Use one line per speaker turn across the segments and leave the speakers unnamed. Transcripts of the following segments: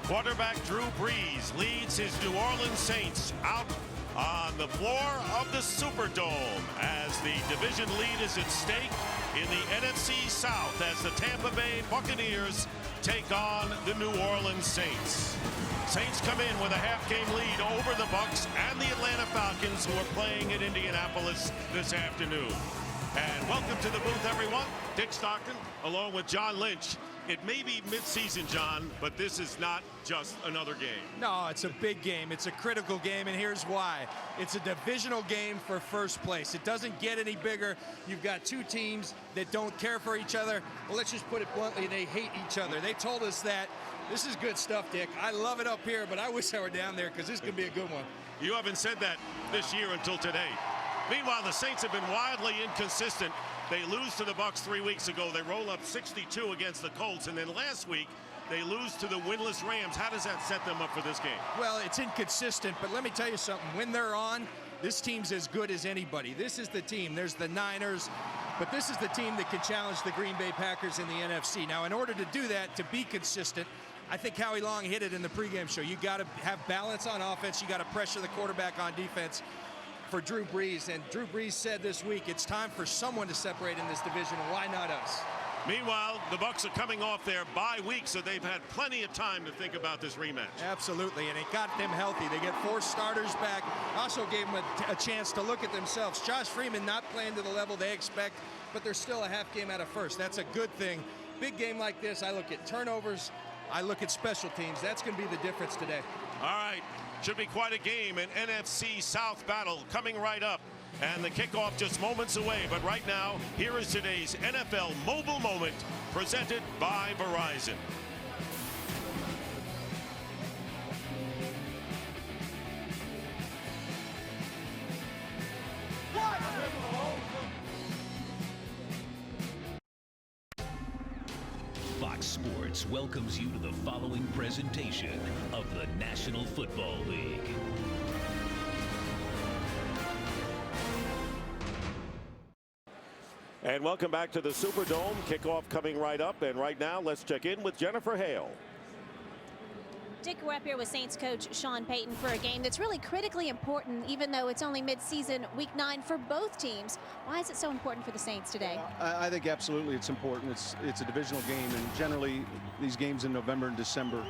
Quarterback Drew Brees leads his New Orleans Saints out on the floor of the Superdome as the division lead is at stake in the NFC South as the Tampa Bay Buccaneers take on the New Orleans Saints. Saints come in with a half-game lead over the Bucs and the Atlanta Falcons, who are playing in Indianapolis this afternoon. And welcome to the booth, everyone. Dick Stockton, along with John Lynch. It may be mid-season, John, but this is not just another game.
No, it's a big game. It's a critical game, and here's why. It's a divisional game for first place. It doesn't get any bigger. You've got two teams that don't care for each other. Well, let's just put it bluntly, they hate each other. They told us that. This is good stuff, Dick. I love it up here, but I wish I were down there because this could be a good one.
You haven't said that this year until today. Meanwhile, the Saints have been wildly inconsistent. They lose to the Bucs 3 weeks ago. They roll up 62 against the Colts. And then last week, they lose to the winless Rams. How does that set them up for this game?
Well, it's inconsistent, but let me tell you something. When they're on, this team's as good as anybody. This is the team. There's the Niners, but this is the team that can challenge the Green Bay Packers in the NFC. Now, in order to do that, to be consistent, I think Howie Long hit it in the pregame show. You got to have balance on offense. You got to pressure the quarterback on defense for Drew Brees. And Drew Brees said this week, it's time for someone to separate in this division. Why not us?
Meanwhile, the Bucs are coming off their bye week, so they've had plenty of time to think about this rematch.
Absolutely, and it got them healthy. They get 4 starters back. Also gave them a chance to look at themselves. Josh Freeman not playing to the level they expect, but they're still a half game out of first. That's a good thing. Big game like this, I look at turnovers, I look at special teams. That's going to be the difference today.
All right. Should be quite a game, an NFC South battle coming right up. And the kickoff just moments away. But right now, here is today's NFL Mobile Moment presented by Verizon.
Fox Sports welcomes you to the following presentation of the National Football League.
And welcome back to the Superdome. Kickoff coming right up. And right now, let's check in with Jennifer Hale.
Dick, we're up here with Saints coach Sean Payton for a game that's really critically important, even though it's only mid-season, week 9 for both teams. Why is it so important for the Saints today?
I think absolutely it's important. It's a divisional game, and generally these games in November and December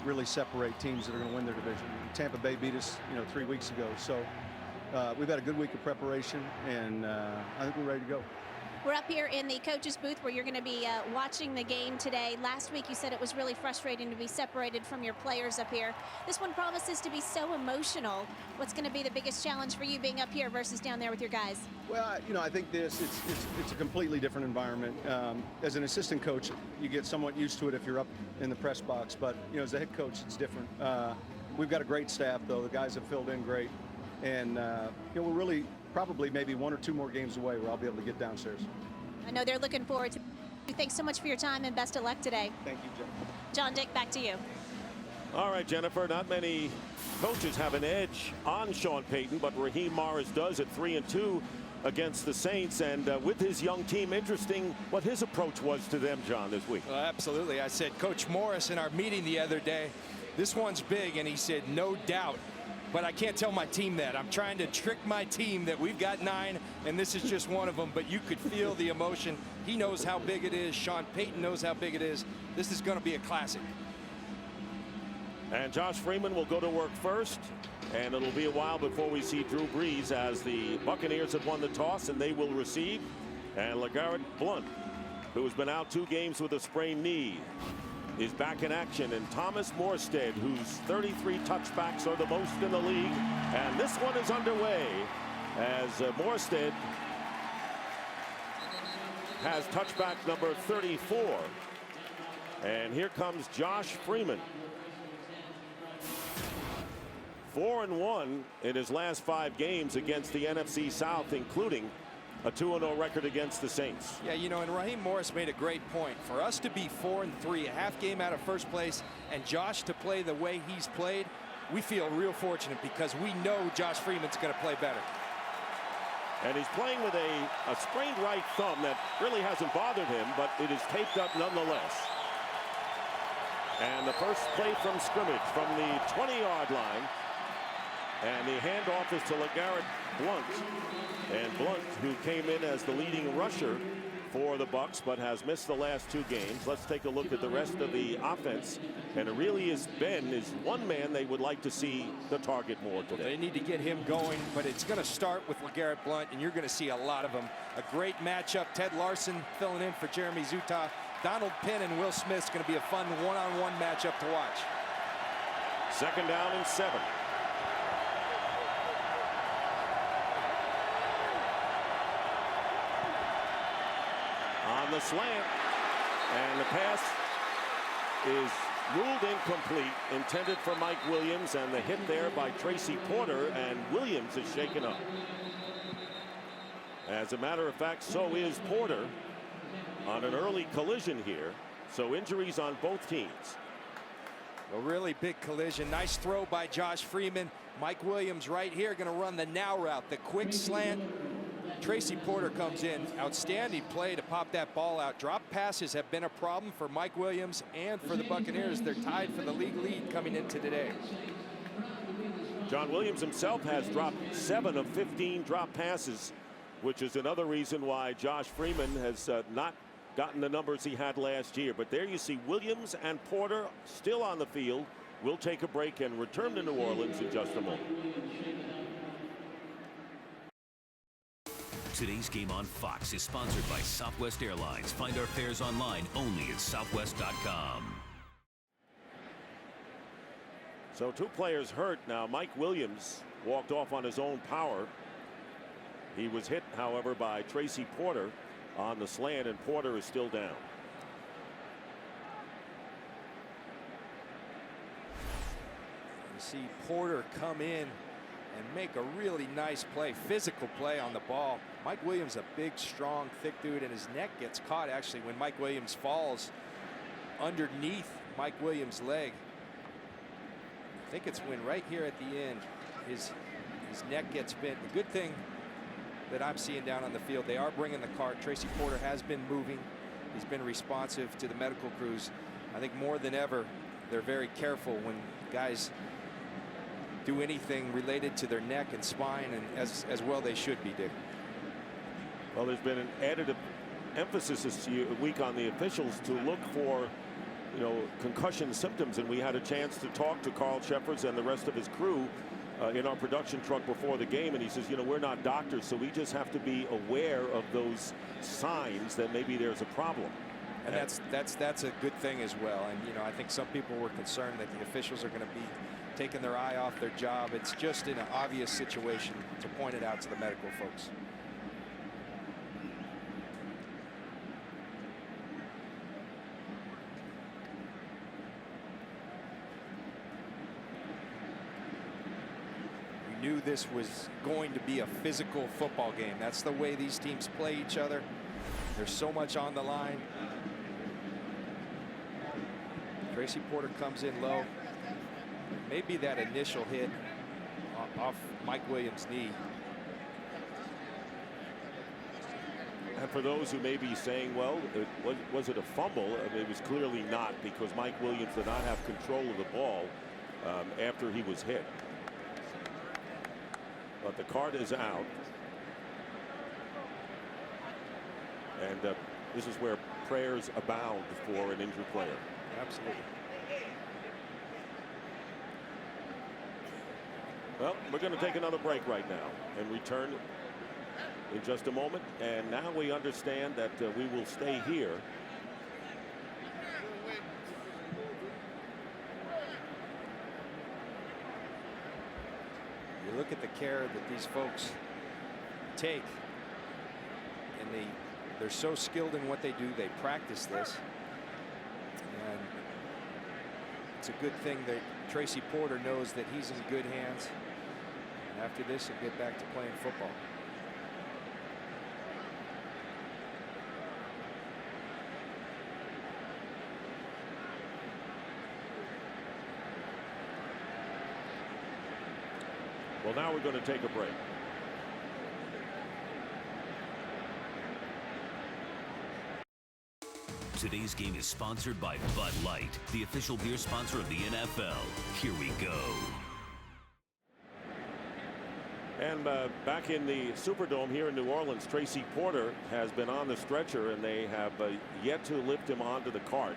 really separate teams that are going to win their division. Tampa Bay beat us, 3 weeks ago, so we've had a good week of preparation, and I think we're ready to go.
We're up here in the coach's booth where you're going to be watching the game today. Last week you said it was really frustrating to be separated from your players up here. This one promises to be so emotional. What's going to be the biggest challenge for you being up here versus down there with your guys?
Well, I think it's a completely different environment. As an assistant coach, you get somewhat used to it if you're up in the press box, but as a head coach, it's different. We've got a great staff, though. The guys have filled in great, and we're really probably maybe 1 or 2 more games away where I'll be able to get downstairs.
I know they're looking forward to it. Thanks so much for your time and best of luck today.
Thank you, Jennifer.
John, Dick, back to you.
All right, Jennifer, not many coaches have an edge on Sean Payton, but Raheem Morris does at 3-2 against the Saints. And with his young team, interesting what his approach was to them, John, this week.
Well, absolutely. I said, Coach Morris in our meeting the other day, this one's big, and he said, no doubt. But I can't tell my team that. I'm trying to trick my team that we've got 9, and this is just one of them. But you could feel the emotion. He knows how big it is. Sean Payton knows how big it is. This is going to be a classic.
And Josh Freeman will go to work first. And it'll be a while before we see Drew Brees, as the Buccaneers have won the toss and they will receive. And LeGarrette Blount, who has been out 2 games with a sprained knee, is back in action, and Thomas Morstead, whose 33 touchbacks are the most in the league. And this one is underway as Morstead has touchback number 34. And here comes Josh Freeman. 4-1 in his last 5 games against the NFC South, including a 2-0 record against the Saints.
Yeah, and Raheem Morris made a great point. For us to be 4-3, a half game out of first place, and Josh to play the way he's played, we feel real fortunate because we know Josh Freeman's going to play better.
And he's playing with a sprained right thumb that really hasn't bothered him, but it is taped up nonetheless. And the first play from scrimmage from the 20-yard line. And the handoff is to LeGarrette Blount. And Blount, who came in as the leading rusher for the Bucs, but has missed the last 2 games. Let's take a look at the rest of the offense. And it really is one man they would like to see the target more today.
They need to get him going, but it's going to start with LeGarrette Blount, and you're going to see a lot of them. A great matchup. Ted Larson filling in for Jeremy Zutaw. Donald Penn and Will Smith's going to be a fun one-on-one matchup to watch.
2nd down and 7. On the slant, and the pass is ruled incomplete, intended for Mike Williams, and the hit there by Tracy Porter, and Williams is shaken up. As a matter of fact, so is Porter on an early collision here. So injuries on both teams.
A really big collision. Nice throw by Josh Freeman. Mike Williams right here going to run the now route, the quick slant. Tracy Porter comes in. Outstanding play to pop that ball out. Drop passes have been a problem for Mike Williams and for the Buccaneers. They're tied for the league lead coming into today.
John Williams himself has dropped 7 of 15 drop passes, which is another reason why Josh Freeman has not gotten the numbers he had last year. But there you see Williams and Porter still on the field. We'll take a break and return to New Orleans in just a moment.
Today's game on Fox is sponsored by Southwest Airlines. Find our fares online only at southwest.com.
So 2 players hurt now. Mike Williams walked off on his own power. He was hit, however, by Tracy Porter on the slant, and Porter is still down.
You see Porter come in and make a really nice play, physical play on the ball. Mike Williams, a big, strong, thick dude, and his neck gets caught actually when Mike Williams falls underneath Mike Williams' leg. I think it's when right here at the end his neck gets bent. The good thing that I'm seeing down on the field, they are bringing the cart. Tracy Porter has been moving. He's been responsive to the medical crews. I think more than ever, they're very careful when guys do anything related to their neck and spine, and as well they should be, Dick.
Well, there's been an added emphasis this week on the officials to look for, concussion symptoms, and we had a chance to talk to Carl Shepherds and the rest of his crew in our production truck before the game, and he says, we're not doctors, so we just have to be aware of those signs that maybe there's a problem.
And that's a good thing as well. And I think some people were concerned that the officials are going to be taking their eye off their job. It's just in an obvious situation to point it out to the medical folks. We knew this was going to be a physical football game. That's the way these teams play each other. There's so much on the line. Tracy Porter comes in low. Maybe that initial hit off Mike Williams' knee.
And for those who may be saying, well, was it a fumble? It was clearly not, because Mike Williams did not have control of the ball after he was hit. But the card is out. And this is where prayers abound for an injured player.
Absolutely.
Well, we're going to take another break right now and return in just a moment. And now we understand that we will stay here.
You look at the care that these folks take, and they're so skilled in what they do. They practice this, and it's a good thing that Tracy Porter knows that he's in good hands. And after this, he'll get back to playing football.
Well, now we're going to take a break.
Today's game is sponsored by Bud Light, the official beer sponsor of the NFL. Here we go.
And back in the Superdome here in New Orleans, Tracy Porter has been on the stretcher, and they have yet to lift him onto the cart.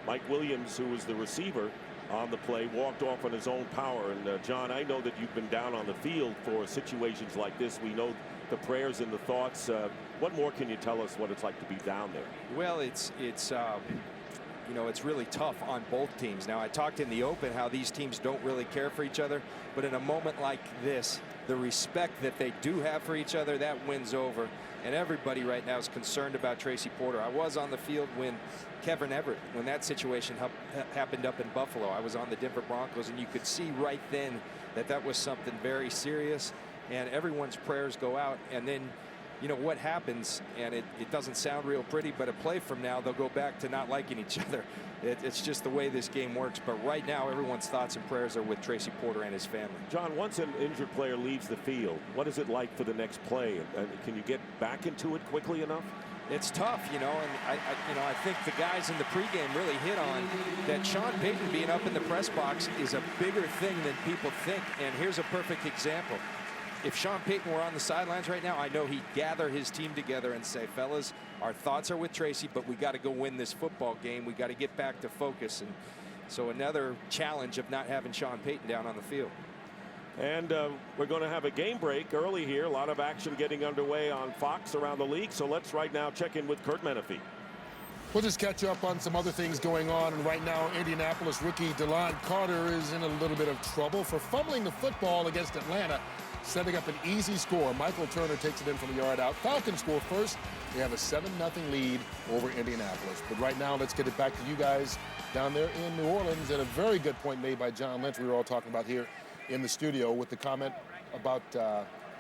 Mike Williams, who was the receiver on the play, walked off on his own power. And John, I know that you've been down on the field for situations like this. We know the prayers and the thoughts. What more can you tell us what it's like to be down there?
Well, it's you know, it's really tough on both teams. Now, I talked in the open how these teams don't really care for each other, but in a moment like this, the respect that they do have for each other, that wins over. And everybody right now is concerned about Tracy Porter. I was on the field when Kevin Everett, when that situation happened up in Buffalo. I was on the Denver Broncos, and you could see right then that that was something very serious, and everyone's prayers go out. And then, you know, what happens, and it doesn't sound real pretty, but a play from now, they'll go back to not liking each other. It's just the way this game works. But right now, everyone's thoughts and prayers are with Tracy Porter and his family.
John, once an injured player leaves the field, what is it like for the next play? And can you get back into it quickly enough?
It's tough, you know, and I think the guys in the pregame really hit on that Sean Payton being up in the press box is a bigger thing than people think. And here's a perfect example. If Sean Payton were on the sidelines right now, I know he'd gather his team together and say, fellas, our thoughts are with Tracy, but we got to go win this football game. We got to get back to focus. And so another challenge of not having Sean Payton down on the field.
And we're going to have a game break early here. A lot of action getting underway on Fox around the league. So let's right now check in with Kurt Menefee.
We'll just catch up on some other things going on. And right now, Indianapolis rookie DeLon Carter is in a little bit of trouble for fumbling the football against Atlanta, setting up an easy score. Michael Turner takes it in from the yard out. Falcons score first. They have a 7-0 lead over Indianapolis. But right now, let's get it back to you guys down there in New Orleans. And a very good point made by John Lynch, we were all talking about here in the studio, with the comment about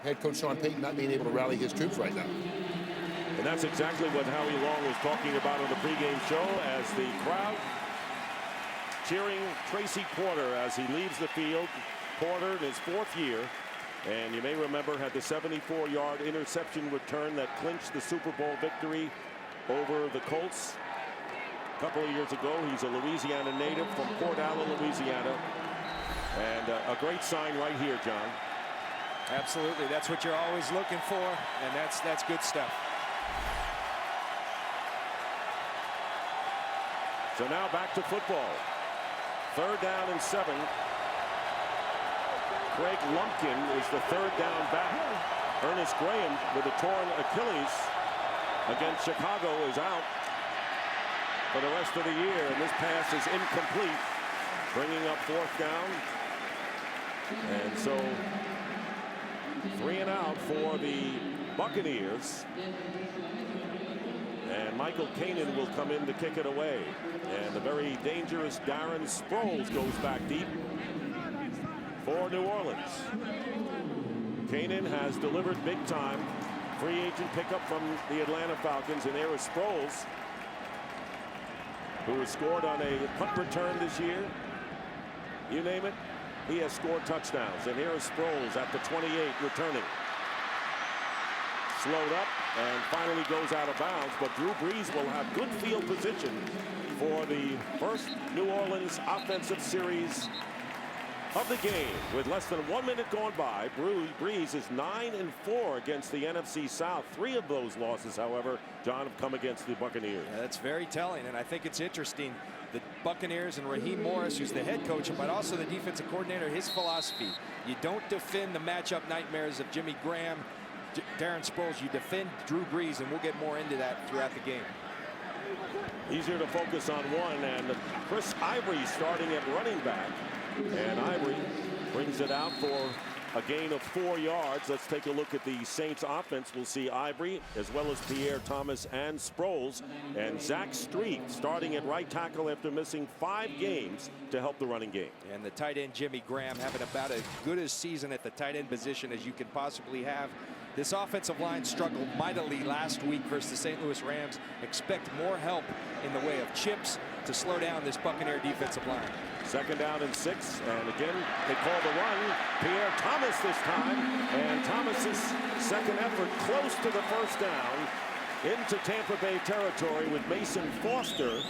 head coach Sean Payton not being able to rally his troops right now.
And that's exactly what Howie Long was talking about on the pregame show, as the crowd cheering Tracy Porter as he leaves the field. Porter in his 4th year, and you may remember, had the 74-yard interception return that clinched the Super Bowl victory over the Colts a couple of years ago. He's a Louisiana native from Port Allen, Louisiana. And a great sign right here, John.
Absolutely. That's what you're always looking for, and that's good stuff.
So now back to football. 3rd down and 7. Craig Lumpkin is the 3rd down back. Ernest Graham with a torn Achilles against Chicago is out for the rest of the year, and this pass is incomplete, bringing up 4th down. And so 3 and out for the Buccaneers. And Michael Kanan will come in to kick it away. And the very dangerous Darren Sproles goes back deep for New Orleans. Kanan has delivered big time. Free agent pickup from the Atlanta Falcons. And there is Sproles, who has scored on a punt return this year. You name it, he has scored touchdowns. And here is Sproles at the 28 returning. Slowed up and finally goes out of bounds, but Drew Brees will have good field position for the first New Orleans offensive series of the game. With less than 1 minute gone by, Brees is 9-4 against the NFC South. 3 of those losses, however, John, have come against the Buccaneers.
Yeah, that's very telling, and I think it's interesting. The Buccaneers and Raheem Morris, who's the head coach, but also the defensive coordinator, his philosophy: you don't defend the matchup nightmares of Jimmy Graham, Darren Sproles. You defend Drew Brees, and we'll get more into that throughout the game.
Easier to focus on one, and Chris Ivory starting at running back. And Ivory brings it out for a gain of 4 yards. Let's take a look at the Saints offense. We'll see Ivory as well as Pierre Thomas and Sproles, and Zach Street starting at right tackle after missing 5 games to help the running game.
And the tight end Jimmy Graham having about as good a season at the tight end position as you can possibly have. This offensive line struggled mightily last week versus the St. Louis Rams. Expect more help in the way of chips to slow down this Buccaneer defensive line.
2nd down and 6, and again they call the run. Pierre Thomas this time, and Thomas's second effort close to the 1st down.
into Tampa Bay territory with Mason Foster,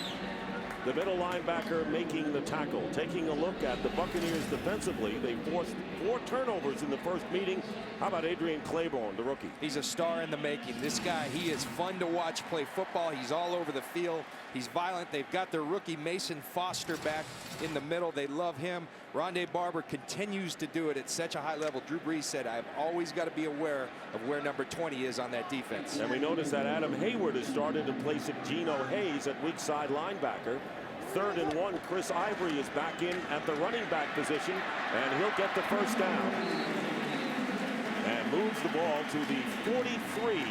the middle linebacker, making the tackle. Taking a look at the Buccaneers defensively, they forced 4 turnovers in the first meeting. How about Adrian Claiborne, the rookie?
He's a star in the making. This guy, he is fun to watch play football. He's all over the field. He's violent. They've got their rookie Mason Foster back in the middle. They love him. Rondé Barber continues to do it at such a high level. Drew Brees said, I've always got to be aware of where number 20 is on that defense.
And we notice that Adam Hayward has started in place of Geno Hayes at weak side linebacker. 3rd and 1. Chris Ivory is back in at the running back position, and he'll get the first down. And moves the ball to the 43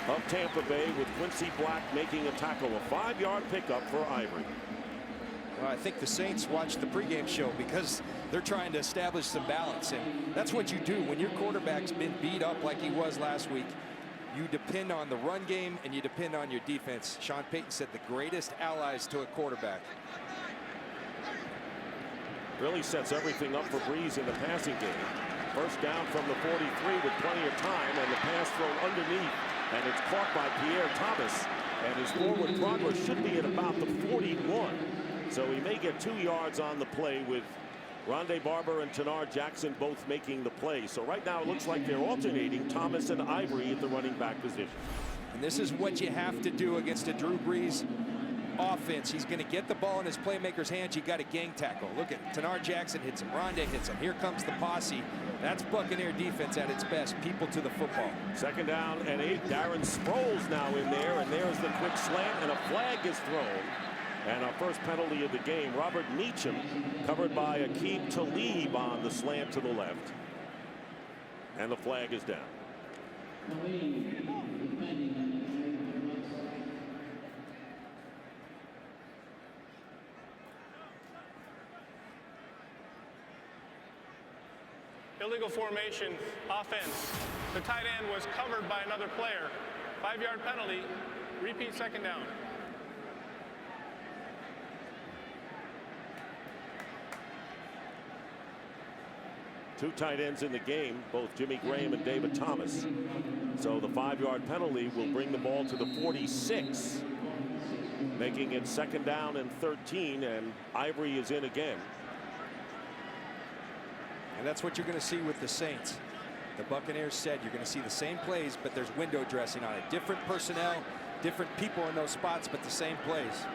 of Tampa Bay, with Quincy Black making a tackle. A 5-yard pickup for Ivory.
Well, I think the Saints watched the pregame show because they're trying to establish some balance, and that's what you do when your quarterback's been beat up like he was last week. You depend on the run game and you depend on your defense. Sean Payton said the greatest allies to a quarterback.
Really sets everything up for Brees in the passing game. First down from the 43 with plenty of time, and the pass thrown underneath, and it's caught by Pierre Thomas, and his forward progress should be at about the 41. So he may get 2 yards on the play, with Rondé Barber and Tanar Jackson both making the play. So right now it looks like they're alternating Thomas and Ivory at the running back position.
And this is what you have to do against a Drew Brees offense. He's going to get the ball in his playmaker's hands. You got a gang tackle. Look at Tanar Jackson hits him. Rondé hits him. Here comes the posse. That's Buccaneer defense at its best. People to the football.
2nd down and 8. Darren Sproles now in there, and there's the quick slant, and a flag is thrown. And our first penalty of the game. Robert Meacham covered by Aqib Talib on the slant to the left. And the flag is down.
Illegal formation, offense. The tight end was covered by another player. 5-yard penalty, repeat 2nd down.
Two tight ends in the game, both Jimmy Graham and David Thomas. So the 5-yard penalty will bring the ball to the 46, making it 2nd down and 13, and Ivory is in again.
And that's what you're going to see with the Saints. The Buccaneers said you're going to see the same plays, but there's window dressing on it. Different personnel, different people in those spots, but the same plays.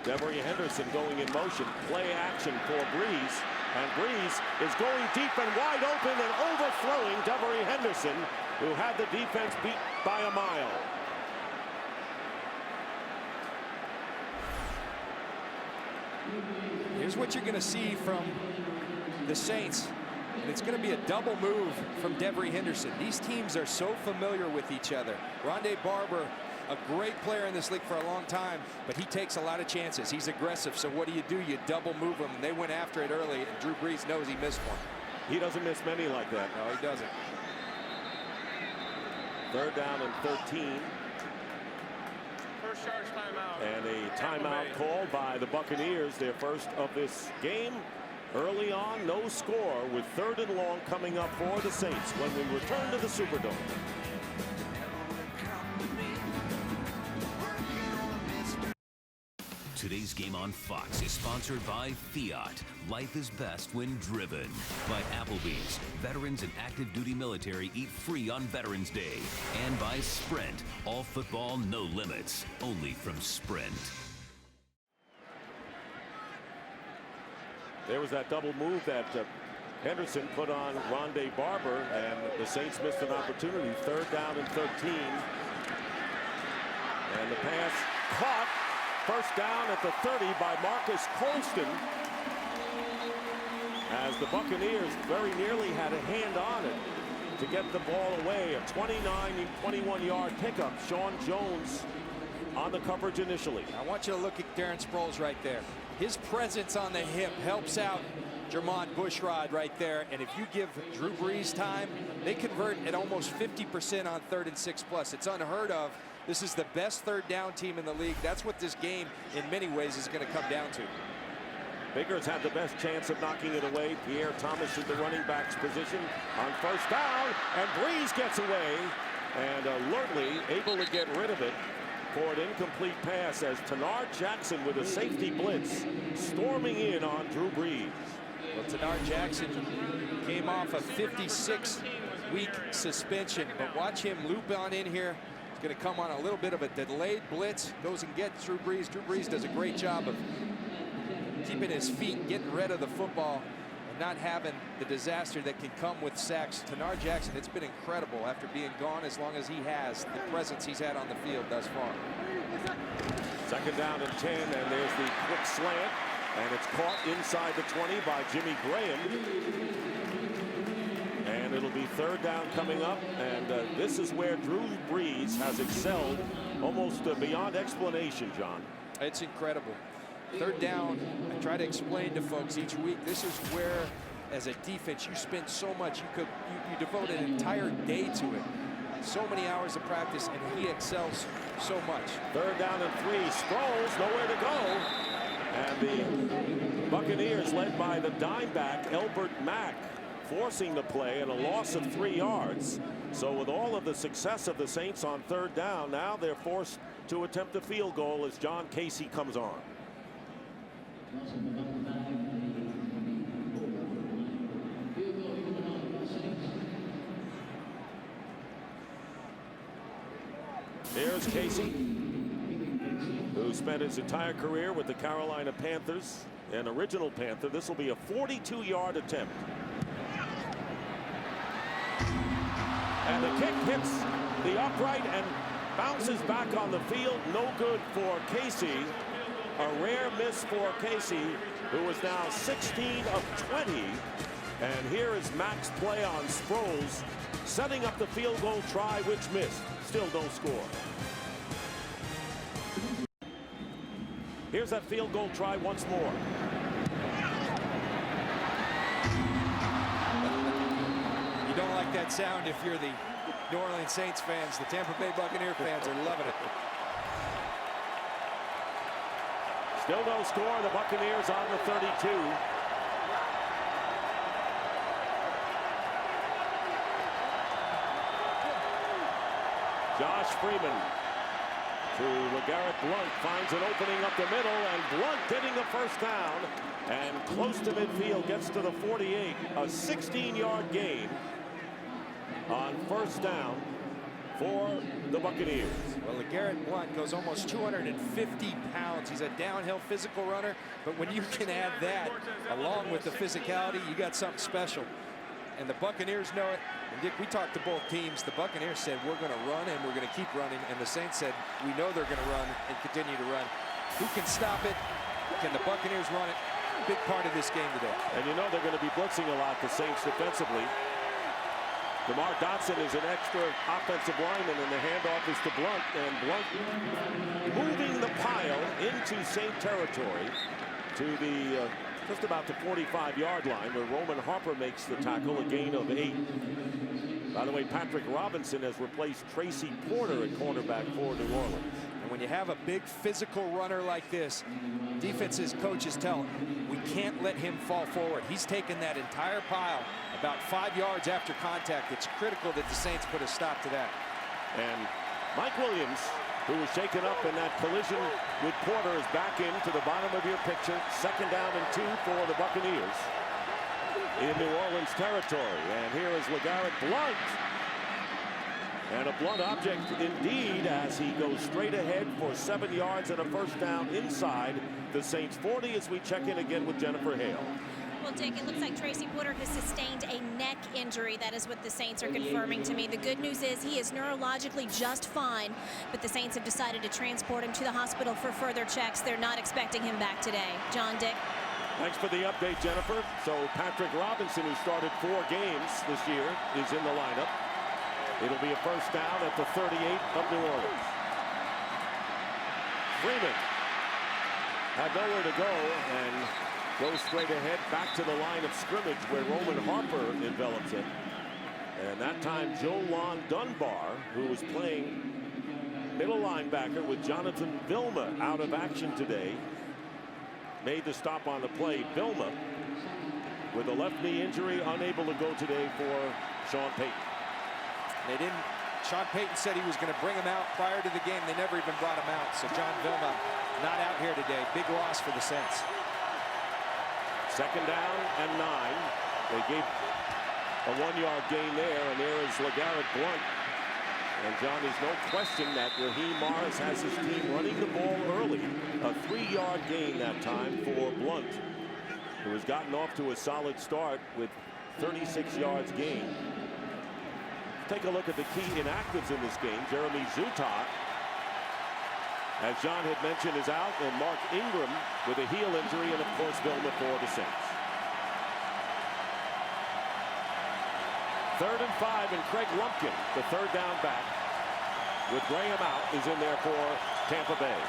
Devery Henderson going in motion. Play action for Brees. And Brees is going deep and wide open and overthrowing Devery Henderson, who had the defense beat by a mile.
Here's what you're going to see from the Saints. And it's going to be a double move from Devery Henderson. These teams are so familiar with each other. Rondé Barber, a great player in this league for a long time, but he takes a lot of chances. He's aggressive, so what do? You double move him, and they went after it early, and Drew Brees knows he missed one.
He doesn't miss many like that.
No, he doesn't.
3rd down and 13.
First charge timeout.
And a timeout called by the Buccaneers, their first of this game. Early on, no score, with 3rd and long coming up for the Saints when we return to the Superdome.
Today's game on Fox is sponsored by Fiat. Life is best when driven. By Applebee's. Veterans and active duty military eat free on Veterans Day. And by Sprint. All football, no limits. Only from Sprint.
There was that double move that Henderson put on Rondé Barber, and the Saints missed an opportunity. 3rd down and 13. And the pass caught. First down at the 30 by Marcus Colston, as the Buccaneers very nearly had a hand on it to get the ball away. A 21-yard pickup. Sean Jones on the coverage initially.
I want you to look at Darren Sproles right there. His presence on the hip helps out Jermon Bushrod right there. And if you give Drew Brees time, they convert at almost 50% on 3rd and 6+. It's unheard of. This is the best 3rd down team in the league. That's what this game, in many ways, is going to come down to.
Baker's had the best chance of knocking it away. Pierre Thomas in the running back's position on 1st down, and Brees gets away. and alertly able to get rid of it for an incomplete pass as Tenard Jackson with a safety blitz storming in on Drew Brees.
Well, Tenard Jackson came off a 56-week suspension, but watch him loop on in here. He's going to come on a little bit of a delayed blitz, goes and gets Drew Brees. Drew Brees does a great job of keeping his feet, getting rid of the football, and not having the disaster that can come with sacks. Tenard Jackson, it's been incredible after being gone as long as he has, the presence he's had on the field thus far.
Second down and 10, and there's the quick slant, and it's caught inside the 20 by Jimmy Graham. And it'll be third down coming up, and this is where Drew Brees has excelled almost beyond explanation, John.
It's incredible. Third down, I try to explain to folks each week, this is where, as a defense, you spend so much. You devote an entire day to it. So many hours of practice, and he excels so much.
Third down and 3. Sproles, nowhere to go. And the Buccaneers, led by the dime back, Elbert Mack, forcing the play and a loss of 3 yards. So with all of the success of the Saints on third down, now they're forced to attempt a field goal as John Casey comes on. Here's Casey, who spent his entire career with the Carolina Panthers, an original Panther. This will be a 42-yard attempt. And the kick hits the upright and bounces back on the field. No good for Casey. A rare miss for Casey, who is now 16 of 20. And here is Mack's play on Sproles, setting up the field goal try, which missed. Still no score. Here's that field goal try once more.
You don't like that sound if you're the New Orleans Saints fans. The Tampa Bay Buccaneer fans are loving it.
Still no score. The Buccaneers on the 32. Josh Freeman to LeGarrette Blount, finds an opening up the middle, and Blount getting the first down and close to midfield, gets to the 48. A 16-yard gain on first down for the Buccaneers.
Well, LeGarrette Blount goes almost 250 pounds. He's a downhill physical runner, but when you can add that along with the physicality, you got something special. And the Buccaneers know it. And Dick, we talked to both teams. The Buccaneers said, we're going to run and we're going to keep running. And the Saints said, we know they're going to run and continue to run. Who can stop it? Can the Buccaneers run it? Big part of this game today.
And you know they're going to be blitzing a lot, the Saints defensively. DeMar Dotson is an extra offensive lineman, and the handoff is to Blount. And Blount moving the pile into Saint territory to the just about the 45-yard line, where Roman Harper makes the tackle, a gain of 8. By the way, Patrick Robinson has replaced Tracy Porter at cornerback for New Orleans.
And when you have a big physical runner like this, defenses coaches tell him, we can't let him fall forward. He's taken that entire pile about 5 yards after contact. It's critical that the Saints put a stop to that.
And Mike Williams, who was shaken up in that collision with Porter, is back into the bottom of your picture. Second down and 2 for the Buccaneers in New Orleans territory. And here is LeGarrette Blount. And a blunt object indeed, as he goes straight ahead for 7 yards and a first down inside the Saints 40, as we check in again with Jennifer Hale.
Well, Dick, it looks like Tracy Porter has sustained a neck injury. That is what the Saints are confirming to me. The good news is he is neurologically just fine, but the Saints have decided to transport him to the hospital for further checks. They're not expecting him back today. John, Dick.
Thanks for the update, Jennifer. So Patrick Robinson, who started 4 games this year, is in the lineup. It'll be a first down at the 38 of New Orleans. Freeman had nowhere to go and goes straight ahead back to the line of scrimmage where Roman Harper envelops it. And that time Jolon Dunbar, who was playing middle linebacker with Jonathan Vilma out of action today, made the stop on the play. Vilma, with a left knee injury, unable to go today for Sean Payton.
They didn't Sean Payton said he was going to bring him out prior to the game. They never even brought him out. So John Vilma not out here today. Big loss for the Saints.
2nd down and 9. They gave a 1-yard gain there, and there is LeGarrette Blount. And John, there's no question that Raheem Morris has his team running the ball early. A 3-yard gain that time for Blount, who has gotten off to a solid start with 36 yards gained. Take a look at the key inactives in this game. Jeremy Zutat, as John had mentioned, is out, and Mark Ingram with a heel injury, and of course Vilma for the Saints. 3rd and 5, and Craig Lumpkin, the 3rd down back, with Graham out, is in there for Tampa Bay.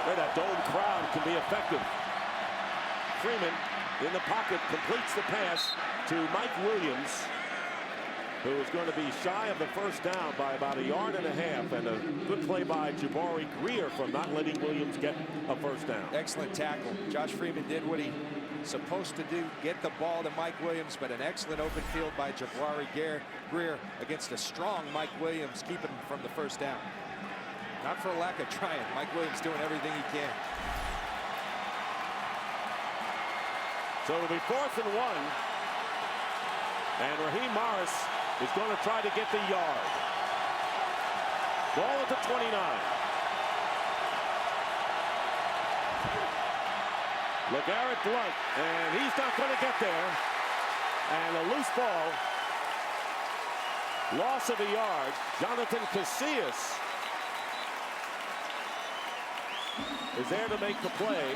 Where that dome crowd can be effective. Freeman in the pocket completes the pass to Mike Williams, who is going to be shy of the 1st down by about 1.5 yards, and a good play by Jabari Greer from not letting Williams get a 1st down.
Excellent tackle. Josh Freeman did what he supposed to do, get the ball to Mike Williams, but an excellent open field by Jabari Greer against a strong Mike Williams, keeping him from the 1st down. Not for a lack of trying. Mike Williams doing everything he can.
So it'll be 4th and 1. And Raheem Morris is going to try to get the yard. Ball at the 29. LeGarrette Blount, and he's not going to get there. And a loose ball. Loss of a yard. Jonathan Casillas is there to make the play.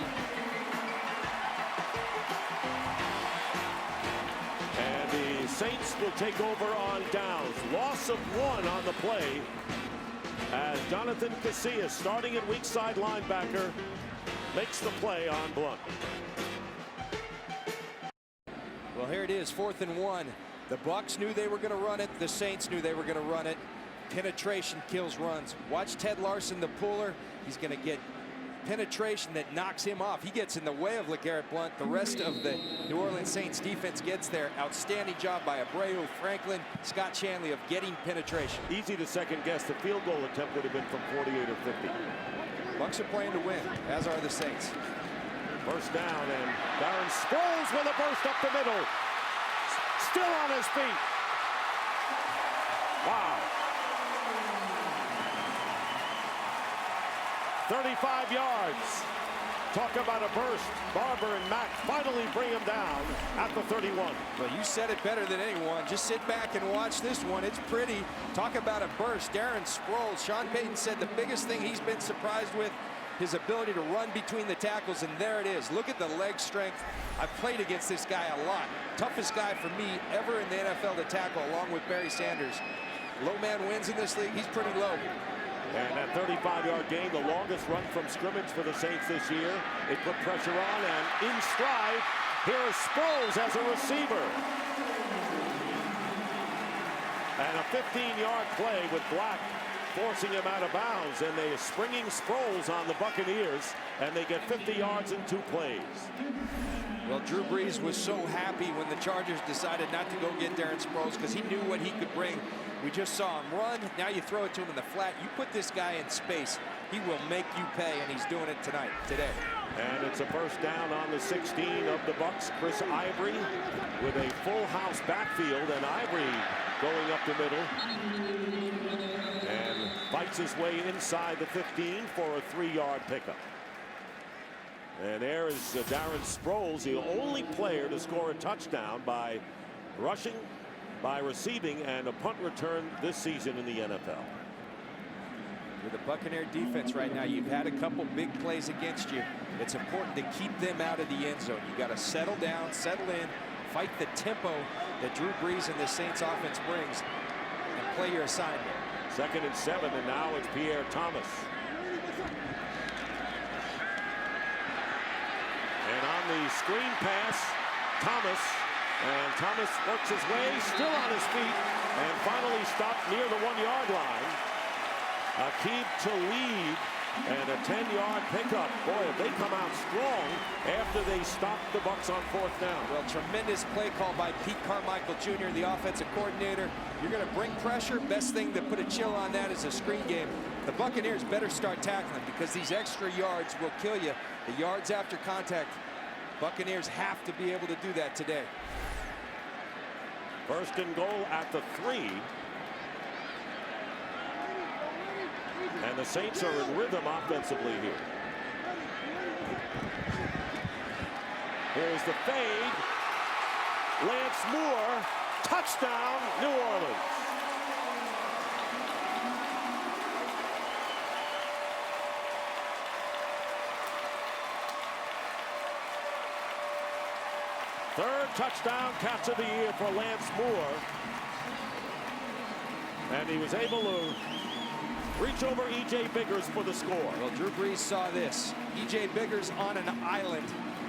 And the Saints will take over on downs. Loss of 1 on the play as Jonathan Casillas, starting at weak side linebacker, makes the play on Blount.
Well, here it is, 4th and 1. The Bucs knew they were going to run it. The Saints knew they were going to run it. Penetration kills runs. Watch Ted Larson, the puller. He's going to get penetration that knocks him off. He gets in the way of LeGarrette Blount. The rest of the New Orleans Saints defense gets there. Outstanding job by Abreu, Franklin, Scott Shanley of getting penetration.
Easy to second guess. The field goal attempt would have been from 48 or 50.
Bucs are playing to win, as are the Saints.
1st down, and Darren Sproles with a burst up the middle. Still on his feet. Wow. 35 yards. Talk about a burst. Barber and Mack finally bring him down at the 31.
Well, you said it better than anyone. Just sit back and watch this one. It's pretty. Talk about a burst. Darren Sproles. Sean Payton said the biggest thing he's been surprised with, his ability to run between the tackles, and there it is. Look at the leg strength. I've played against this guy a lot. Toughest guy for me ever in the NFL to tackle, along with Barry Sanders. Low man wins in this league. He's pretty low.
And that 35-yard gain, the longest run from scrimmage for the Saints this year. They put pressure on, and in stride, here is Sproles as a receiver. And a 15-yard play with Black forcing him out of bounds, and they are springing Sproles on the Buccaneers, and they get 50 yards in 2 plays.
Well, Drew Brees was so happy when the Chargers decided not to go get Darren Sproles because he knew what he could bring. We just saw him run. Now you throw it to him in the flat. You put this guy in space, he will make you pay, and he's doing it today.
And it's a 1st down on the 16 of the Bucs. Chris Ivory with a full house backfield, and Ivory going up the middle and fights his way inside the 15 for a 3-yard pickup. And there is Darren Sproles, the only player to score a touchdown by rushing, by receiving, and a punt return this season in the NFL.
With the Buccaneer defense right now, you've had a couple big plays against you. It's important to keep them out of the end zone. You got to settle down, settle in, fight the tempo that Drew Brees and the Saints offense brings, and play your assignment.
2nd and 7, and now it's Pierre Thomas. And on the screen pass, Thomas works his way, still on his feet, and finally stopped near the 1-yard line. Aqib Talib And a 10-yard pickup. Boy, if they come out strong after they stop the Bucs on 4th down.
Well, tremendous play call by Pete Carmichael Jr., the offensive coordinator. You're going to bring pressure. Best thing to put a chill on that is a screen game. The Buccaneers better start tackling because these extra yards will kill you. The yards after contact, Buccaneers have to be able to do that today.
1st and goal at the 3. And the Saints are in rhythm offensively here. Here's the fade. Lance Moore, touchdown, New Orleans. Third touchdown catch of the year for Lance Moore. And he was able to reach over E.J. Biggers for the score.
Well, Drew Brees saw this. E.J. Biggers on an island.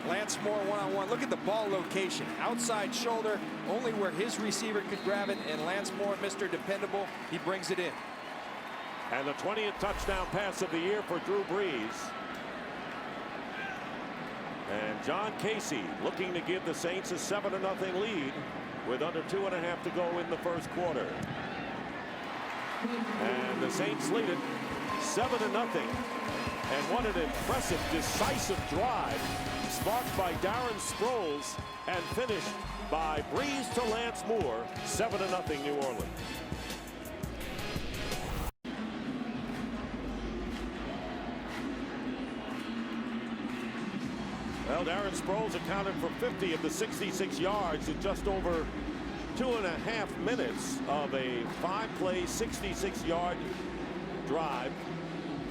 Lance Moore one-on-one. Look at the ball location. Outside shoulder, only where his receiver could grab it. And Lance Moore, Mr. Dependable, he brings it in.
And the 20th touchdown pass of the year for Drew Brees. And John Casey looking to give the Saints a 7-0 lead with under 2.5 to go in the 1st quarter. And the Saints lead it 7-0. And what an impressive, decisive drive sparked by Darren Sproles and finished by Brees to Lance Moore. 7-0 New Orleans. Well, Darren Sproles accounted for 50 of the 66 yards in just over 2.5 minutes of a 5-play, 66-yard drive,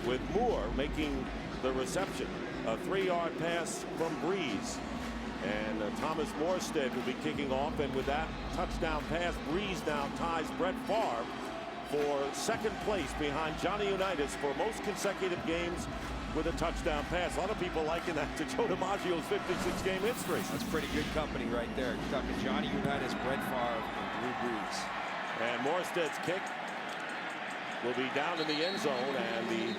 with Moore making the reception. A 3-yard pass from Brees. And Thomas Morstead will be kicking off. And with that touchdown pass, Brees now ties Brett Favre for 2nd place behind Johnny Unitas for most consecutive games with a touchdown pass. A lot of people liken that to Joe DiMaggio's 56-game history.
That's pretty good company right there. You're talking Johnny Unitas, Brett Favre, and Drew Brees.
And Morstead's kick will be down in the end zone, and the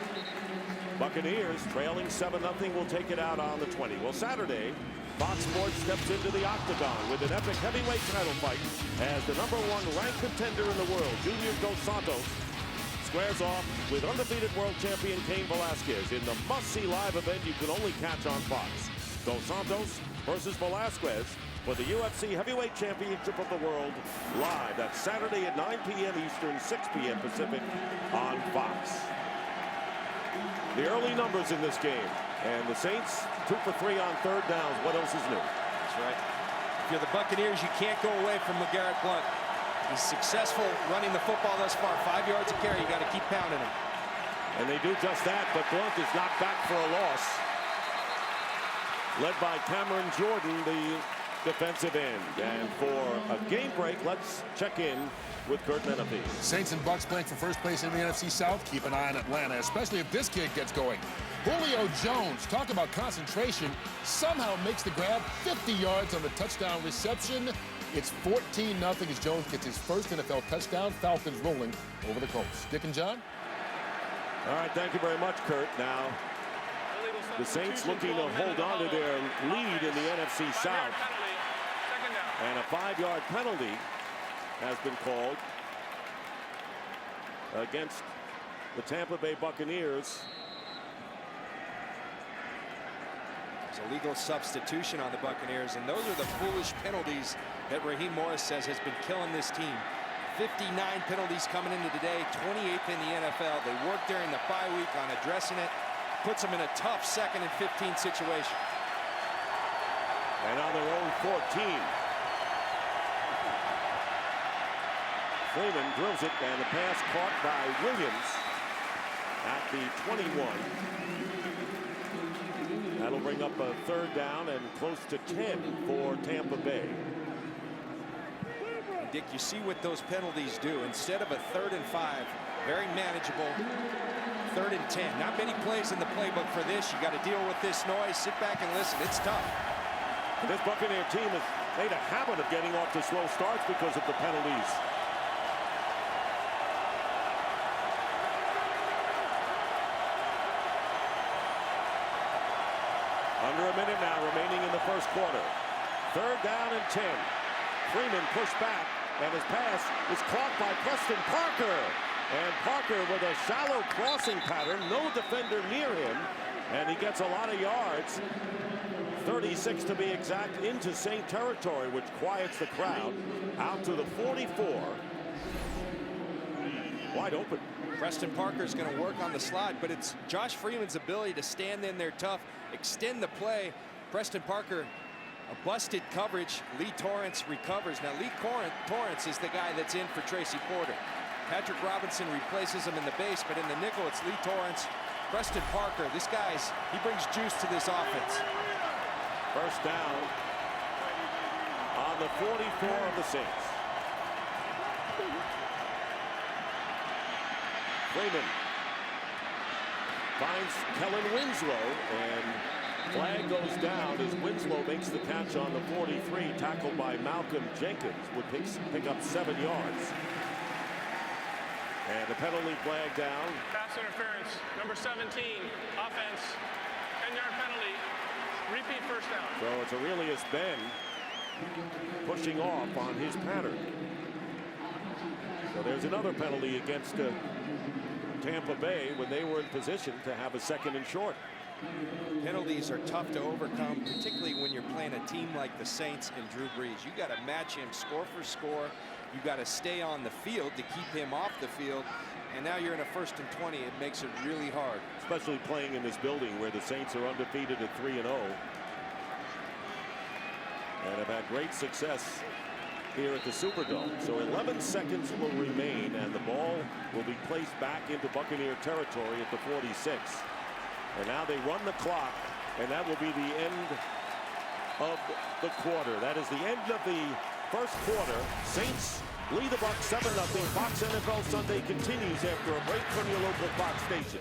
Buccaneers, trailing 7-0, will take it out on the 20. Well, Saturday, Fox Sports steps into the octagon with an epic heavyweight title fight as the #1 ranked contender in the world, Junior Dos Santos, squares off with undefeated world champion Cain Velasquez in the must-see live event you can only catch on Fox. Dos Santos versus Velasquez for the UFC Heavyweight Championship of the World, live. That's Saturday at 9 p.m. Eastern, 6 p.m. Pacific on Fox. The early numbers in this game, and the Saints 2 for 3 on 3rd downs. What else is new?
That's right. If you're the Buccaneers, you can't go away from LeGarrette Blount. He's successful running the football thus far. 5 yards a carry. You got to keep pounding him.
And they do just that, but Blount is knocked back for a loss. Led by Cameron Jordan, the defensive end. And for a game break, let's check in with Kurt Menefee.
Saints and Bucs playing for first place in the NFC South. Keep an eye on Atlanta, especially if this kid gets going. Julio Jones, talk about concentration, somehow makes the grab, 50 yards on the touchdown reception. It's 14-0 as Jones gets his first NFL touchdown. Falcons rolling over the Colts. Dick and John?
All right, thank you very much, Kurt. Now, the Saints looking to hold on to their lead in the NFC South. And a 5-yard penalty has been called against the Tampa Bay Buccaneers.
There's a legal substitution on the Buccaneers, and those are the foolish penalties that Raheem Morris says has been killing this team. 59 penalties coming into today, 28th in the NFL. They worked during the bye week on addressing it. Puts them in a tough 2nd and 15 situation.
And on their own 14. Freeman drills it, and the pass caught by Williams at the 21. That'll bring up a 3rd down and close to 10 for Tampa Bay.
Dick, you see what those penalties do. Instead of a 3rd and 5, very manageable 3rd and 10. Not many plays in the playbook for this. You got to deal with this noise. Sit back and listen. It's tough.
This Buccaneer team has made a habit of getting off to slow starts because of the penalties. minute now remaining in the first quarter. 3rd down and 10. Freeman pushed back, and his pass is caught by Preston Parker. And Parker with a shallow crossing pattern, no defender near him, and he gets a lot of yards. 36 to be exact, into Saint territory, which quiets the crowd. Out to the 44. Wide open.
Preston Parker's going to work on the slide, but it's Josh Freeman's ability to stand in there tough, extend the play. Preston Parker, a busted coverage. Lee Torrance recovers. Now, Lee Torrance is the guy that's in for Tracy Porter. Patrick Robinson replaces him in the base, but in the nickel, it's Lee Torrance. Preston Parker, he brings juice to this offense.
First down on the 44 of the Saints. Freeman finds Kellen Winslow, and flag goes down as Winslow makes the catch on the 43, tackled by Malcolm Jenkins, would pick up 7 yards. And the penalty flag down.
Pass interference, number 17, offense, 10-yard penalty, repeat first down.
So it's Aurelius Ben pushing off on his pattern. So there's another penalty against Tampa Bay when they were in position to have a 2nd and short.
Penalties are tough to overcome, particularly when you're playing a team like the Saints and Drew Brees. You got to match him score for score. You got to stay on the field to keep him off the field. And now you're in a 1st and 20. It makes it really hard.
Especially playing in this building where the Saints are undefeated at 3-0. And have had great success here at the Superdome. So 11 seconds will remain, and the ball will be placed back into Buccaneer territory at the 46. And now they run the clock, and that will be the end of the quarter. That is the end of the first quarter. Saints lead the Bucs 7-0. Fox NFL Sunday continues after a break from your local Fox station.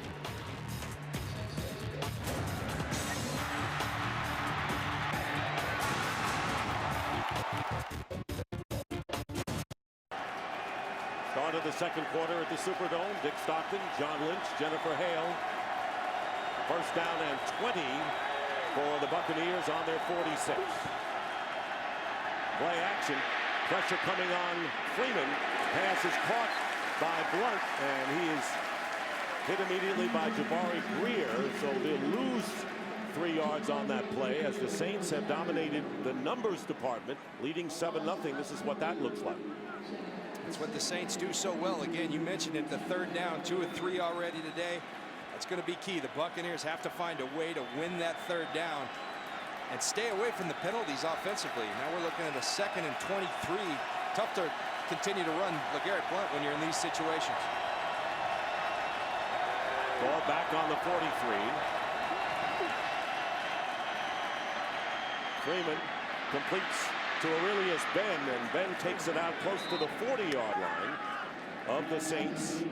Start of the second quarter at the Superdome. Dick Stockton, John Lynch, Jennifer Hale. First down and 20 for the Buccaneers on their 46. Play action. Pressure coming on Freeman. Pass is caught by Blunt, and he is hit immediately by Jabari Greer. So they'll lose 3 yards on that play as the Saints have dominated the numbers department, leading 7-0. This is what that looks like.
That's what the Saints do so well. Again, you mentioned it, the 3rd down, 2 of 3 already today. That's going to be key. The Buccaneers have to find a way to win that 3rd down and stay away from the penalties offensively. Now we're looking at a 2nd and 23. Tough to continue to run LeGarrette Blount when you're in these situations.
Ball back on the 43. Freeman completes to Aurelius Ben, and Ben takes it out close to the 40-yard line of the Saints.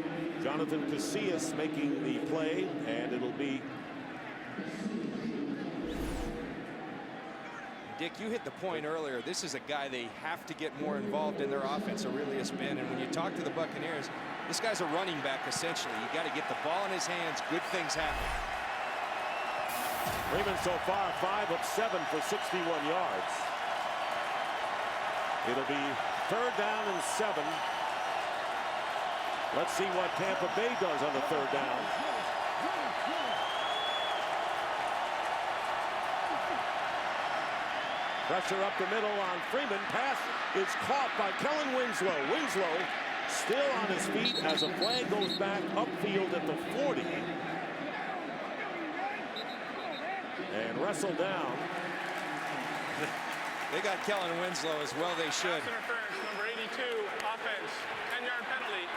Jonathan Casillas making the play, and it'll be...
Dick, you hit the point earlier. This is a guy they have to get more involved in their offense, Aurelius Ben. And when you talk to the Buccaneers, this guy's a running back, essentially. You got to get the ball in his hands. Good things happen.
Freeman so far 5 of 7 for 61 yards. It'll be 3rd down and 7. Let's see what Tampa Bay does on the 3rd down. Pressure up the middle on Freeman. Pass is caught by Kellen Winslow. Winslow still on his feet as a flag goes back upfield at the 40. And wrestled down.
They got Kellen Winslow as well. They should.
Pass interference, number 82, offense, 10-yard penalty,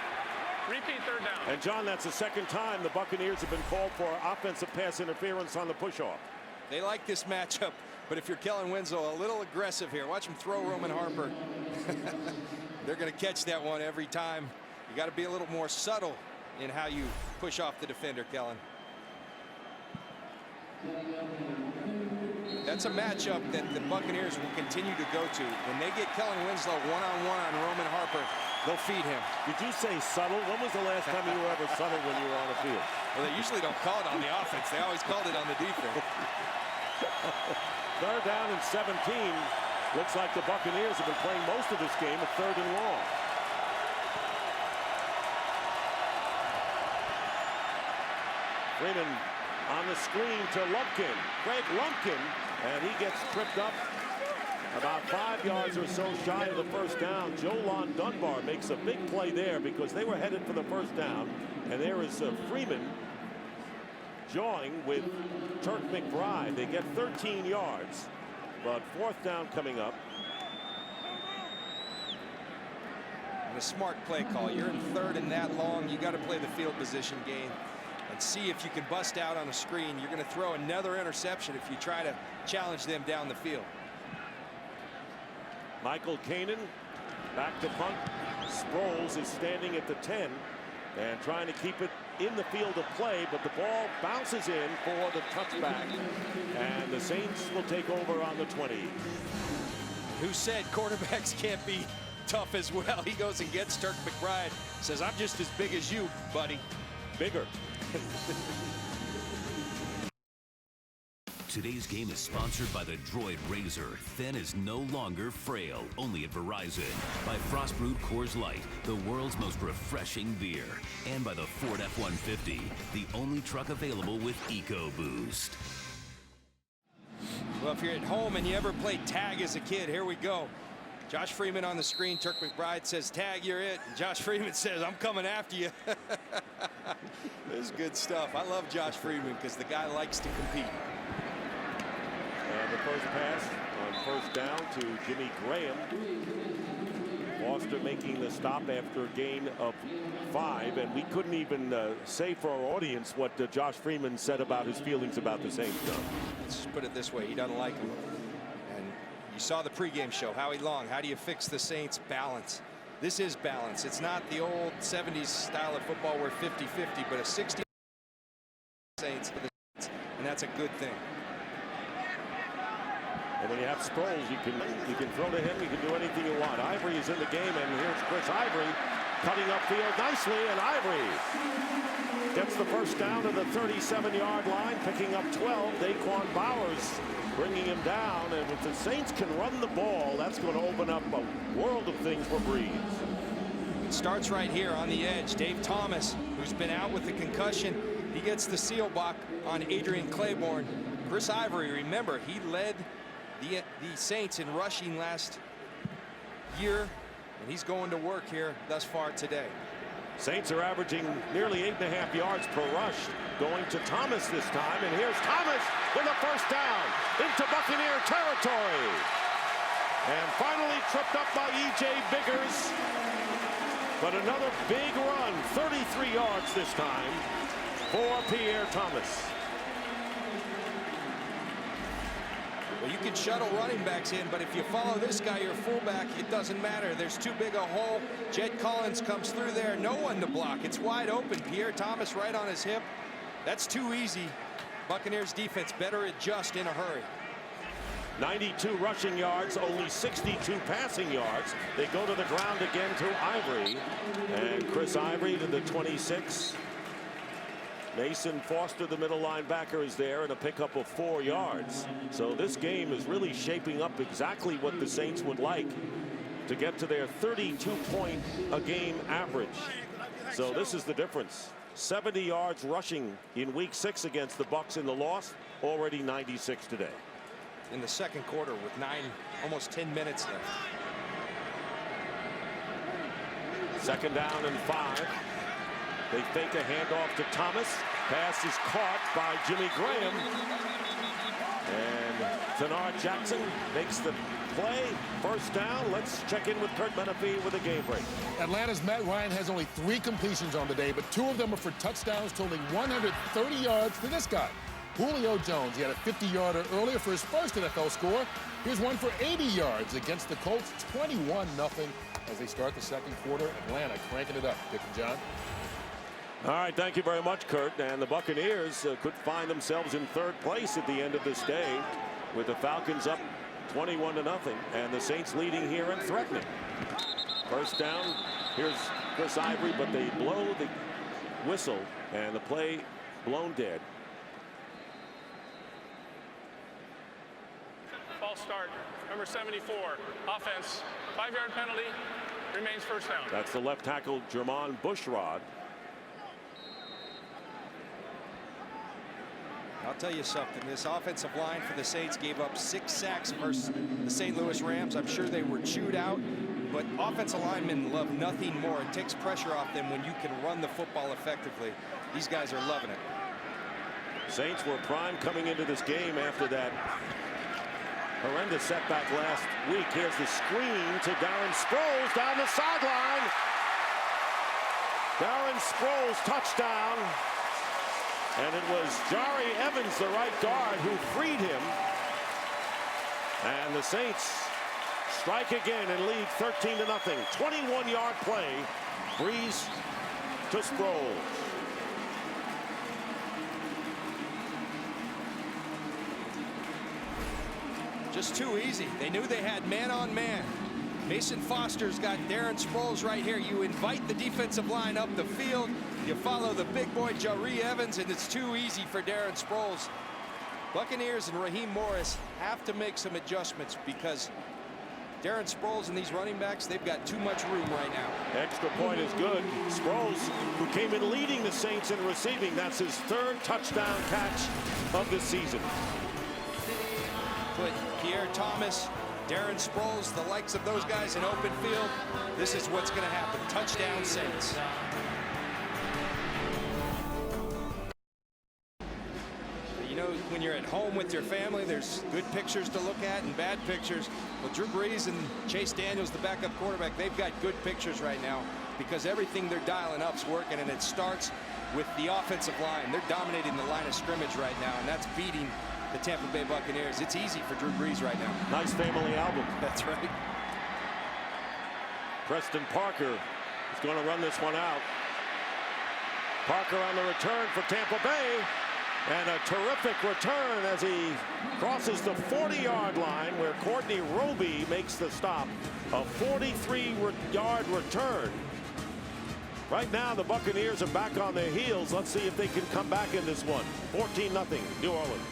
repeat 3rd down.
And John, that's the 2nd time the Buccaneers have been called for offensive pass interference on the push-off.
They like this matchup, but if you're Kellen Winslow, a little aggressive here. Watch him throw Roman Harper. They're going to catch that one every time. You got to be a little more subtle in how you push off the defender, Kellen. That's a matchup that the Buccaneers will continue to go to. When they get Kellen Winslow one-on-one on Roman Harper, they'll feed him.
Did you say subtle? When was the last time you were ever subtle when you were on the field?
Well, they usually don't call it on the offense. They always called it on the defense.
Third down and 17. Looks like the Buccaneers have been playing most of this game at 3rd and long. Freeman on the screen to Lumpkin. Greg Lumpkin, and he gets tripped up about 5 yards or so shy of the first down. Jolon Dunbar makes a big play there because they were headed for the first down. And there is Freeman jawing with Turk McBride. They get 13 yards, but 4th down coming up.
And a smart play call. You're in 3rd and that long. You got to play the field position game and see if you can bust out on a screen. You're going to throw another interception if you try to challenge them down the field.
Michael Kanan back to punt. Sproles is standing at the 10 and trying to keep it in the field of play, but the ball bounces in for the touchback, and the Saints will take over on the 20.
Who said quarterbacks can't be tough as well? He goes and gets Turk McBride, says, I'm just as big as you, buddy.
Bigger.
Today's game is sponsored by the Droid Razor. Thin is no longer frail, only at Verizon. By Frostbrewed Coors Light, the world's most refreshing beer. And by the Ford F-150, the only truck available with EcoBoost.
Well, if you're at home and you ever played tag as a kid, here we go. Josh Freeman on the screen. Turk McBride says, tag, you're it. And Josh Freeman says, I'm coming after you. This is good stuff. I love Josh Freeman because the guy likes to compete.
And the first pass on 1st down to Jimmy Graham. Foster making the stop after a gain of 5, and we couldn't even say for our audience what Josh Freeman said about his feelings about the Saints.
Let's just put it this way, he doesn't like him. And you saw the pregame show, Howie Long. How do you fix the Saints? Balance. This is balance. It's not the old 70s style of football where 50-50, but a 60 Saints for the Saints, and that's a good thing.
And when you have Sproles, you can throw to him. You can do anything you want. Ivory is in the game, and here's Chris Ivory cutting upfield nicely, and Ivory gets the first down to the 37-yard line, picking up 12. Daquan Bowers bringing him down, and if the Saints can run the ball, that's going to open up a world of things for Breeze.
It starts right here on the edge. Dave Thomas, who's been out with the concussion, he gets the seal block on Adrian Claiborne. Chris Ivory, remember, he led the Saints in rushing last year, and he's going to work here thus far today.
Saints are averaging nearly 8.5 yards per rush, going to Thomas this time, and here's Thomas with a first down into Buccaneer territory, and finally tripped up by E.J. Biggers, but another big run, 33 yards this time for Pierre Thomas.
Well, you can shuttle running backs in, but if you follow this guy, your fullback, it doesn't matter. There's too big a hole. Jed Collins comes through there. No one to block. It's wide open. Pierre Thomas right on his hip. That's too easy. Buccaneers defense better adjust in a hurry.
92 rushing yards, only 62 passing yards. They go to the ground again to Ivory. And Chris Ivory to the 26. Mason Foster, the middle linebacker, is there, and a pickup of 4 yards. So this game is really shaping up exactly what the Saints would like to get to their 32-point-a-game average. So this is the difference. 70 yards rushing in week 6 against the Bucs in the loss, already 96 today.
In the second quarter with almost 10 minutes left.
Second down and 5. They fake a handoff to Thomas. Pass is caught by Jimmy Graham. And Thenard Jackson makes the play. First down. Let's check in with Kurt Menefee with a game break.
Atlanta's Matt Ryan has only 3 completions on the day, but 2 of them are for touchdowns, totaling 130 yards to this guy, Julio Jones. He had a 50-yarder earlier for his first NFL score. Here's one for 80 yards against the Colts, 21-0 as they start the second quarter. Atlanta cranking it up. Dick and John.
All right, thank you very much, Kurt. And the Buccaneers could find themselves in 3rd place at the end of this day, with the Falcons up 21-0 and the Saints leading here and threatening. First down. Here's Chris Ivory, but they blow the whistle and the play blown dead.
number 74. Offense, 5-yard penalty, remains first down.
That's the left tackle, Jermon Bushrod.
I'll tell you something. This offensive line for the Saints gave up 6 sacks versus the St. Louis Rams. I'm sure they were chewed out, but offensive linemen love nothing more. It takes pressure off them when you can run the football effectively. These guys are loving it.
Saints were primed coming into this game after that horrendous setback last week. Here's the screen to Darren Sproles down the sideline. Darren Sproles touchdown. And it was Jari Evans, the right guard, who freed him. And the Saints strike again and lead 13-0. 21-yard play. Breeze to Sproles.
Just too easy. They knew they had man on man. Mason Foster's got Darren Sproles right here. You invite the defensive line up the field. You follow the big boy Jari Evans, and it's too easy for Darren Sproles. Buccaneers and Raheem Morris have to make some adjustments because Darren Sproles and these running backs, they've got too much room right now.
Extra point is good. Sproles, who came in leading the Saints in receiving, that's his 3rd touchdown catch of the season.
Put Pierre Thomas, Darren Sproles, the likes of those guys in open field. This is what's going to happen. Touchdown Saints. You know, when you're at home with your family, there's good pictures to look at and bad pictures. Well, Drew Brees and Chase Daniels, the backup quarterback, they've got good pictures right now because everything they're dialing up's working, and it starts with the offensive line. They're dominating the line of scrimmage right now, and that's beating the Tampa Bay Buccaneers. It's easy for Drew Brees right now.
Nice family album.
That's right.
Preston Parker is going to run this one out. Parker on the return for Tampa Bay. And a terrific return as he crosses the 40-yard line where Courtney Roby makes the stop. A 43-yard return. Right now, the Buccaneers are back on their heels. Let's see if they can come back in this one. 14-0, New Orleans.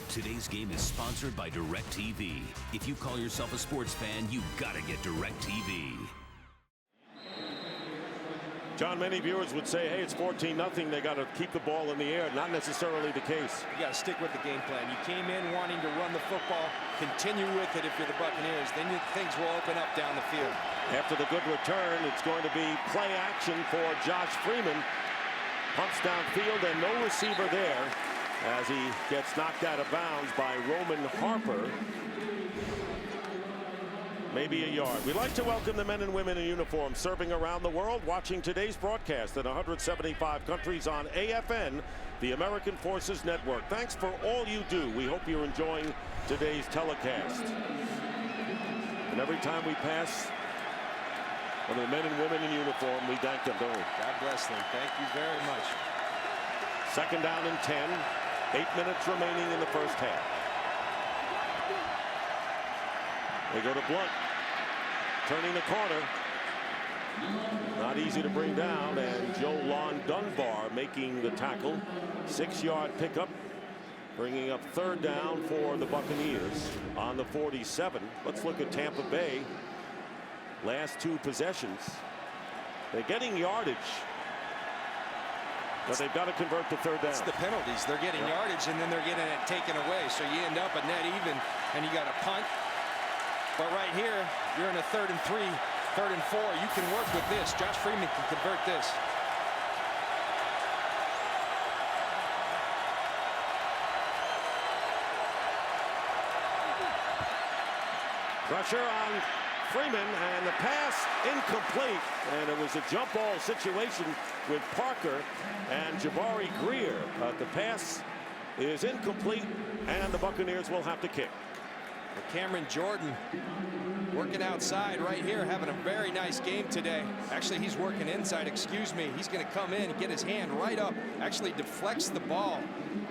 Today's game is sponsored by DirecTV. If you call yourself a sports fan, you gotta get DirecTV.
John, many viewers would say, hey, it's 14-0. They got to keep the ball in the air. Not necessarily the case.
You got to stick with the game plan. You came in wanting to run the football. Continue with it if you're the Buccaneers. Then things will open up down the field.
After the good return, it's going to be play action for Josh Freeman. Pumps downfield and no receiver there as he gets knocked out of bounds by Roman Harper. Maybe a yard. We'd like to welcome the men and women in uniform serving around the world, watching today's broadcast in 175 countries on AFN, the American Forces Network. Thanks for all you do. We hope you're enjoying today's telecast. And every time we pass one of the men and women in uniform, we thank them, don't we?
God bless them. Thank you very much.
2nd down and 10. 8 minutes remaining in the first half. They go to Blunt, turning the corner. Not easy to bring down, and Joe Lon Dunbar making the tackle. 6-yard pickup, bringing up 3rd down for the Buccaneers on the 47. Let's look at Tampa Bay. Last 2 possessions. They're getting yardage, but they've got to convert the 3rd down.
It's the penalties. They're getting yardage, and then they're getting it taken away. So you end up a net even, and you got a punt. But right here, you're in a 3rd and 3, 3rd and 4. You can work with this. Josh Freeman can convert this.
Pressure on Freeman, and the pass incomplete. And it was a jump ball situation with Parker and Jabari Greer. But the pass is incomplete, and the Buccaneers will have to kick.
Cameron Jordan working outside right here, having a very nice game today. Actually, he's working inside, excuse me. He's going to come in and get his hand right up, actually deflects the ball.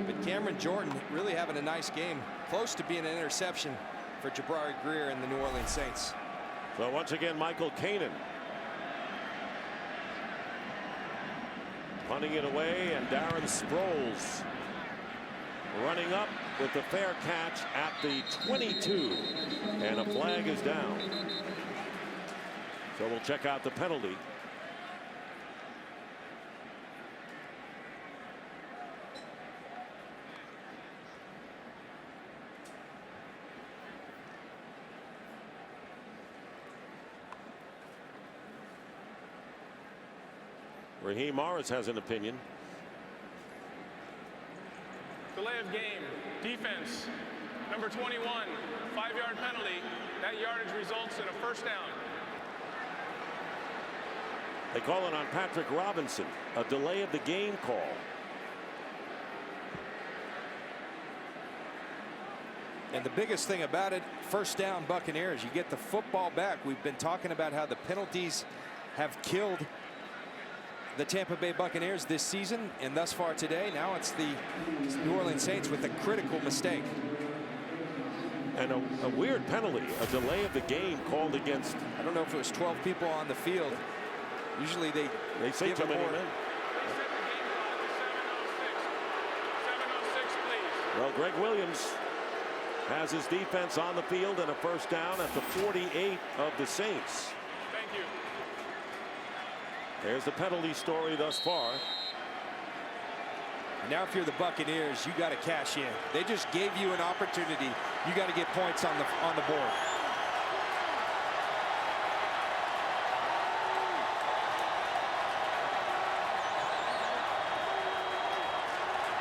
But Cameron Jordan really having a nice game, close to being an interception for Jabari Greer and the New Orleans Saints.
So once again, Michael Kanan punting it away, and Darren Sproles running up with the fair catch at the 22, and a flag is down. So we'll check out the penalty. Raheem Morris has an opinion.
Delay of game, defense, number 21, 5-yard penalty. That yardage results in a first down.
They call it on Patrick Robinson, a delay of the game call.
And the biggest thing about it, first down Buccaneers, you get the football back. We've been talking about how the penalties have killed the Tampa Bay Buccaneers this season and thus far today. Now it's the New Orleans Saints with a critical mistake.
And a weird penalty, a delay of the game called against.
I don't know if it was 12 people on the field. Usually they
say
give
too many
more.
men.
706, please.
Well, Greg Williams has his defense on the field and a first down at the 48 of the Saints.
Thank you.
There's the penalty story thus far.
Now if you're the Buccaneers, you got to cash in. They just gave you an opportunity. You got to get points on the board.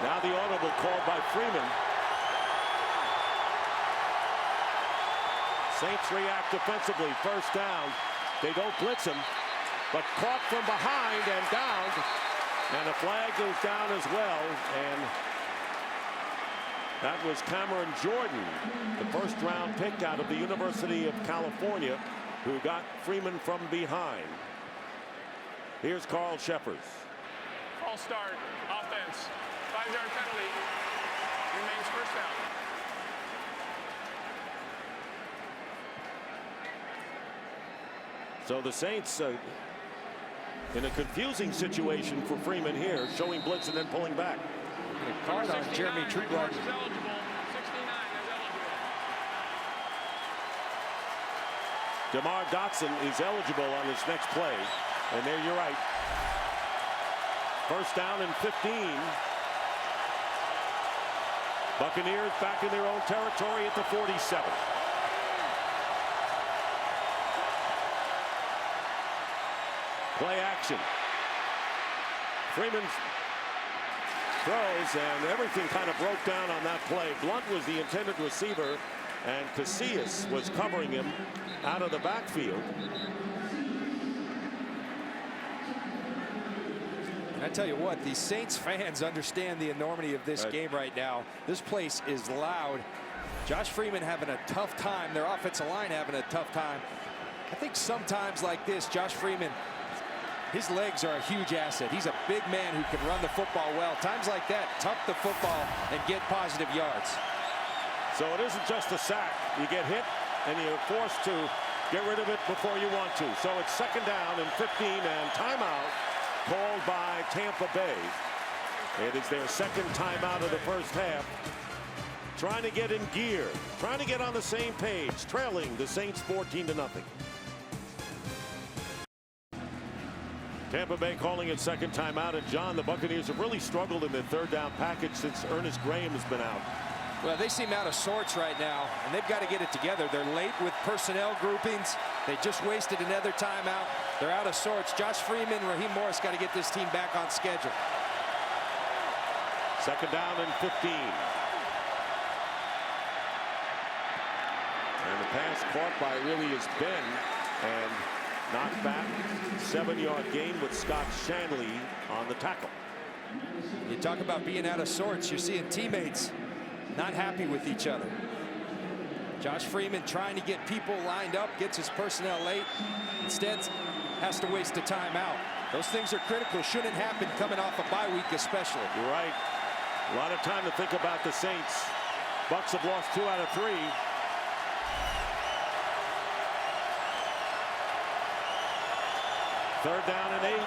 Now the audible called by Freeman. Saints react defensively. First down. They don't blitz him, but caught from behind and down. And a flag goes down as well. And that was Cameron Jordan, the first-round pick out of the University of California, who got Freeman from behind. Here's Carl Shepard.
False start, offense, 5-yard penalty, remains first down.
So the Saints in a confusing situation for Freeman here, showing blitz and then pulling back.
Card on Jeremy Trueblood.
Is eligible. 69 is eligible.
DeMar Dotson is eligible on this next play. And there you're right. First down and 15. Buccaneers back in their own territory at the 47. Play action. Freeman throws, and everything kind of broke down on that play. Blunt was the intended receiver, and Casillas was covering him out of the backfield.
And I tell you what, these Saints fans understand the enormity of this game right now. This place is loud. Josh Freeman having a tough time. Their offensive line having a tough time. I think sometimes like this, Josh Freeman, his legs are a huge asset. He's a big man who can run the football well. Times like that, tuck the football and get positive yards.
So it isn't just a sack. You get hit and you're forced to get rid of it before you want to. So it's second down and 15 and timeout called by Tampa Bay. It is their second timeout of the first half. Trying to get in gear, trying to get on the same page, trailing the Saints 14-0. Tampa Bay calling it second timeout, and John, the Buccaneers have really struggled in their third down package since Ernest Graham has been out.
Well, they seem out of sorts right now, and they've got to get it together. They're late with personnel groupings. They just wasted another timeout. They're out of sorts. Josh Freeman, Raheem Morris got to get this team back on schedule.
Second down and 15. And the pass caught by really is Ben, and knocked back. 7-yard gain with Scott Shanley on the tackle.
You talk about being out of sorts. You're seeing teammates not happy with each other. Josh Freeman trying to get people lined up, gets his personnel late. Instead, has to waste a timeout. Those things are critical. Shouldn't happen coming off a bye week especially.
You're right. A lot of time to think about the Saints. Bucs have lost 2 out of 3. Third down and 8.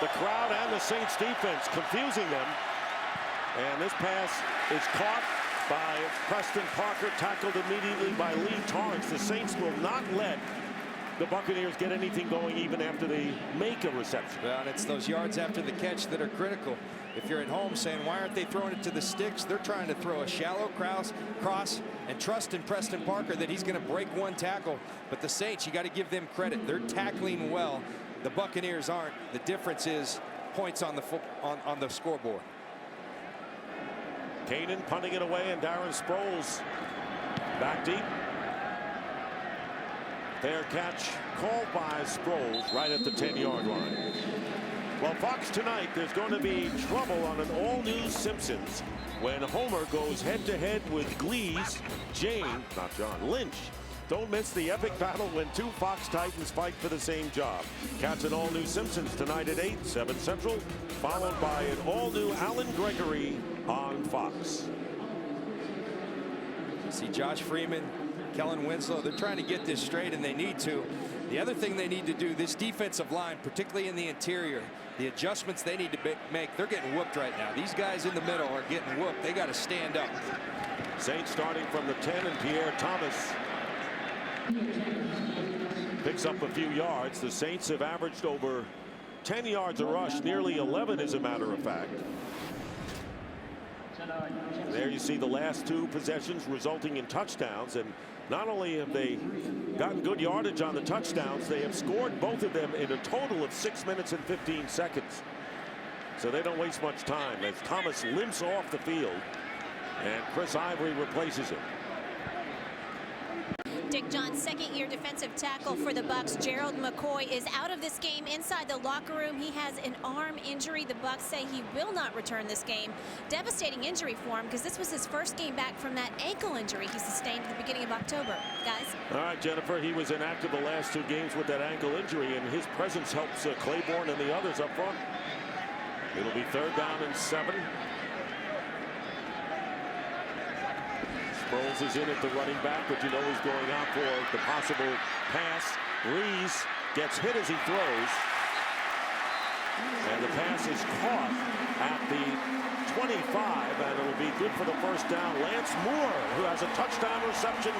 the crowd and the Saints defense confusing them. And this pass is caught by Preston Parker, tackled immediately by Lee Torrance. The Saints will not let the Buccaneers get anything going even after they make a reception.
Well, and it's those yards after the catch that are critical. If you're at home saying, why aren't they throwing it to the sticks? They're trying to throw a shallow cross and trust in Preston Parker that he's going to break one tackle. But the Saints, you got to give them credit. They're tackling well. The Buccaneers aren't. The difference is points on the scoreboard.
Kanan punting it away, and Darren Sproles back deep. Fair catch called by Sproles right at the 10-yard line. Well, Fox tonight, there's going to be trouble on an all-new Simpsons when Homer goes head-to-head with Glee's not John, Lynch. Don't miss the epic battle when two Fox Titans fight for the same job. Catch an all-new Simpsons tonight at 8, 7 Central, followed by an all-new Alan Gregory on Fox.
See Josh Freeman, Kellen Winslow, they're trying to get this straight, and they need to. The other thing they need to do, this defensive line, particularly in the interior, the adjustments they need to make, they're getting whooped right now. These guys in the middle are getting whooped. They got to stand up.
Saints starting from the 10, and Pierre Thomas picks up a few yards. The Saints have averaged over 10 yards a rush, nearly 11 as a matter of fact. And there you see the last two possessions resulting in touchdowns, and not only have they gotten good yardage on the touchdowns, they have scored both of them in a total of 6 minutes and 15 seconds. So they don't waste much time as Thomas limps off the field and Chris Ivory replaces him.
Dick John, second-year defensive tackle for the Bucs. Gerald McCoy is out of this game. Inside the locker room, he has an arm injury. The Bucs say he will not return this game. Devastating injury for him because this was his first game back from that ankle injury he sustained at the beginning of October. Guys?
All right, Jennifer, he was inactive the last 2 games with that ankle injury, and his presence helps Claiborne and the others up front. It'll be 3rd down and 7. Sproles is in at the running back, but you know he's going out for the possible pass. Rees gets hit as he throws. And the pass is caught at the 25, and it'll be good for the 1st down. Lance Moore, who has a touchdown reception,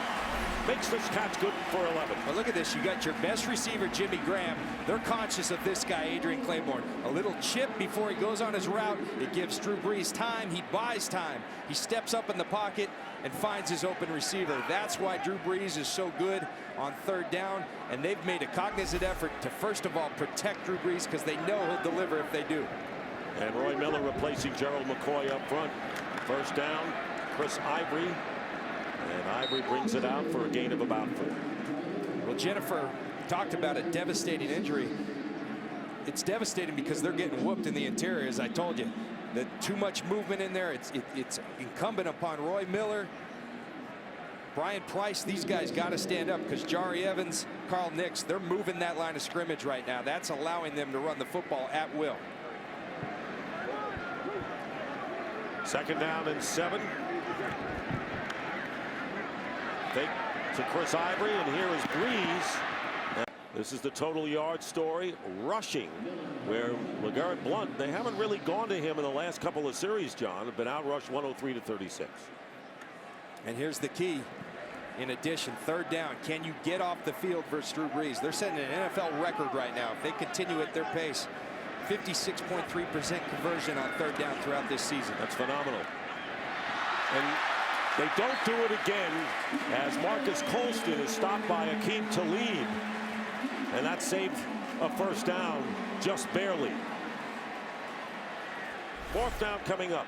makes this catch good for 11.
But look at this. You got your best receiver, Jimmy Graham. They're conscious of this guy, Adrian Claiborne. A little chip before he goes on his route. It gives Drew Brees time. He buys time. He steps up in the pocket and finds his open receiver. That's why Drew Brees is so good on 3rd down. And they've made a cognizant effort to, first of all, protect Drew Brees because they know he'll deliver if they do.
And Roy Miller replacing Gerald McCoy up front. 1st down, Chris Ivory. And Ivory brings it out for a gain of about 4.
Well, Jennifer talked about a devastating injury. It's devastating because they're getting whooped in the interior, as I told you. Too much movement in there. It's incumbent upon Roy Miller, Brian Price. These guys got to stand up because Jari Evans, Carl Nix, they're moving that line of scrimmage right now. That's allowing them to run the football at will.
2nd down and 7. Fake to Chris Ivory, and here is Brees. This is the total yard story. Rushing, where LeGarrette Blount, they haven't really gone to him in the last couple of series, John. Have been outrushed 103-36.
And here's the key. In addition, 3rd down. Can you get off the field versus Drew Brees? They're setting an NFL record right now. If they continue at their pace, 56.3% conversion on 3rd down throughout this season.
That's phenomenal. And they don't do it again as Marcus Colston is stopped by Akeem Talib. And that saved a 1st down just barely. 4th down coming up.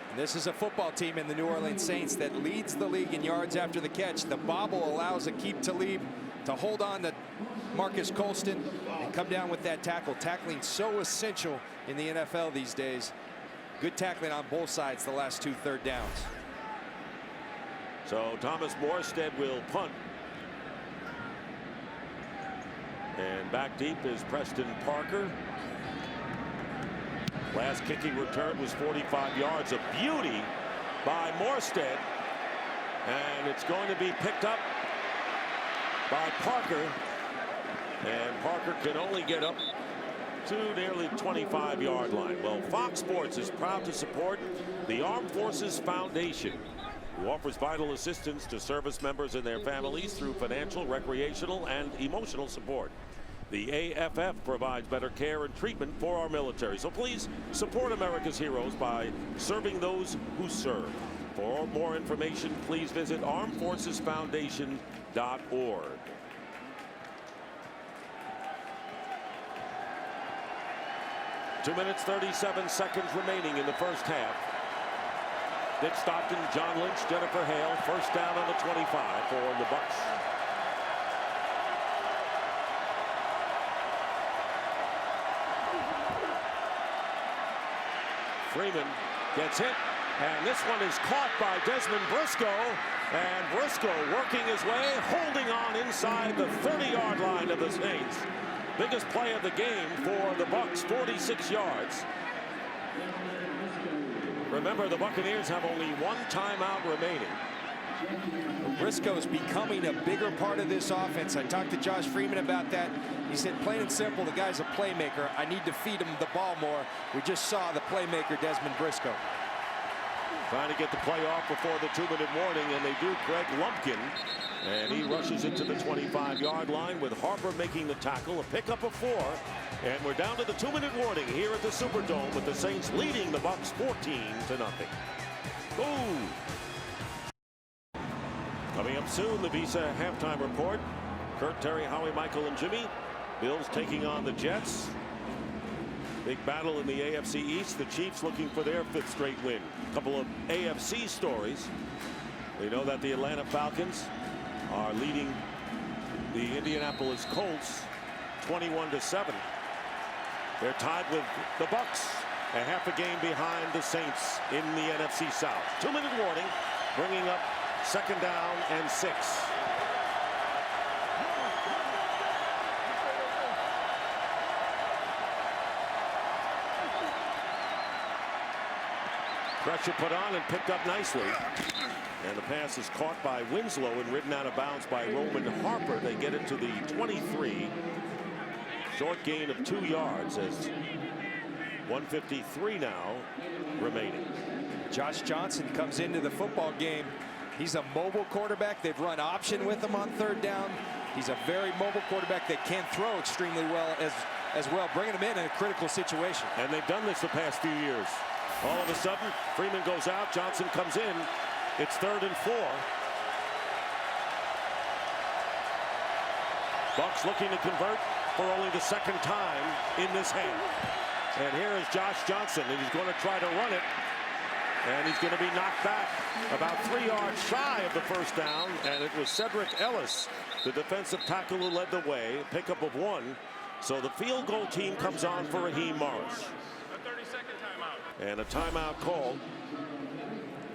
And this is a football team in the New Orleans Saints that leads the league in yards after the catch. The bobble allows Akeem Talib to hold on to Marcus Colston and come down with that tackle. Tackling so essential in the NFL these days. Good tackling on both sides the last 2 3rd downs.
So Thomas Morstead will punt. And back deep is Preston Parker. Last kicking return was 45 yards. A beauty by Morstead. And it's going to be picked up by Parker. And Parker can only get up to nearly 25-yard line. Well, Fox Sports is proud to support the Armed Forces Foundation, who offers vital assistance to service members and their families through financial, recreational, and emotional support. The AFF provides better care and treatment for our military. So please support America's heroes by serving those who serve. For more information, please visit armedforcesfoundation.org. Two minutes, 37 seconds remaining in the first half. Dick Stockton, John Lynch, Jennifer Hale, first down on the 25 for the Bucs. Freeman gets hit, and this one is caught by Desmond Briscoe, and Briscoe working his way, holding on inside the 30-yard line of the Saints. Biggest play of the game for the Bucs, 46 yards. Remember, the Buccaneers have only one timeout remaining.
Briscoe's becoming a bigger part of this offense. I talked to Josh Freeman about that. He said, plain and simple, the guy's a playmaker. I need to feed him the ball more. We just saw the playmaker, Desmond Briscoe.
Trying to get the play off before the 2-minute warning, and they do. Greg Lumpkin, and he rushes it to the 25-yard line with Harper making the tackle, a pickup of 4, and we're down to the 2-minute warning here at the Superdome with the Saints leading the Bucs 14-0. Ooh. Coming up soon, the Visa halftime report. Kurt, Terry, Howie, Michael, and Jimmy. Bills taking on the Jets. Big battle in the AFC East. The Chiefs looking for their 5th straight win. A couple of AFC stories. We know that the Atlanta Falcons are leading the Indianapolis Colts 21-7. They're tied with the Bucs, a half a game behind the Saints in the NFC South. 2-minute warning, bringing up 2nd down and 6. Pressure put on and picked up nicely. And the pass is caught by Winslow and ridden out of bounds by Roman Harper. They get it to the 23. Short gain of 2 yards as 1:53 now remaining.
Josh Johnson comes into the football game. He's a mobile quarterback. They've run option with him on 3rd down. He's a very mobile quarterback that can throw extremely well as well, bringing him in a critical situation.
And they've done this the past few years. All of a sudden, Freeman goes out, Johnson comes in. It's 3rd and 4. Bucs looking to convert for only the 2nd time in this half. And here is Josh Johnson, and he's going to try to run it. And he's going to be knocked back about 3 yards shy of the 1st down. And it was Cedric Ellis, the defensive tackle, who led the way. Pickup of 1. So the field goal team comes on for Raheem Morris.
A 30-second timeout.
And a timeout called.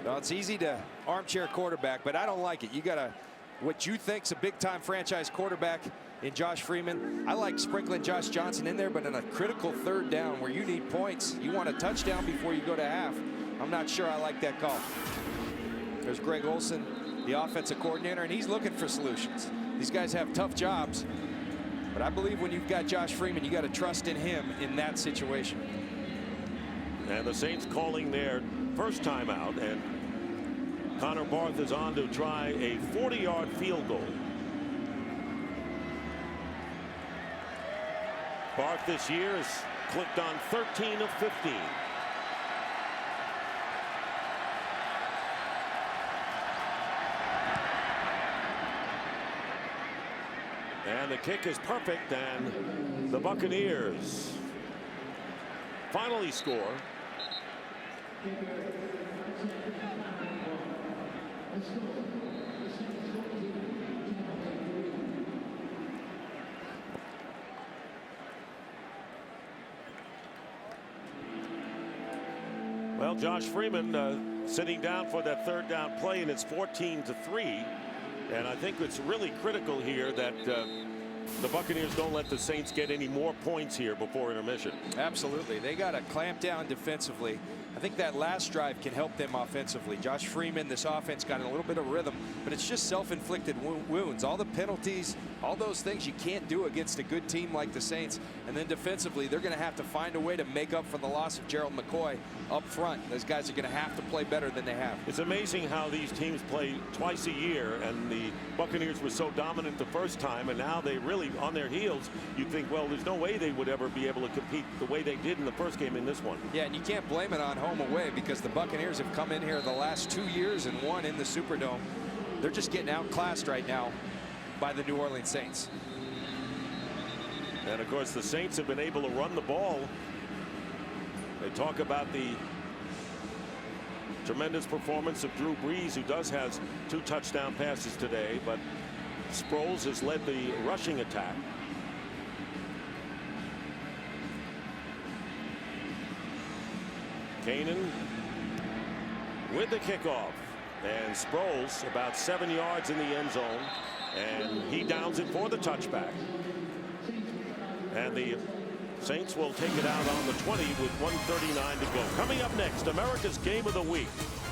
Well, it's easy to armchair quarterback, but I don't like it. You got what you think's a big-time franchise quarterback in Josh Freeman. I like sprinkling Josh Johnson in there, but in a critical 3rd down where you need points, you want a touchdown before you go to half. I'm not sure I like that call. There's Greg Olson, the offensive coordinator, and he's looking for solutions. These guys have tough jobs, but I believe when you've got Josh Freeman, you got to trust in him in that situation.
And the Saints calling their first timeout, and Connor Barth is on to try a 40-yard field goal. Barth this year has clicked on 13 of 15. And the kick is perfect, and the Buccaneers finally score. Well, Josh Freeman sitting down for that 3rd down play, and it's 14-3. And I think it's really critical here that the Buccaneers don't let the Saints get any more points here before intermission.
Absolutely. They got to clamp down defensively. I think that last drive can help them offensively. Josh Freeman, this offense got in a little bit of rhythm, but it's just self-inflicted wounds. All the penalties, All those things you can't do against a good team like the Saints. And then defensively, they're going to have to find a way to make up for the loss of Gerald McCoy up front. Those guys are going to have to play better than they have.
It's amazing how these teams play twice a year, and the Buccaneers were so dominant the first time, and now they really on their heels. You think, well, there's no way they would ever be able to compete the way they did in the first game in this one.
Yeah, and you can't blame it on home away, because the Buccaneers have come in here the last 2 years and won in the Superdome. They're just getting outclassed right now by the New Orleans Saints.
And of course, the Saints have been able to run the ball. They talk about the tremendous performance of Drew Brees, who has 2 touchdown passes today, but Sproles has led the rushing attack. Canaan with the kickoff, and Sproles about 7 yards in the end zone, and he downs it for the touchback. And the Saints will take it out on the 20 with 1:39 to go. Coming up next, America's Game of the Week,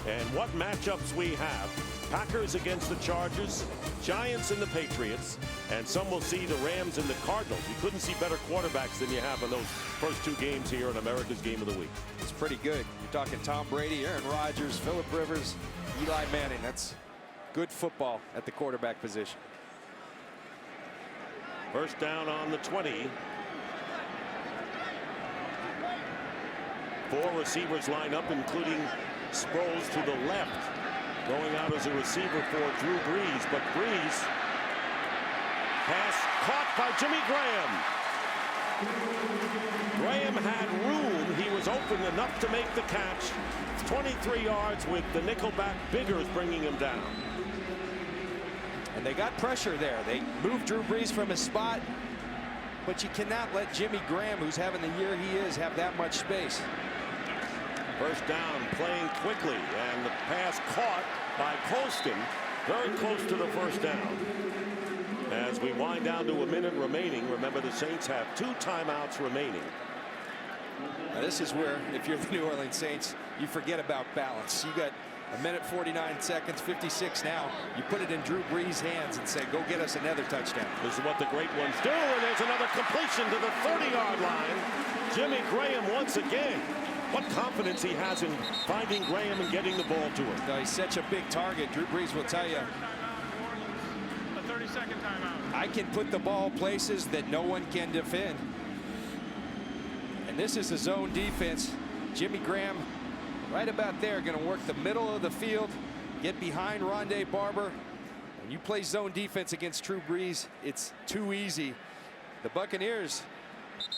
and what matchups we have. Packers against the Chargers, Giants and the Patriots, and some will see the Rams and the Cardinals. You couldn't see better quarterbacks than you have in those first 2 games here in America's Game of the Week.
It's pretty good. You're talking Tom Brady, Aaron Rodgers, Phillip Rivers, Eli Manning. That's good football at the quarterback position.
First down on the 20. 4 receivers line up, including Sproles to the left, going out as a receiver for Drew Brees. But Brees, pass caught by Jimmy Graham. Graham had room. He was open enough to make the catch. 23 yards with the nickelback Biggers bringing him down.
And they got pressure there. They moved Drew Brees from his spot, but you cannot let Jimmy Graham, who's having the year he is, have that much space.
First down, playing quickly, and the pass caught by Colston, very close to the first down. As we wind down to a minute remaining, remember the Saints have 2 timeouts remaining.
Now this is where, if you're the New Orleans Saints, you forget about balance. You got a minute 49 seconds, 56 now. You put it in Drew Brees' hands and say, go get us another touchdown.
This is what the great ones do, and there's another completion to the 30-yard line. Jimmy Graham once again. What confidence he has in finding Graham and getting the ball to him.
No, he's such a big target. Drew Brees will tell you,
A 30-second timeout.
I can put the ball places that no one can defend. And this is a zone defense. Jimmy Graham right about there, going to work the middle of the field, get behind Rondé Barber. When you play zone defense against Drew Brees, it's too easy. The Buccaneers,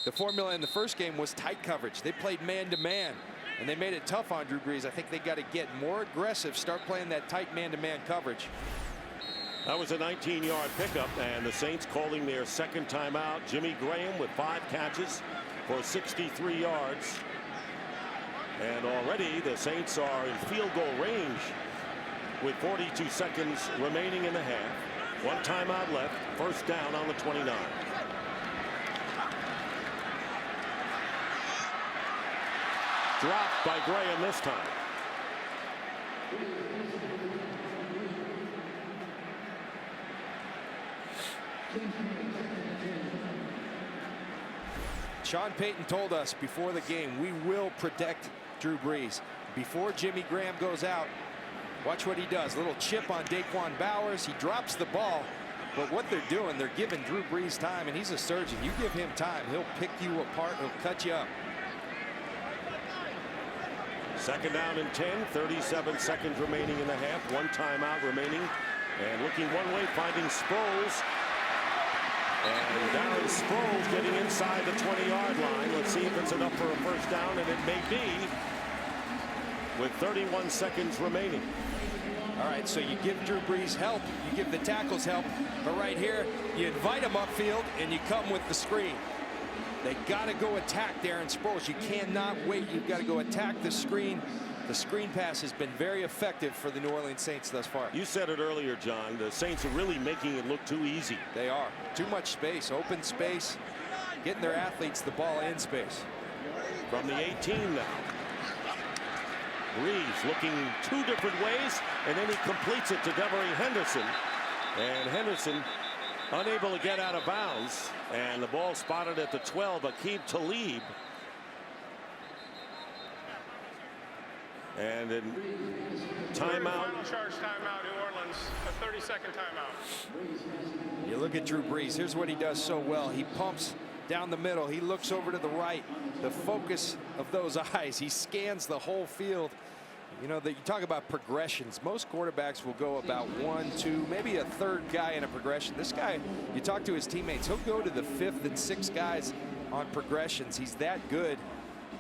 the formula in the first game was tight coverage. They played man-to-man, and they made it tough on Drew Brees. I think they got to get more aggressive, start playing that tight man-to-man coverage.
That was a 19-yard pickup, and the Saints calling their second timeout. Jimmy Graham with 5 catches for 63 yards. And already the Saints are in field goal range with 42 seconds remaining in the half. 1 timeout left. First down on the 29. Dropped by Graham this time.
Sean Payton told us before the game, we will protect Drew Brees. Before Jimmy Graham goes out, watch what he does. A little chip on Daquan Bowers. He drops the ball. But what they're doing, they're giving Drew Brees time, and he's a surgeon. You give him time, he'll pick you apart, he'll cut you up.
Second down and 10, 37 seconds remaining in the half. 1 timeout remaining. And looking one way, finding Sproles. And Darren Sproles getting inside the 20-yard line. Let's see if it's enough for a first down, and it may be with 31 seconds remaining.
All right, so you give Drew Brees help, you give the tackles help, but right here, you invite him upfield, and you come with the screen. They got to go attack Darren Sproles. You cannot wait. You've got to go attack the screen. The screen pass has been very effective for the New Orleans Saints thus far.
You said it earlier, John. The Saints are really making it look too easy.
They are. Too much space, open space, getting their athletes the ball in space.
From the 18 now. Brees looking 2 different ways, and then he completes it to Devery Henderson. And Henderson Unable to get out of bounds, and the ball spotted at the 12. Aqib Talib. And in timeout.
Final charge timeout, New Orleans. A 30-second timeout.
You look at Drew Brees. Here's what he does so well. He pumps down the middle. He looks over to the right. The focus of those eyes. He scans the whole field. You know, that you talk about progressions. Most quarterbacks will go about 1, 2, maybe a third guy in a progression. This guy, you talk to his teammates, he'll go to the 5th and 6th guys on progressions. He's that good.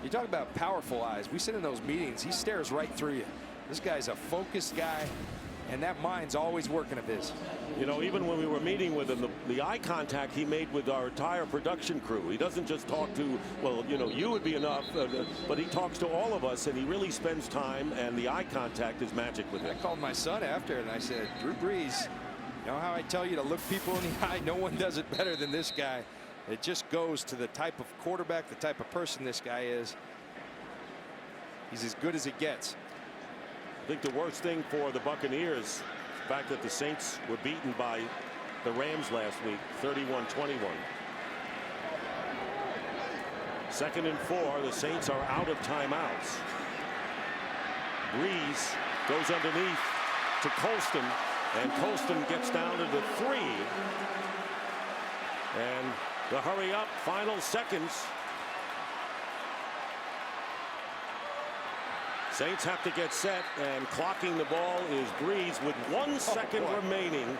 You talk about powerful eyes. We sit in those meetings. He stares right through you. This guy's a focused guy, and that mind's always working of his.
You know, even when we were meeting with him, the eye contact he made with our entire production crew. He doesn't just talk to, well, you know, you would be enough, but he talks to all of us, and he really spends time, and the eye contact is magic with him.
I called my son after, and I said, Drew Brees, you know how I tell you to look people in the eye? No one does it better than this guy. It just goes to the type of quarterback, the type of person this guy is. He's as good as it gets.
I think the worst thing for the Buccaneers, the fact that the Saints were beaten by the Rams last week, 31-21. 2nd and 4. The Saints are out of timeouts. Brees goes underneath to Colston, and Colston gets down to the 3. And the hurry up, final seconds. Saints have to get set, and clocking the ball is Brees with 1 second remaining.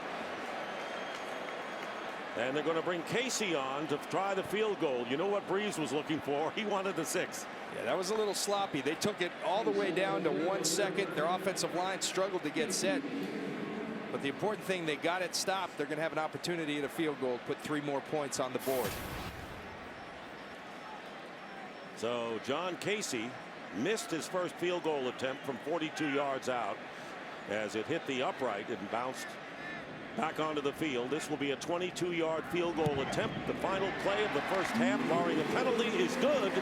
And they're going to bring Casey on to try the field goal. You know what Brees was looking for? He wanted the 6.
Yeah, that was a little sloppy. They took it all the way down to 1 second. Their offensive line struggled to get set. But the important thing, they got it stopped. They're going to have an opportunity at a field goal, put 3 more points on the board.
So John Casey missed his first field goal attempt from 42 yards out as it hit the upright and bounced back onto the field. This will be a 22-yard field goal attempt. The final play of the first half, barring a penalty, is good.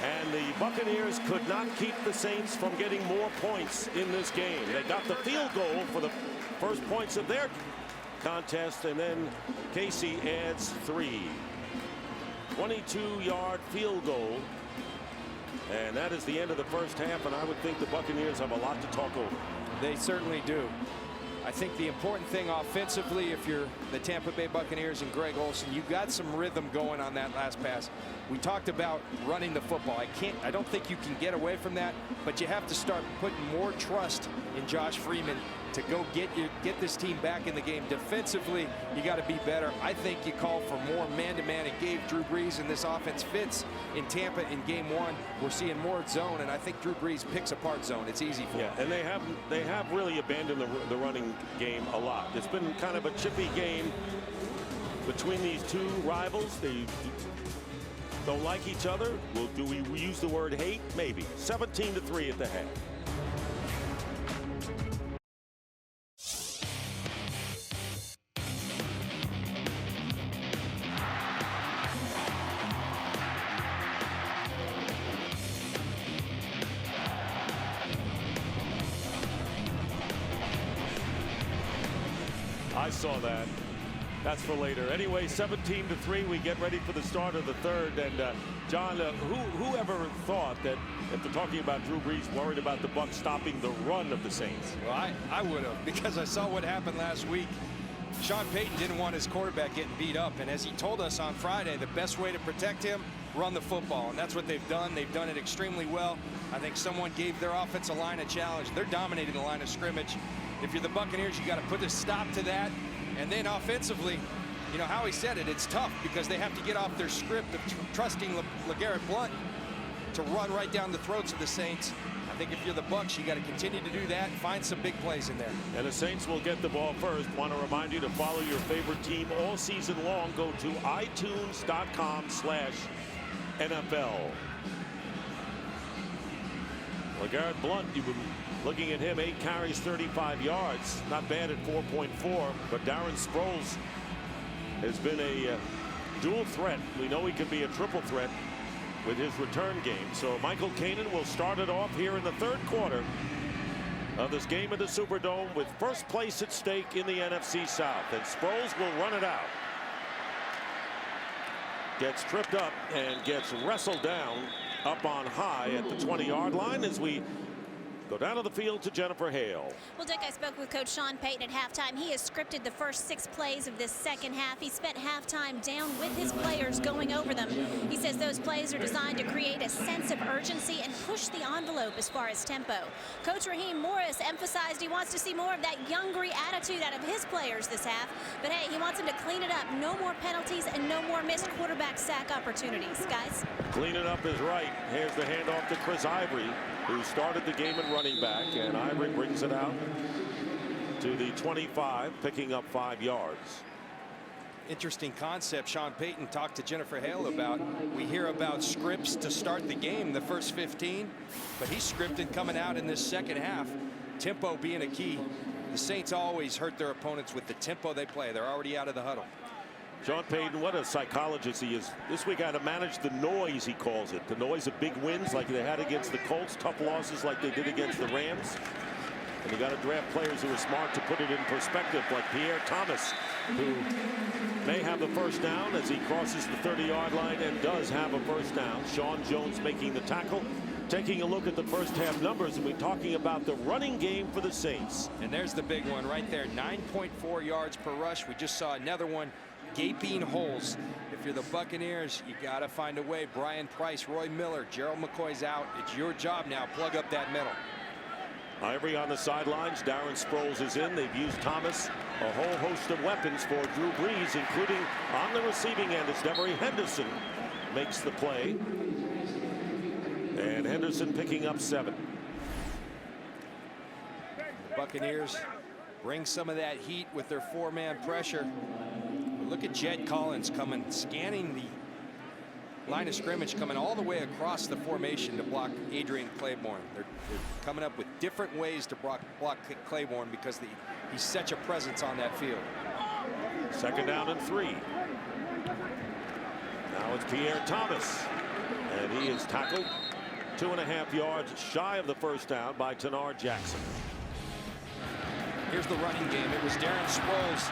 And the Buccaneers could not keep the Saints from getting more points in this game. They got the field goal for the first points of their contest, and then Casey adds 3. 22-yard field goal. And that is the end of the first half, and I would think the Buccaneers have a lot to talk over.
They certainly do. I think the important thing offensively, if you're the Tampa Bay Buccaneers and Greg Olsen, you got some rhythm going on that last pass. We talked about running the football. I don't think you can get away from that, but you have to start putting more trust in Josh Freeman to go get this team back in the game. Defensively, you got to be better. I think you call for more man-to-man. It gave Drew Brees, and this offense fits in Tampa in game 1. We're seeing more zone, and I think Drew Brees picks apart zone. It's easy for him.
And they have really abandoned the running game a lot. It's been kind of a chippy game between these two rivals. They don't like each other. Well, do we use the word hate? Maybe. 17-3 at the half. I saw that. That's for later. Anyway, 17-3. We get ready for the start of the third. And John, whoever thought that if they're talking about Drew Brees worried about the Bucs stopping the run of the Saints?
Well, I would have, because I saw what happened last week. Sean Payton didn't want his quarterback getting beat up, and as he told us on Friday, the best way to protect him, run the football, and that's what they've done. They've done it extremely well. I think someone gave their offensive line a challenge. They're dominating the line of scrimmage. If you're the Buccaneers, you got to put a stop to that. And then offensively, you know, Howie said it, it's tough because they have to get off their script of trusting LeGarrette Blount to run right down the throats of the Saints. I think if you're the Bucs, you got to continue to do that and find some big plays in there.
And the Saints will get the ball first. Want to remind you to follow your favorite team all season long. Go to itunes.com/NFL. LeGarrette Blount, you've been looking at him, 8 carries, 35 yards. Not bad at 4.4, but Darren Sproles has been a dual threat. We know he can be a triple threat with his return game. So Michael Kanan will start it off here in the third quarter of this game of the Superdome with first place at stake in the NFC South. And Sproles will run it out. Gets tripped up and gets wrestled down up on high at the 20-yard line as we go down to the field to Jennifer Hale.
Well, Dick, I spoke with Coach Sean Payton at halftime. He has scripted the first 6 plays of this second half. He spent halftime down with his players going over them. He says those plays are designed to create a sense of urgency and push the envelope as far as tempo. Coach Raheem Morris emphasized he wants to see more of that Youngery attitude out of his players this half. But hey, he wants them to clean it up. No more penalties and no more missed quarterback sack opportunities. Guys?
Clean it up is right. Here's the handoff to Chris Ivory, who started the game at running back, and Ivory brings it out to the 25, picking up 5 yards.
Interesting concept Sean Payton talked to Jennifer Hale about. We hear about scripts to start the game, the first 15, but he's scripted coming out in this second half. Tempo being a key. The Saints always hurt their opponents with the tempo they play. They're already out of the huddle.
Sean Payton, what a psychologist he is. This week had to manage the noise, he calls it. The noise of big wins like they had against the Colts, tough losses like they did against the Rams. And you got to draft players who are smart to put it in perspective, like Pierre Thomas, who may have the first down as he crosses the 30-yard line and does have a first down. Sean Jones making the tackle. Taking a look at the first half numbers, and we're talking about the running game for the Saints.
And there's the big one right there, 9.4 yards per rush. We just saw another one. Gaping holes. If you're the Buccaneers, you got to find a way. Brian Price, Roy Miller, Gerald McCoy's out. It's your job now. Plug up that middle.
Ivory on the sidelines. Darren Sproles is in. They've used Thomas, a whole host of weapons for Drew Brees, including on the receiving end. It's Devery Henderson makes the play. And Henderson picking up 7.
The Buccaneers bring some of that heat with their 4-man pressure. Look at Jed Collins coming, scanning the line of scrimmage, coming all the way across the formation to block Adrian Claiborne. They're coming up with different ways to block Claiborne because he's such a presence on that field.
Second down and 3. Now it's Pierre Thomas, and he is tackled 2.5 yards shy of the first down by Tanar Jackson.
Here's the running game. It was Darren Sproles,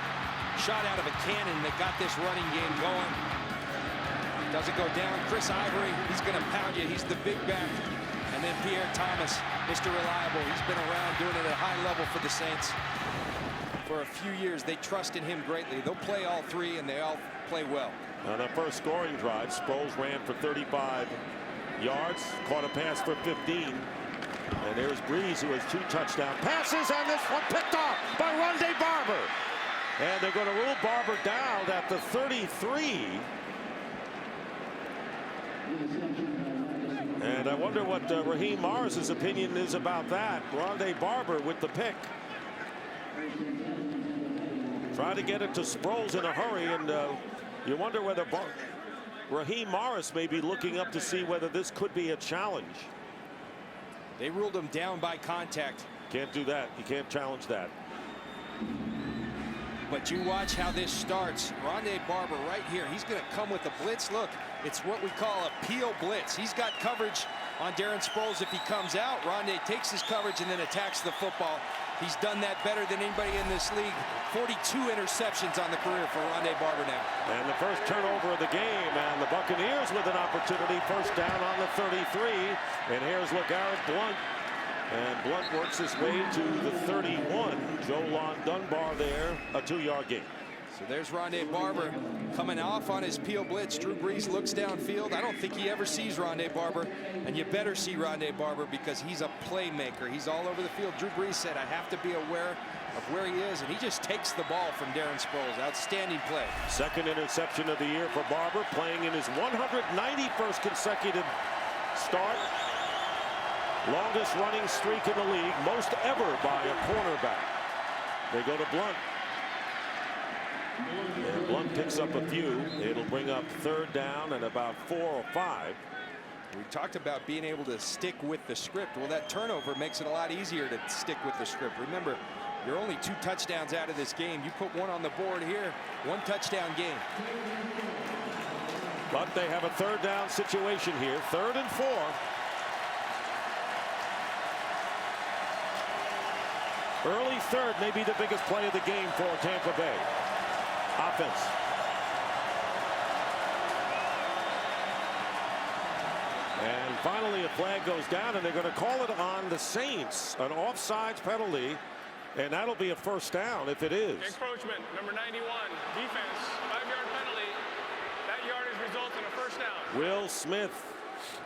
shot out of a cannon, that got this running game going. Doesn't go down. Chris Ivory, he's going to pound you. He's the big back. And then Pierre Thomas, Mr. Reliable. He's been around doing it at a high level for the Saints for a few years. They trust in him greatly. They'll play all 3, and they all play well.
On that first scoring drive, Sproles ran for 35 yards, caught a pass for 15. And there's Brees, who has 2 touchdown passes, and this one picked off by Rondé Barber. And they're going to rule Barber down at the 33. And I wonder what Raheem Morris's opinion is about that. Rondé Barber with the pick. Try to get it to Sproles in a hurry, and you wonder whether Raheem Morris may be looking up to see whether this could be a challenge.
They ruled him down by contact.
Can't do that. You can't challenge that.
But you watch how this starts. Rondé Barber right here. He's going to come with a blitz. Look, it's what we call a peel blitz. He's got coverage on Darren Sproles if he comes out. Rondé takes his coverage and then attacks the football. He's done that better than anybody in this league. 42 interceptions on the career for Rondé Barber now.
And the first turnover of the game, and the Buccaneers with an opportunity. First down on the 33. And here's LeGarrette Blount. And Blount works his way to the 31. Jolon Dunbar there, a 2-yard gain.
So there's Rondé Barber coming off on his peel blitz. Drew Brees looks downfield. I don't think he ever sees Rondé Barber, and you better see Rondé Barber because he's a playmaker. He's all over the field. Drew Brees said, I have to be aware of where he is, and he just takes the ball from Darren Sproles. Outstanding play.
Second interception of the year for Barber, playing in his 191st consecutive start. Longest running streak in the league, most ever by a cornerback. They go to Blount. And Blount picks up a few. It'll bring up 3rd down and about 4 or 5.
We talked about being able to stick with the script. Well, that turnover makes it a lot easier to stick with the script. Remember, you're only 2 touchdowns out of this game. You put 1 on the board here, 1 touchdown game.
But they have a 3rd down situation here, 3rd and 4. Early third may be the biggest play of the game for Tampa Bay. Offense. And finally a flag goes down, and they're going to call it on the Saints. An offsides penalty, and that'll be a first down if it is.
Encroachment, number 91, defense, 5-yard penalty. That yardage results in a first down.
Will Smith.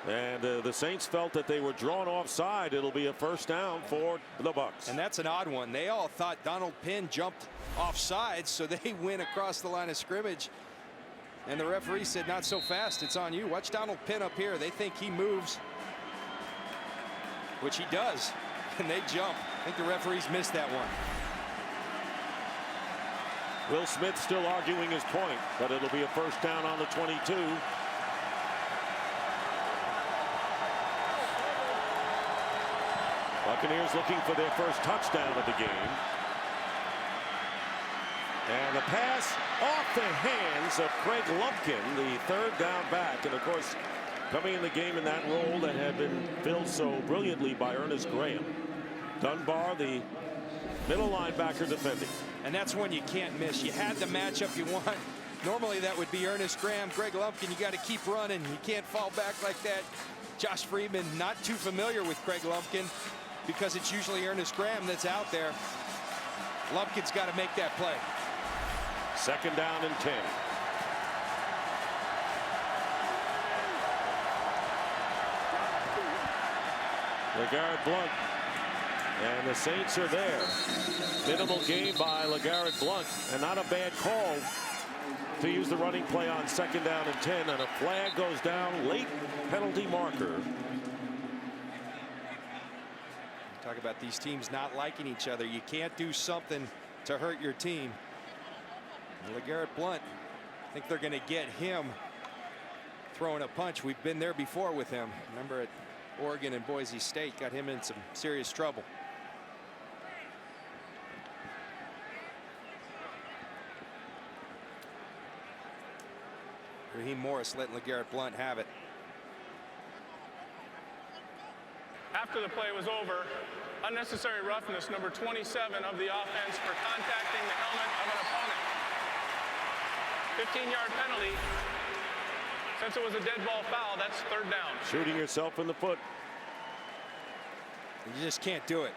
And the Saints felt that they were drawn offside. It'll be a first down for the Bucs.
And that's an odd one. They all thought Donald Penn jumped offside, so they went across the line of scrimmage. And the referee said, not so fast, it's on you. Watch Donald Penn up here. They think he moves, which he does, and they jump. I think the referees missed that one.
Will Smith still arguing his point, but it'll be a first down on the 22. Buccaneers looking for their first touchdown of the game. And the pass off the hands of Craig Lumpkin, the third down back. And of course, coming in the game in that role that had been filled so brilliantly by Ernest Graham. Dunbar, the middle linebacker, defending.
And that's one you can't miss. You had the matchup you want. Normally that would be Ernest Graham. Greg Lumpkin, you got to keep running. You can't fall back like that. Josh Freeman not too familiar with Craig Lumpkin, because it's usually Ernest Graham that's out there. Lumpkin's got to make that play.
Second down and 10. LeGarrette Blount. And the Saints are there. Minimal gain by LeGarrette Blount, and not a bad call to use the running play on second down and 10. And a flag goes down, late penalty marker.
Talk about these teams not liking each other. You can't do something to hurt your team. LeGarrette Blount, I think they're going to get him throwing a punch. We've been there before with him. Remember at Oregon and Boise State, got him in some serious trouble. Raheem Morris letting LeGarrette Blount have it.
After the play was over, unnecessary roughness, number 27 of the offense for contacting the helmet of an opponent. 15-yard penalty. Since it was a dead ball foul, that's third down.
Shooting yourself in the foot.
You just can't do it.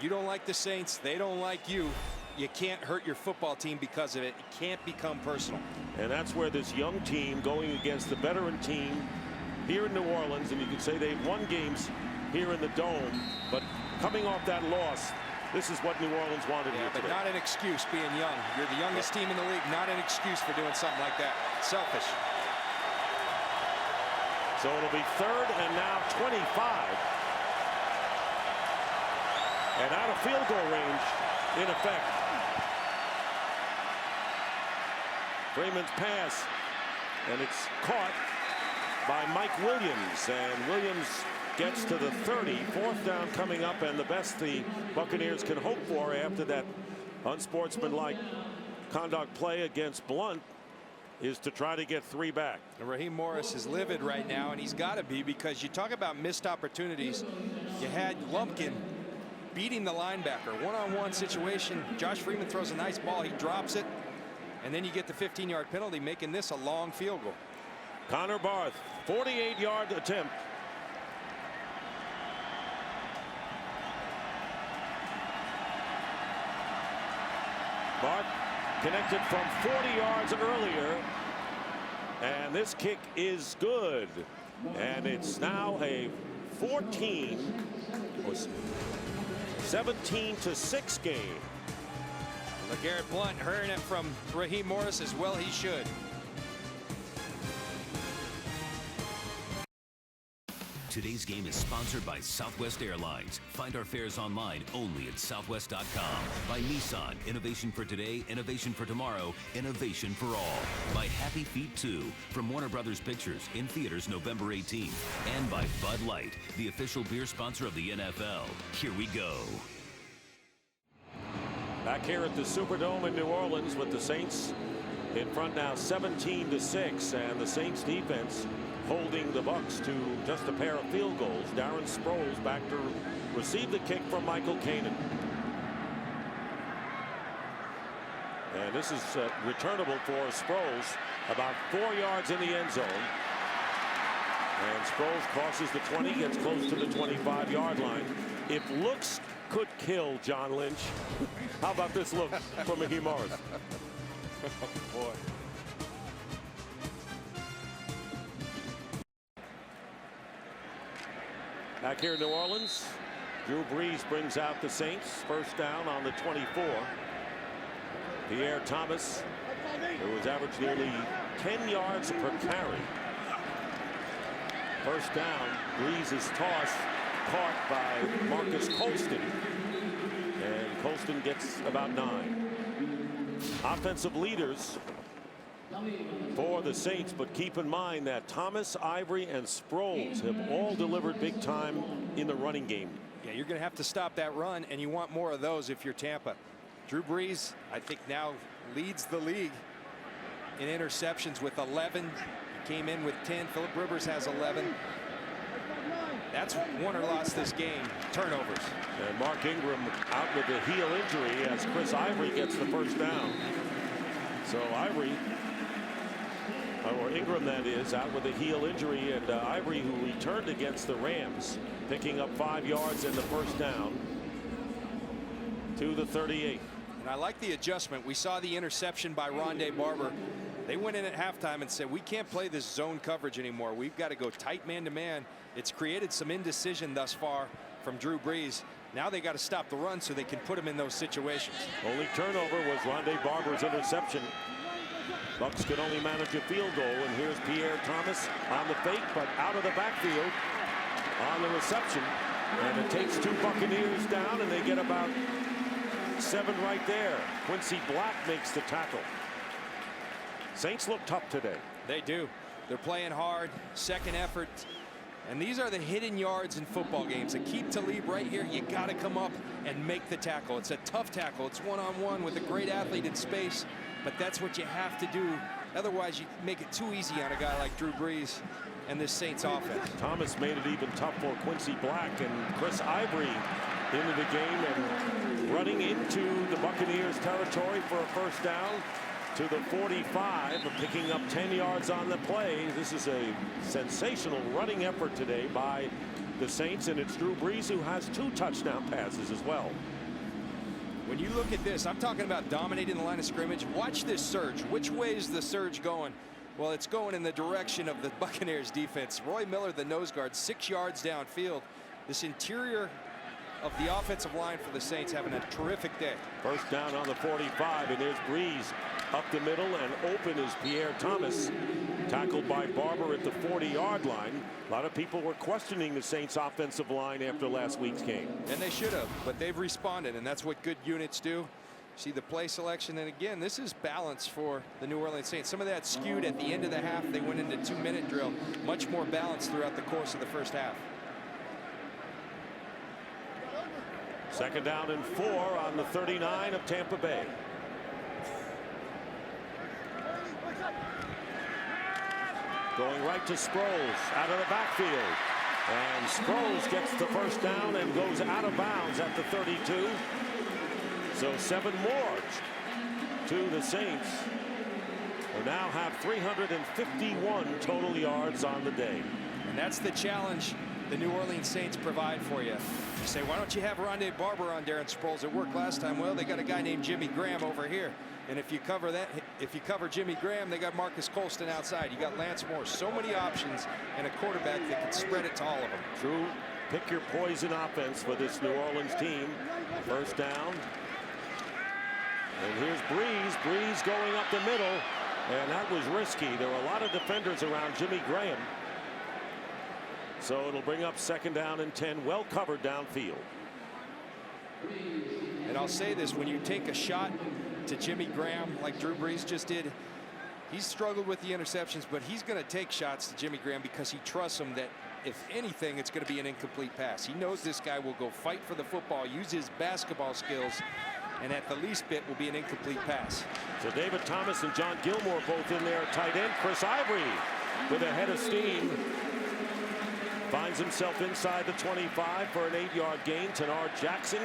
You don't like the Saints, they don't like you. You can't hurt your football team because of it. It can't become personal.
And that's where this young team going against the veteran team here in New Orleans, and you can say they've won games here in the Dome, but coming off that loss, this is what New Orleans wanted here
but
today.
not an excuse being young. You're the youngest team in the league. Not an excuse for doing something like that. Selfish.
So it'll be third and now 25. And out of field goal range, in effect. Freeman's pass, and it's caught by Mike Williams, and Williams gets to the 30. Fourth down coming up, and the best the Buccaneers can hope for after that unsportsmanlike conduct play against Blount is to try to get 3 back.
And Raheem Morris is livid right now, and he's got to be, because you talk about missed opportunities. You had Lumpkin beating the linebacker, one-on-one situation. Josh Freeman throws a nice ball, he drops it, and then you get the 15-yard penalty, making this a long field goal.
Connor Barth, 48-yard attempt. Barth connected from 40 yards earlier, and this kick is good, and it's now a 17-6 game.
LeGarrette Blount hearing it from Raheem Morris as well he should.
Today's game is sponsored by Southwest Airlines. Find our fares online only at southwest.com. By Nissan, innovation for today, innovation for tomorrow, innovation for all. By Happy Feet 2, from Warner Brothers Pictures, in theaters November 18th. And by Bud Light, the official beer sponsor of the NFL. Here we go.
Back here at the Superdome in New Orleans with the Saints in front now 17-6, and the Saints defense holding the Bucs to just a pair of field goals. Darren Sproles back to receive the kick from Michael Kanan. And this is returnable for Sproles, about 4 yards in the end zone. And Sproles crosses the 20, gets close to the 25-yard line. If looks could kill, John Lynch, how about this look from Raheem Morris?
Oh, boy.
Back here in New Orleans, Drew Brees brings out the Saints. First down on the 24. Pierre Thomas, who has averaged nearly 10 yards per carry. First down, Brees' toss caught by Marcus Colston. And Colston gets about 9. Offensive leaders for the Saints, but keep in mind that Thomas, Ivory, and Sproles have all delivered big time in the running game.
Yeah, you're going to have to stop that run, and you want more of those if you're Tampa. Drew Brees, I think, now leads the league in interceptions with 11. He came in with 10. Philip Rivers has 11. That's won or lost this game. Turnovers.
And Mark Ingram out with a heel injury as Chris Ivory gets the first down. So Ivory, or Ingram that is, out with a heel injury, and Ivory, who returned against the Rams, picking up 5 yards in the first down to the 38.
And I like the adjustment. We saw the interception by Rondé Barber. They went in at halftime and said, we can't play this zone coverage anymore. We've got to go tight man-to-man. It's created some indecision thus far from Drew Brees. Now they got to stop the run so they can put him in those situations.
Only turnover was Rondé Barber's interception. Bucs could only manage a field goal, and here's Pierre Thomas on the fake, but out of the backfield on the reception. And it takes 2 Buccaneers down, and they get about 7 right there. Quincy Black makes the tackle. Saints look tough today.
They do. They're playing hard, second effort. And these are the hidden yards in football games. Aqib Talib right here, you got to come up and make the tackle. It's a tough tackle. It's one-on-one with a great athlete in space, but that's what you have to do. Otherwise, you make it too easy on a guy like Drew Brees and this Saints offense.
Thomas made it even tough for Quincy Black, and Chris Ivory into the game and running into the Buccaneers territory for a first down to the 45, picking up 10 yards on the play. This is a sensational running effort today by the Saints, and it's Drew Brees who has 2 touchdown passes as well.
When you look at this, I'm talking about dominating the line of scrimmage. Watch this surge. Which way is the surge going? Well, it's going in the direction of the Buccaneers defense. Roy Miller, the nose guard, 6 yards downfield. This interior of the offensive line for the Saints having a terrific day.
First down on the 45, and there's Brees up the middle, and open is Pierre Thomas, tackled by Barber at the 40-yard line. A lot of people were questioning the Saints offensive line after last week's game.
And they should have, but they've responded, and that's what good units do. See the play selection, and again, this is balance for the New Orleans Saints. Some of that skewed at the end of the half. They went into 2-minute drill. Much more balanced throughout the course of the first half.
Second down and 4 on the 39 of Tampa Bay. Going right to Sproles out of the backfield. And Sproles gets the first down and goes out of bounds at the 32. So 7 more to the Saints, who now have 351 total yards on the day.
And that's the challenge the New Orleans Saints provide for you. You say, why don't you have Rondé Barber on Darren Sproles? It worked last time. Well, they got a guy named Jimmy Graham over here. And if you cover that, if you cover Jimmy Graham, they got Marcus Colston outside. You got Lance Moore. So many options and a quarterback that can spread it to all of them.
True pick your poison offense for this New Orleans team. First down. And here's Brees. Brees going up the middle. And that was risky. There were a lot of defenders around Jimmy Graham. So it'll bring up second down and 10, well covered downfield.
And I'll say this, when you take a shot to Jimmy Graham like Drew Brees just did, he's struggled with the interceptions, but he's going to take shots to Jimmy Graham because he trusts him that if anything, it's going to be an incomplete pass. He knows this guy will go fight for the football, use his basketball skills, and at the least bit will be an incomplete pass.
So David Thomas and John Gilmore both in there. Tight end Chris Ivory with a head of steam. Finds himself inside the 25 for an 8-yard gain. Tenard Jackson,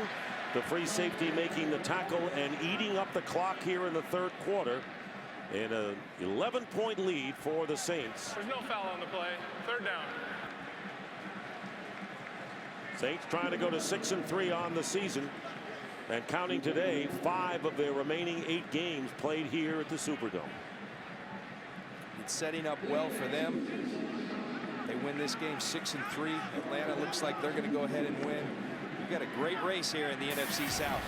the free safety, making the tackle and eating up the clock here in the third quarter. In an 11-point lead for the Saints.
There's no foul on the play. Third down.
Saints trying to go to 6-3 on the season. And counting today, 5 of their remaining 8 games played here at the Superdome.
It's setting up well for them. They win this game 6-3. Atlanta looks like they're going to go ahead and win. We've got a great race here in the NFC South.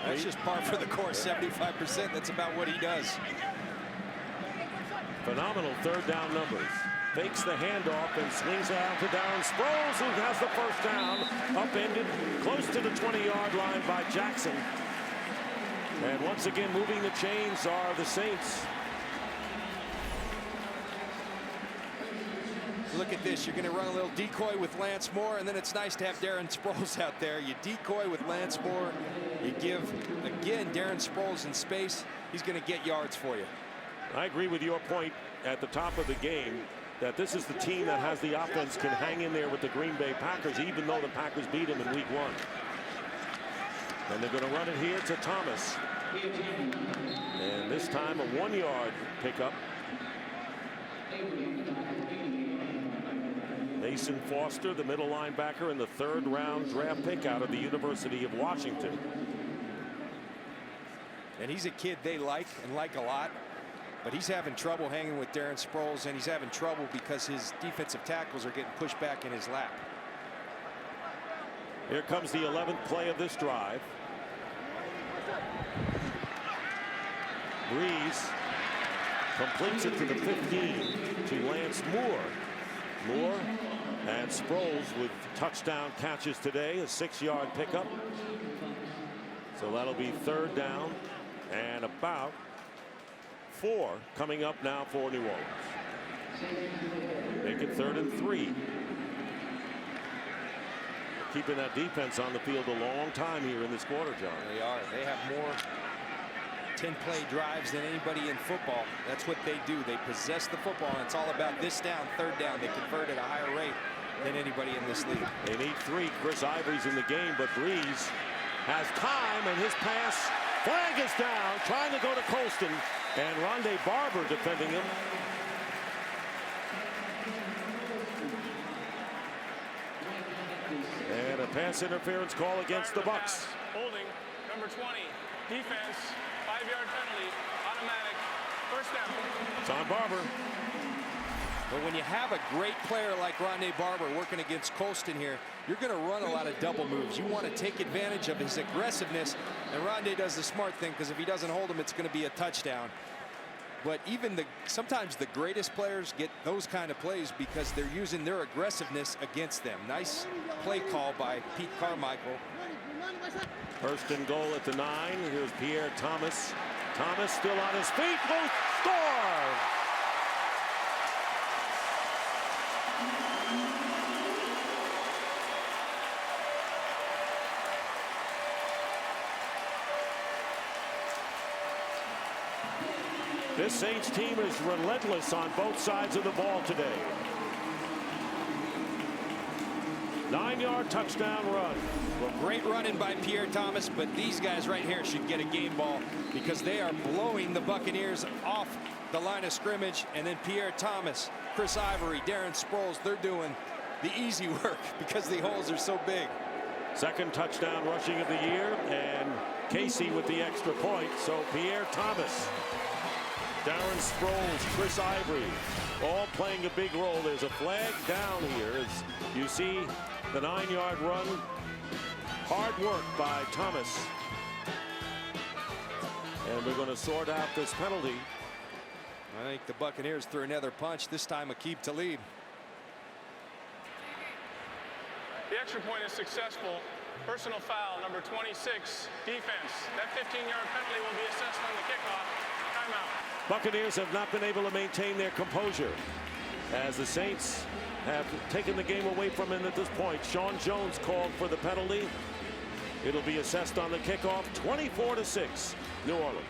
That's just par for the course, 75%. That's about what he does.
Phenomenal third down numbers. Fakes the handoff and swings it out to Darren Sproles, who has the first down. Upended close to the 20-yard line by Jackson. And once again, moving the chains are the Saints.
Look at this. You're going to run a little decoy with Lance Moore, and then it's nice to have Darren Sproles out there. You decoy with Lance Moore. You give, again, Darren Sproles in space. He's going to get yards for you.
I agree with your point at the top of the game that this is the team that has the offense, can hang in there with the Green Bay Packers, even though the Packers beat them in week 1. And they're going to run it here to Thomas. And this time a 1-yard pickup. Mason Foster, the middle linebacker, and the 3rd-round draft pick out of the University of Washington.
And he's a kid they like and like a lot, but he's having trouble hanging with Darren Sproles, and he's having trouble because his defensive tackles are getting pushed back in his lap.
Here comes the 11th play of this drive. Breeze completes it to the 15 to Lance Moore. Moore and Sproles with touchdown catches today, a 6-yard pickup. So that'll be 3rd down and about 4 coming up now for New Orleans. Make it 3rd and 3. Keeping that defense on the field a long time here in this quarter, John.
They are. They have more 10-play drives than anybody in football. That's what they do. They possess the football, and it's all about this down, 3rd down. They convert at a higher rate than anybody in this league.
They need 3. Chris Ivory's in the game, but Breeze has time, and his pass flag is down, trying to go to Colston, and Rondé Barber defending him. And a pass interference call against the Bucs.
Holding, number 20. Defense, 5-yard penalty, automatic, 1st down.
It's on Barber.
But when you have a great player like Rondé Barber working against Colston here, you're going to run a lot of double moves. You want to take advantage of his aggressiveness, and Rondé does the smart thing, because if he doesn't hold him, it's going to be a touchdown. But even sometimes the greatest players get those kind of plays because they're using their aggressiveness against them. Nice play call by Pete Carmichael.
1st and goal at the 9. Here's Pierre Thomas. Thomas still on his feet. Will score. This Saints team is relentless on both sides of the ball today. 9-yard touchdown run.
Well, great running by Pierre Thomas, but these guys right here should get a game ball because they are blowing the Buccaneers off the line of scrimmage. And then Pierre Thomas, Chris Ivory, Darren Sproles, they're doing the easy work because the holes are so big.
2nd touchdown rushing of the year, and Casey with the extra point. So Pierre Thomas, Darren Sproles, Chris Ivory, all playing a big role. There's a flag down here as you see the 9-yard run. Hard work by Thomas. And we're going to sort out this penalty.
I think the Buccaneers threw another punch, this time Aqib Talib.
The extra point is successful. Personal foul, number 26, defense. That 15-yard penalty will be assessed on the kickoff. Timeout.
Buccaneers have not been able to maintain their composure as the Saints have taken the game away from them at this point. Sean Jones called for the penalty. It'll be assessed on the kickoff. 24-6, New Orleans.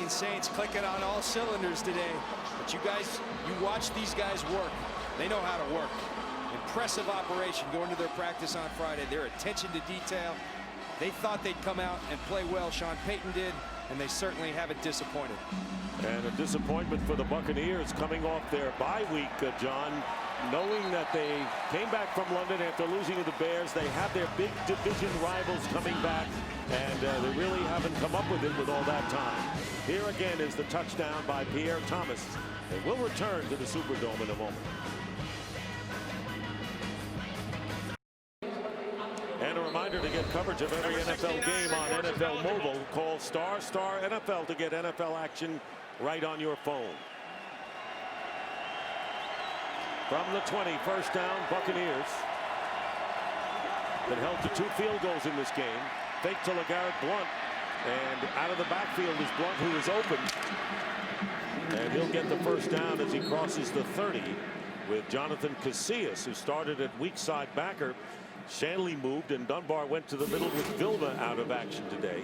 Orleans Saints clicking on all cylinders today. But you guys, you watch these guys work. They know how to work. Impressive operation going to their practice on Friday. Their attention to detail. They thought they'd come out and play well. Sean Payton did, and they certainly haven't disappointed.
And a disappointment for the Buccaneers coming off their bye week, John, knowing that they came back from London after losing to the Bears. They have their big division rivals coming back, and they really haven't come up with it with all that time. Here again is the touchdown by Pierre Thomas. They will return to the Superdome in a moment. And a reminder to get coverage of every NFL game on NFL Mobile. Call ** NFL to get NFL action right on your phone. From the 20, first down, Buccaneers. Been held to 2 field goals in this game. Fake to LeGarrette Blount. And out of the backfield is Blount, who is open. And he'll get the first down as he crosses the 30 with Jonathan Casillas, who started at weak side backer. Shanley moved, and Dunbar went to the middle with Vilma out of action today.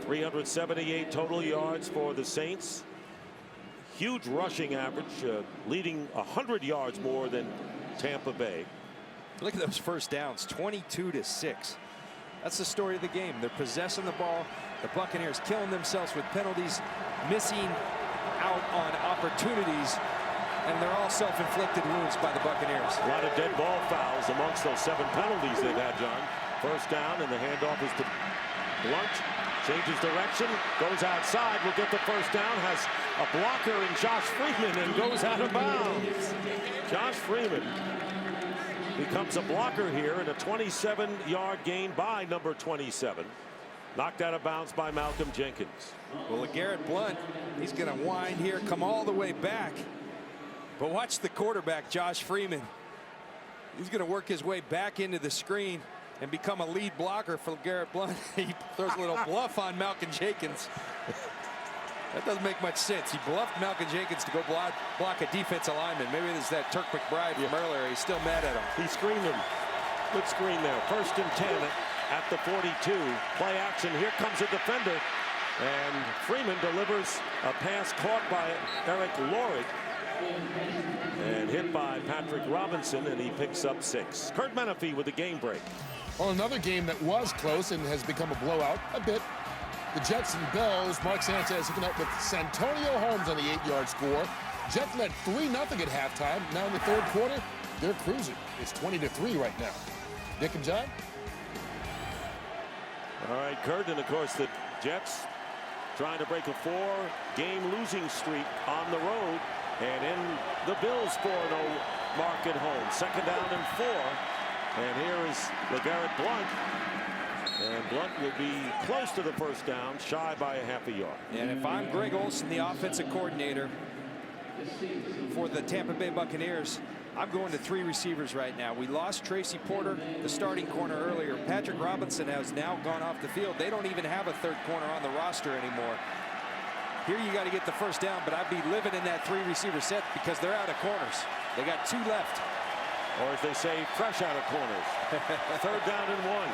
378 total yards for the Saints. Huge rushing average, leading 100 yards more than Tampa Bay.
Look at those first downs, 22-6. That's the story of the game. They're possessing the ball. The Buccaneers killing themselves with penalties, missing out on opportunities, and they're all self-inflicted wounds by the Buccaneers.
A lot of dead ball fouls amongst those 7 penalties they've had, John. First down, and the handoff is to Blount. Changes direction, goes outside, will get the first down, has a blocker in Josh Freeman, and goes out of bounds. Josh Freeman becomes a blocker here, and a 27-yard gain by number 27. Knocked out of bounds by Malcolm Jenkins.
Well, LeGarrette Blount, he's going to wind here, come all the way back. But watch the quarterback, Josh Freeman. He's going to work his way back into the screen and become a lead blocker for LeGarrette Blount. He throws a little bluff on Malcolm Jenkins. That doesn't make much sense. He bluffed Malcolm Jenkins to go block a defensive lineman. Maybe it's that Turk McBride from earlier. He's still mad at him.
He screened him. Good screen there. First and 10 at the 42. Play action. Here comes a defender. And Freeman delivers a pass caught by Eric Lorig and hit by Patrick Robinson, and he picks up 6. Kurt Menefee with the game break.
Well, another game that was close and has become a blowout a bit. The Jets and Bills. Mark Sanchez hooking up with Santonio Holmes on the 8-yard score. Jets led 3-0 at halftime. Now in the third quarter, they're cruising. It's 20-3 right now. Nick and John?
All right, Kurt, and of course the Jets trying to break a 4-game losing streak on the road. And in the Bills 4-0 mark at home. Second down and 4. And here is LeGarrette Blount. And Blount will be close to the first down, shy by a half a yard.
And if I'm Greg Olsen, the offensive coordinator for the Tampa Bay Buccaneers, I'm going to 3 receivers right now. We lost Tracy Porter, the starting corner, earlier. Patrick Robinson has now gone off the field. They don't even have a 3rd corner on the roster anymore. Here you got to get the first down, but I'd be living in that 3-receiver set because they're out of corners. They got 2 left.
Or as they say, fresh out of corners. 3rd down and 1.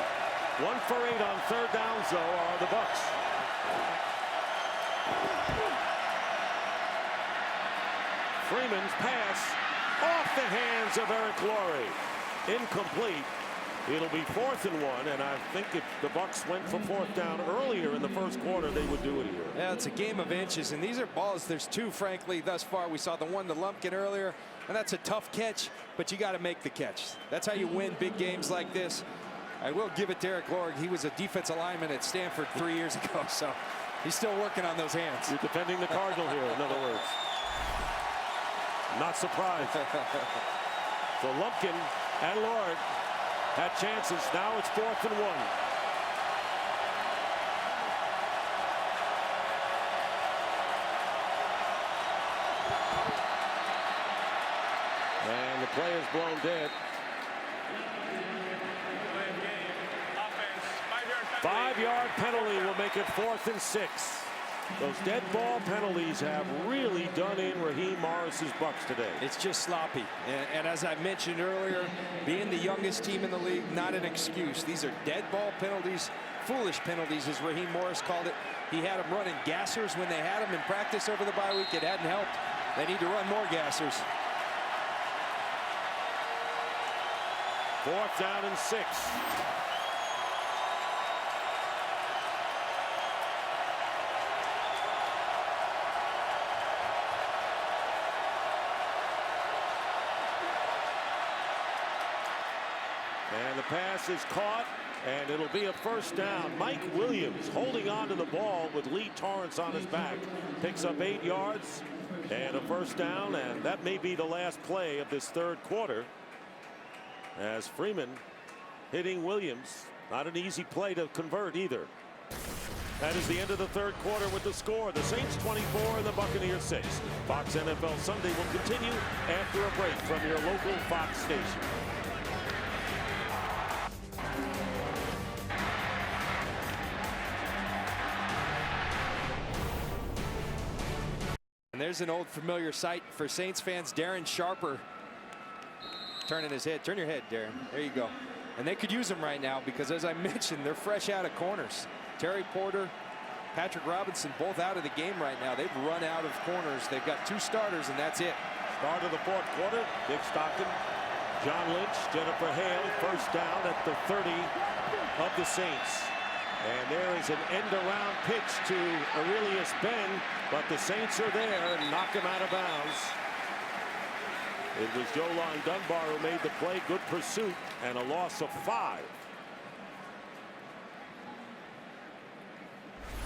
1 for 8 on 3rd downs, though, are the Bucs. Freeman's pass off the hands of Eric Lorig. Incomplete. It'll be 4th and 1, and I think if the Bucs went for 4th down earlier in the first quarter, they would do it here.
Yeah, it's a game of inches, and these are balls. There's 2, frankly, thus far. We saw the one to Lumpkin earlier, and that's a tough catch, but you got to make the catch. That's how you win big games like this. I will give it to Eric Lorig. He was a defensive lineman at Stanford 3 years ago, so he's still working on those hands.
You're defending the Cardinal here, in other words. Not surprised. So Lumpkin and Lorig had chances. Now it's 4th and 1. And the play is blown dead. 5-yard penalty will make it 4th and 6. Those dead ball penalties have really done in Raheem Morris's Bucs today.
It's just sloppy. And as I mentioned earlier, being the youngest team in the league, not an excuse. These are dead ball penalties, foolish penalties, as Raheem Morris called it. He had them running gassers when they had them in practice over the bye week. It hadn't helped. They need to run more gassers.
4th down and 6. And the pass is caught, and it'll be a 1st down. Mike Williams holding on to the ball with Lee Torrance on his back. Picks up 8 yards and a 1st down, and that may be the last play of this 3rd quarter. As Freeman hitting Williams. Not an easy play to convert either. That is the end of the 3rd quarter with the score. The Saints 24 and the Buccaneers 6. Fox NFL Sunday will continue after a break from your local Fox station.
And there's an old familiar sight for Saints fans. Darren Sharper turning his head. Turn your head, Darren. There you go. And they could use him right now because, as I mentioned, they're fresh out of corners. Terry Porter, Patrick Robinson, both out of the game right now. They've run out of corners. They've got 2 starters, and that's it.
Start of the 4th quarter. Dick Stockton, John Lynch, Jennifer Hale. 1st down at the 30 of the Saints. And there is an end-around pitch to Aurelius Ben, but the Saints are there and knock him out of bounds. It was Joline Dunbar who made the play. Good pursuit and a loss of 5.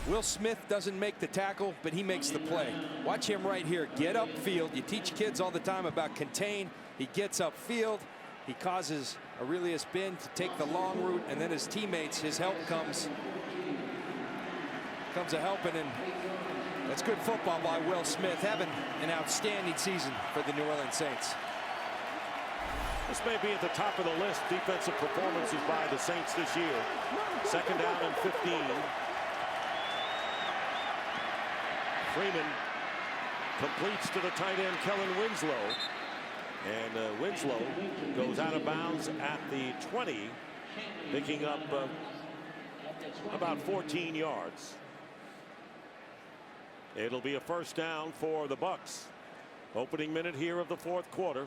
Will Smith doesn't make the tackle, but he makes the play. Watch him right here. Get upfield. You teach kids all the time about contain. He gets upfield. He causes Aurelius Ben to take the long route, and then his teammates, his help comes a helping, and that's good football by Will Smith, having an outstanding season for the New Orleans Saints.
This may be at the top of the list. Defensive performances by the Saints this year. 2nd down and 15. Freeman completes to the tight end, Kellen Winslow. And Winslow goes out of bounds at the 20, picking up about 14 yards. It'll be a 1st down for the Bucs. Opening minute here of the 4th quarter.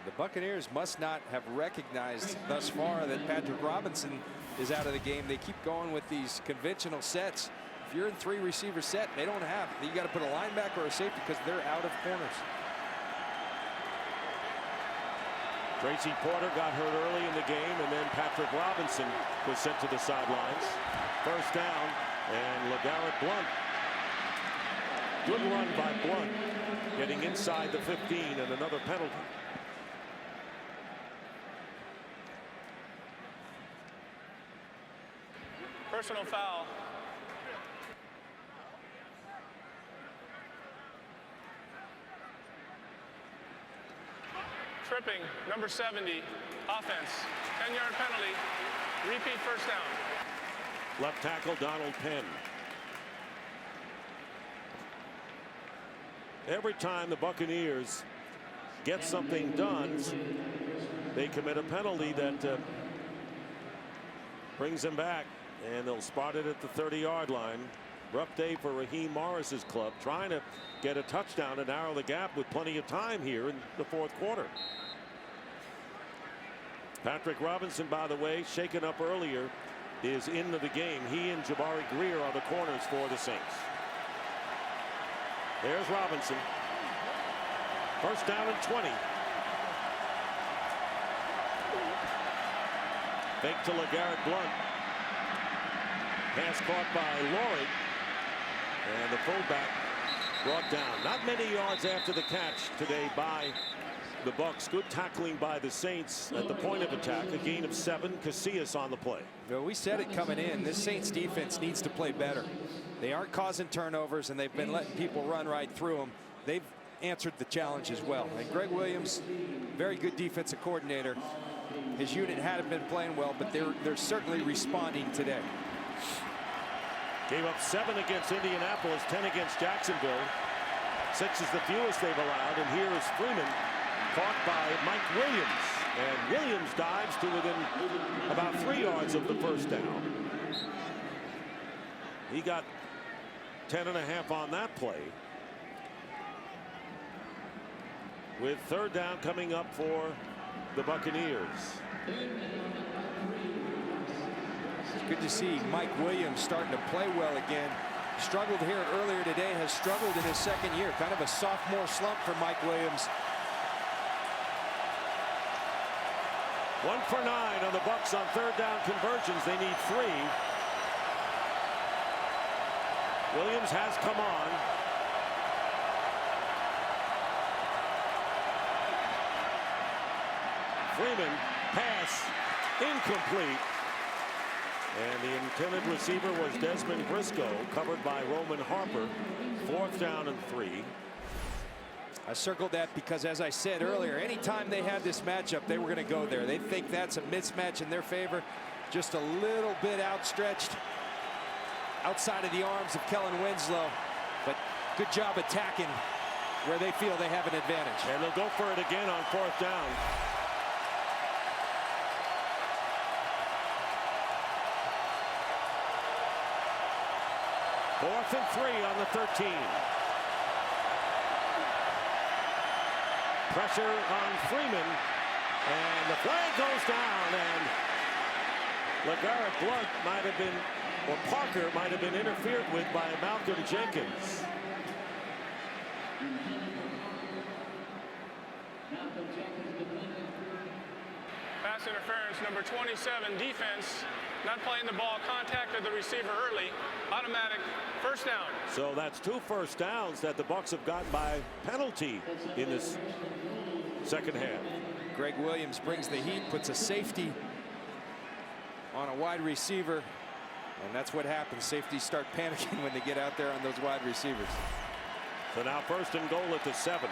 The Buccaneers must not have recognized thus far that Patrick Robinson is out of the game. They keep going with these conventional sets. If you're in 3 receiver set, they don't have. You got to put a linebacker or a safety because they're out of corners.
Tracy Porter got hurt early in the game, and then Patrick Robinson was sent to the sidelines. 1st down, and LeGarrette Blount. Good run by Blount, getting inside the 15, and another penalty.
Personal foul. Tripping, number 70, offense. 10-yard penalty. Repeat 1st down.
Left tackle Donald Penn. Every time the Buccaneers get something done, they commit a penalty that brings them back, and they'll spot it at the 30-yard line. Rough day for Raheem Morris's club, trying to get a touchdown to narrow the gap with plenty of time here in the 4th quarter. Patrick Robinson, by the way, shaken up earlier, is into the game. He and Jabari Greer are the corners for the Saints. There's Robinson. 1st down and 20. Fake to LeGarrette Blount. Pass caught by Laurie. And the fullback brought down. Not many yards after the catch today by the Bucs. Good tackling by the Saints at the point of attack. A gain of 7. Casillas on the play.
Well, we said it coming in. This Saints defense needs to play better. They aren't causing turnovers, and they've been letting people run right through them. They've answered the challenge as well. And Greg Williams, very good defensive coordinator. His unit hadn't been playing well, but they're certainly responding today.
Gave up 7 against Indianapolis, 10 against Jacksonville. 6 is the fewest they've allowed, and here is Freeman, caught by Mike Williams. And Williams dives to within about 3 yards of the first down. He got 10.5 on that play. With third down coming up for the Buccaneers.
It's good to see Mike Williams starting to play well again. Struggled here earlier today, has struggled in his second year. Kind of a sophomore slump for Mike Williams.
1 for 9 on the Bucs on third down conversions. They need 3. Williams has come on. Freeman, pass, incomplete. And the intended receiver was Desmond Briscoe, covered by Roman Harper. 4th down and 3.
I circled that because, as I said earlier, anytime they had this matchup, they were going to go there. They think that's a mismatch in their favor. Just a little bit outstretched outside of the arms of Kellen Winslow. But good job attacking where they feel they have an advantage.
And they'll go for it again on 4th down. Fourth and 3 on the 13. Pressure on Freeman, and the flag goes down, and LeGarrette Blount might have been, or Parker might have been interfered with by Malcolm Jenkins.
Pass interference, number 27, defense. Not playing the ball, contacted the receiver early. Automatic first down.
So that's 2 first downs that the Bucs have gotten by penalty in this second half.
Greg Williams brings the heat, puts a safety on a wide receiver, and that's what happens. Safeties start panicking when they get out there on those wide receivers.
So now 1st and goal at the 7.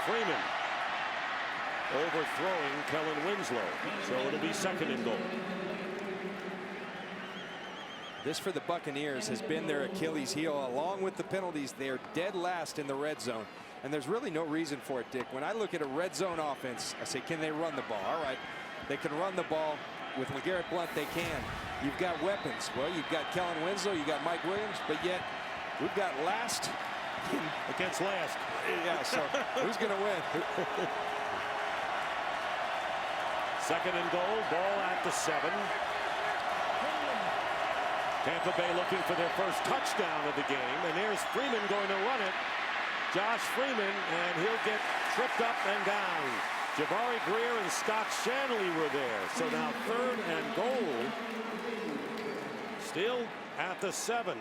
Freeman overthrowing Kellen Winslow, so it'll be 2nd and goal.
This for the Buccaneers has been their Achilles heel. Along with the penalties, they are dead last in the red zone, and there's really no reason for it, Dick. When I look at a red zone offense, I say, can they run the ball? All right, they can run the ball. With LeGarrette Blount, they can. You've got weapons. Well, you've got Kellen Winslow, you got Mike Williams, but yet we've got last
against last.
Yeah, so who's going to win?
2nd and goal, ball at the 7. Tampa Bay looking for their first touchdown of the game, and there's Freeman going to run it. Josh Freeman, and he'll get tripped up and down. Jabari Greer and Scott Shanley were there. So now 3rd and goal. Still at the 7.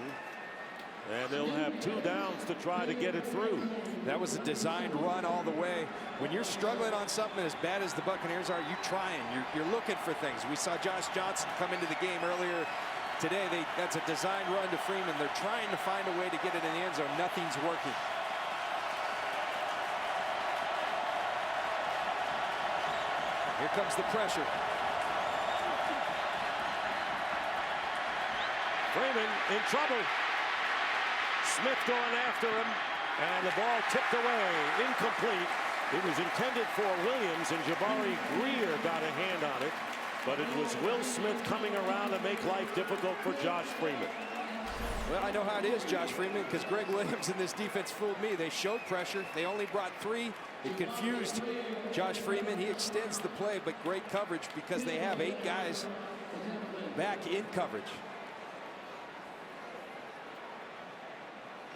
And they'll have 2 downs to try to get it through.
That was a designed run all the way. When you're struggling on something as bad as the Buccaneers are, you're trying. You're looking for things. We saw Josh Johnson come into the game earlier today. That's a designed run to Freeman. They're trying to find a way to get it in the end zone. Nothing's working. Here comes the pressure.
Freeman in trouble. Smith going after him, and the ball tipped away, incomplete. It was intended for Williams, and Jabari Greer got a hand on it, but it was Will Smith coming around to make life difficult for Josh Freeman.
Well, I know how it is, Josh Freeman, because Greg Williams in this defense fooled me. They showed pressure. They only brought 3. It confused Josh Freeman. He extends the play, but great coverage because they have 8 guys back in coverage.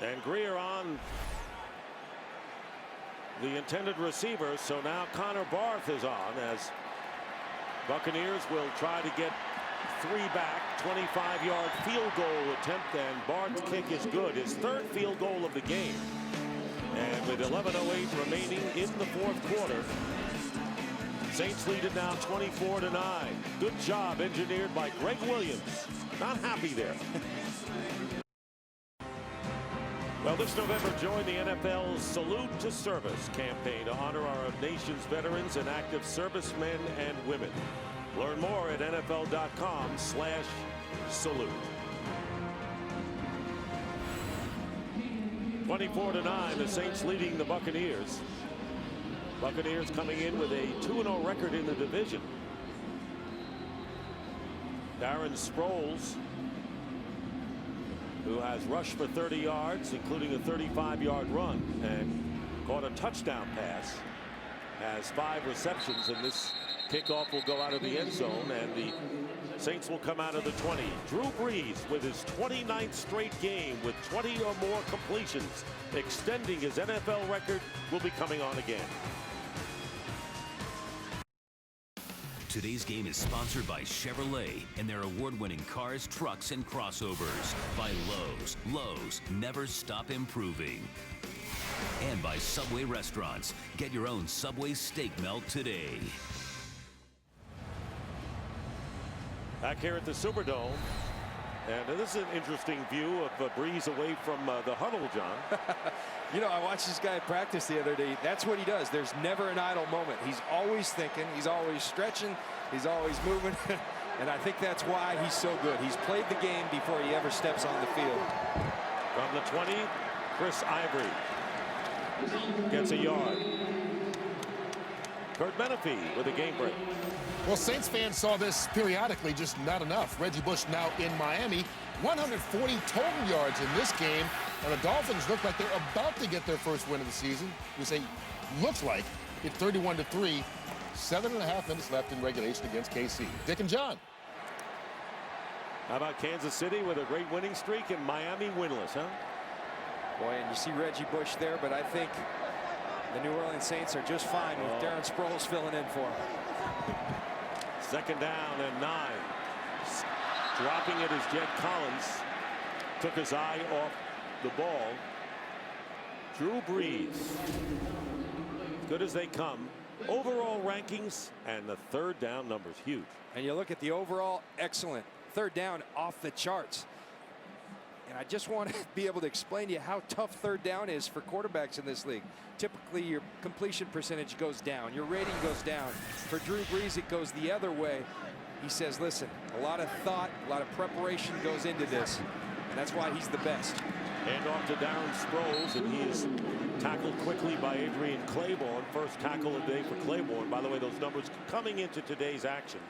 And Greer on the intended receiver, so now Connor Barth is on as Buccaneers will try to get 3 back. 25-yard field goal attempt, and Barth's kick is good. His 3rd field goal of the game. And with 11:08 remaining in the 4th quarter, Saints lead it now 24-9. Good job engineered by Greg Williams. Not happy there. Well, this November, join the NFL's Salute to Service campaign to honor our nation's veterans and active servicemen and women. Learn more at NFL.com/salute. 24-9, the Saints leading the Buccaneers. Buccaneers coming in with a 2-0 record in the division. Darren Sproles, who has rushed for 30 yards, including a 35-yard run, and caught a touchdown pass, has 5 receptions, and this kickoff will go out of the end zone, and the Saints will come out of the 20. Drew Brees, with his 29th straight game with 20 or more completions, extending his NFL record, will be coming on again.
Today's game is sponsored by Chevrolet and their award-winning cars, trucks, and crossovers. By Lowe's. Lowe's, never stop improving. And by Subway Restaurants. Get your own Subway steak melt today.
Back here at the Superdome, and this is an interesting view of Brees away from the huddle, John.
You know, I watched this guy practice the other day. That's what he does. There's never an idle moment. He's always thinking. He's always stretching. He's always moving. And I think that's why he's so good. He's played the game before he ever steps on the field.
From the 20, Chris Ivory gets a yard. Kurt Menefee with a game break.
Well, Saints fans saw this periodically, just not enough. Reggie Bush now in Miami. 140 total yards in this game. And the Dolphins look like they're about to get their first win of the season. We say looks like it's 31-3. 7.5 minutes left in regulation against KC. Dick and John.
How about Kansas City with a great winning streak and Miami winless, huh?
Boy, and you see Reggie Bush there, but I think the New Orleans Saints are just fine with Darren Sproles filling in for him.
2nd down and 9. Dropping it is Jed Collins. Took his eye off the ball. Drew Brees. Good as they come. Overall rankings and the 3rd down numbers huge.
And you look at the overall excellent 3rd down off the charts. And I just want to be able to explain to you how tough 3rd down is for quarterbacks in this league. Typically, your completion percentage goes down. Your rating goes down. For Drew Brees, it goes the other way. He says, listen, a lot of thought, a lot of preparation goes into this. And that's why he's the best.
Hand off to Darren Sproles, and he is tackled quickly by Adrian Claiborne. First tackle of the day for Claiborne. By the way, those numbers coming into today's action.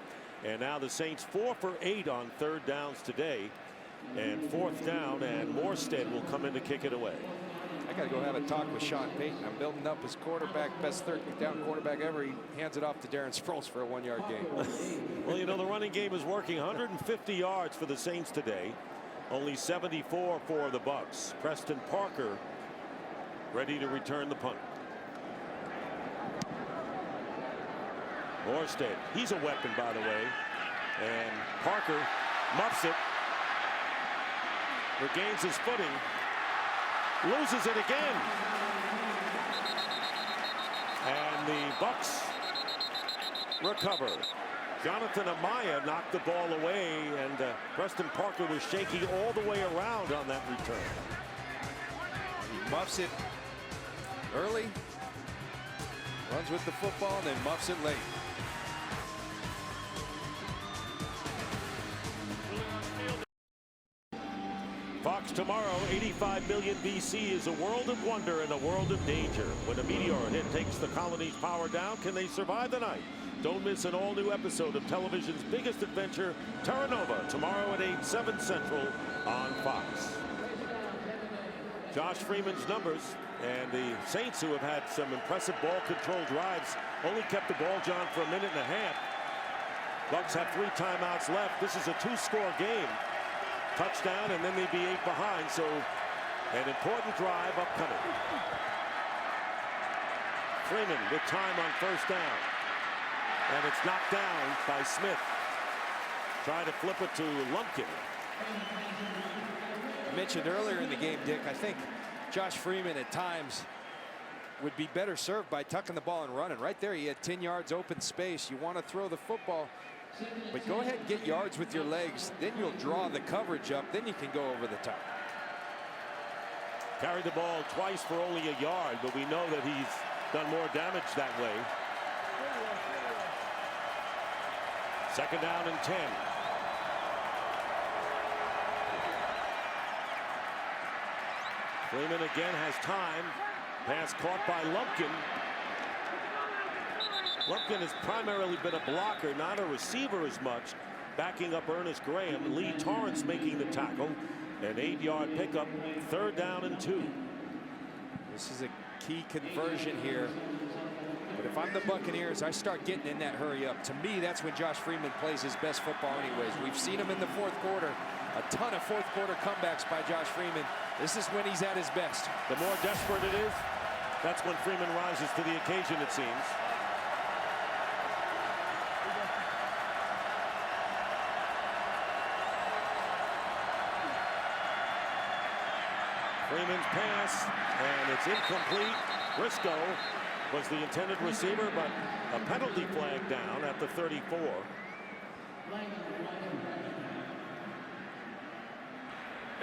And now the Saints 4 for 8 on 3rd downs today. And 4th down, and Morstead will come in to kick it away.
I got to go have a talk with Sean Payton. I'm building up his quarterback, best 3rd down quarterback ever. He hands it off to Darren Sproles for a 1-yard gain.
Well, you know, the running game is working. 150 yards for the Saints today. Only 74 for the Bucs. Preston Parker ready to return the punt. Morstead, he's a weapon, by the way. And Parker muffs it. Regains his footing. Loses it again. And the Bucs recover. Jonathan Amaya knocked the ball away, and Preston Parker was shaking all the way around on that return.
He muffs it early, runs with the football, and then muffs it late.
Fox tomorrow, 85 million BC is a world of wonder and a world of danger. When a meteor hit takes the colony's power down, can they survive the night? Don't miss an all-new episode of television's biggest adventure, Terra Nova, tomorrow at 8, 7 Central on Fox. Josh Freeman's numbers, and the Saints, who have had some impressive ball control drives, only kept the ball, John, for a minute and a half. Bucs have 3 timeouts left. This is a 2-score game. Touchdown, and then they'd be 8 behind, so an important drive upcoming. Freeman with time on 1st down. And it's knocked down by Smith. Trying to flip it to Lumpkin.
I mentioned earlier in the game, Dick, I think Josh Freeman at times would be better served by tucking the ball and running. Right there, he had 10 yards open space. You want to throw the football, but go ahead and get yards with your legs. Then you'll draw the coverage up. Then you can go over the top.
Carried the ball twice for only a yard, but we know that he's done more damage that way. 2nd down and 10. Freeman again has time. Pass caught by Lumpkin. Lumpkin has primarily been a blocker, not a receiver as much. Backing up Ernest Graham. Lee Torrance making the tackle. An 8-yard pickup. 3rd down and 2.
This is a key conversion here. But if I'm the Buccaneers, I start getting in that hurry up. To me, that's when Josh Freeman plays his best football anyways. We've seen him in the 4th quarter. A ton of 4th quarter comebacks by Josh Freeman. This is when he's at his best.
The more desperate it is, that's when Freeman rises to the occasion, it seems. Freeman's pass, and it's incomplete. Briscoe was the intended receiver, but a penalty flag down at the 34.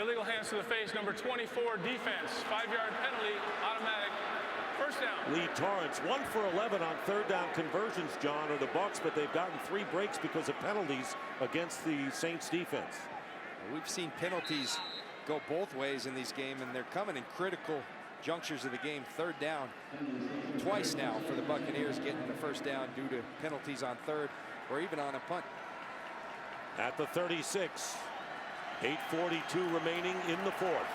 Illegal hands to the face, number 24, defense. 5-yard penalty, automatic. 1st down.
Lee Torrance 1 for 11 on 3rd down conversions, John, are the Bucs, but they've gotten 3 breaks because of penalties against the Saints defense.
We've seen penalties go both ways in these games, and they're coming in critical junctures of the game. 3rd down twice now for the Buccaneers, getting the 1st down due to penalties on 3rd or even on a punt.
At the 36, 8:42 remaining in the 4th.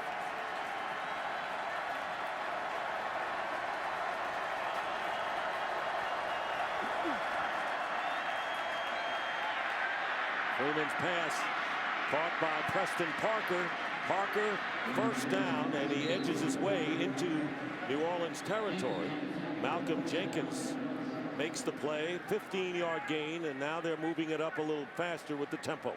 Freeman's pass caught by Preston Parker. Parker 1st down, and he edges his way into New Orleans territory. Malcolm Jenkins makes the play, 15-yard gain, and now they're moving it up a little faster with the tempo.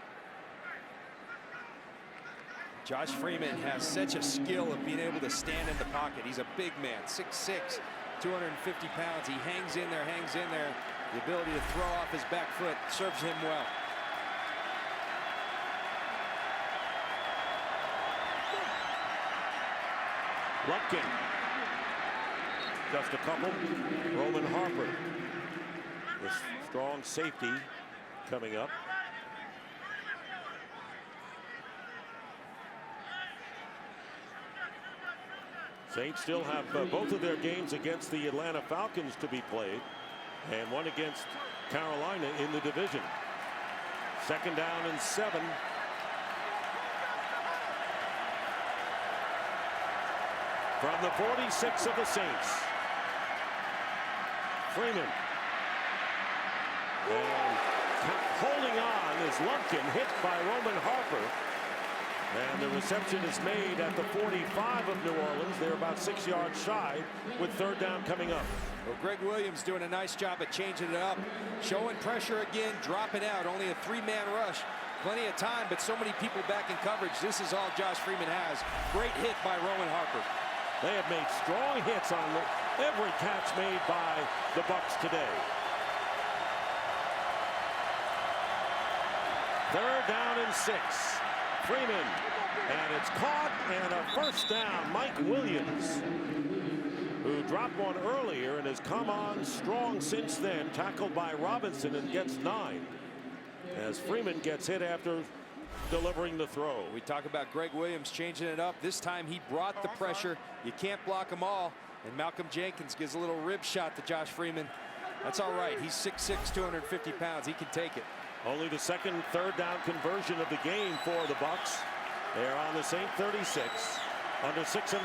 Josh Freeman has such a skill of being able to stand in the pocket. He's a big man, 6'6", 250 pounds. He hangs in there, The ability to throw off his back foot serves him well.
Lumpkin. Just a couple. Roman Harper. The strong safety coming up. Saints still have both of their games against the Atlanta Falcons to be played, and one against Carolina in the division. 2nd down and 7. From the 46 of the Saints. Freeman. And holding on is Lumpkin, hit by Roman Harper. And the reception is made at the 45 of New Orleans. They're about 6 yards shy with 3rd down coming up.
Well, Greg Williams doing a nice job at changing it up, showing pressure again, dropping out. Only a 3-man rush. Plenty of time, but so many people back in coverage. This is all Josh Freeman has. Great hit by Roman Harper.
They have made strong hits on every catch made by the Bucs today. 3rd down and 6. Freeman, and it's caught, and a 1st down. Mike Williams, who dropped one earlier and has come on strong since then, tackled by Robinson and gets 9 as Freeman gets hit after delivering the throw.
We talk about Greg Williams changing it up. This time he brought the pressure. You can't block them all. And Malcolm Jenkins gives a little rib shot to Josh Freeman. That's all right. He's 6'6", 250 pounds. He can take it.
Only the 2nd 3rd down conversion of the game for the Bucs. They're on the Saint 36. Under 6.5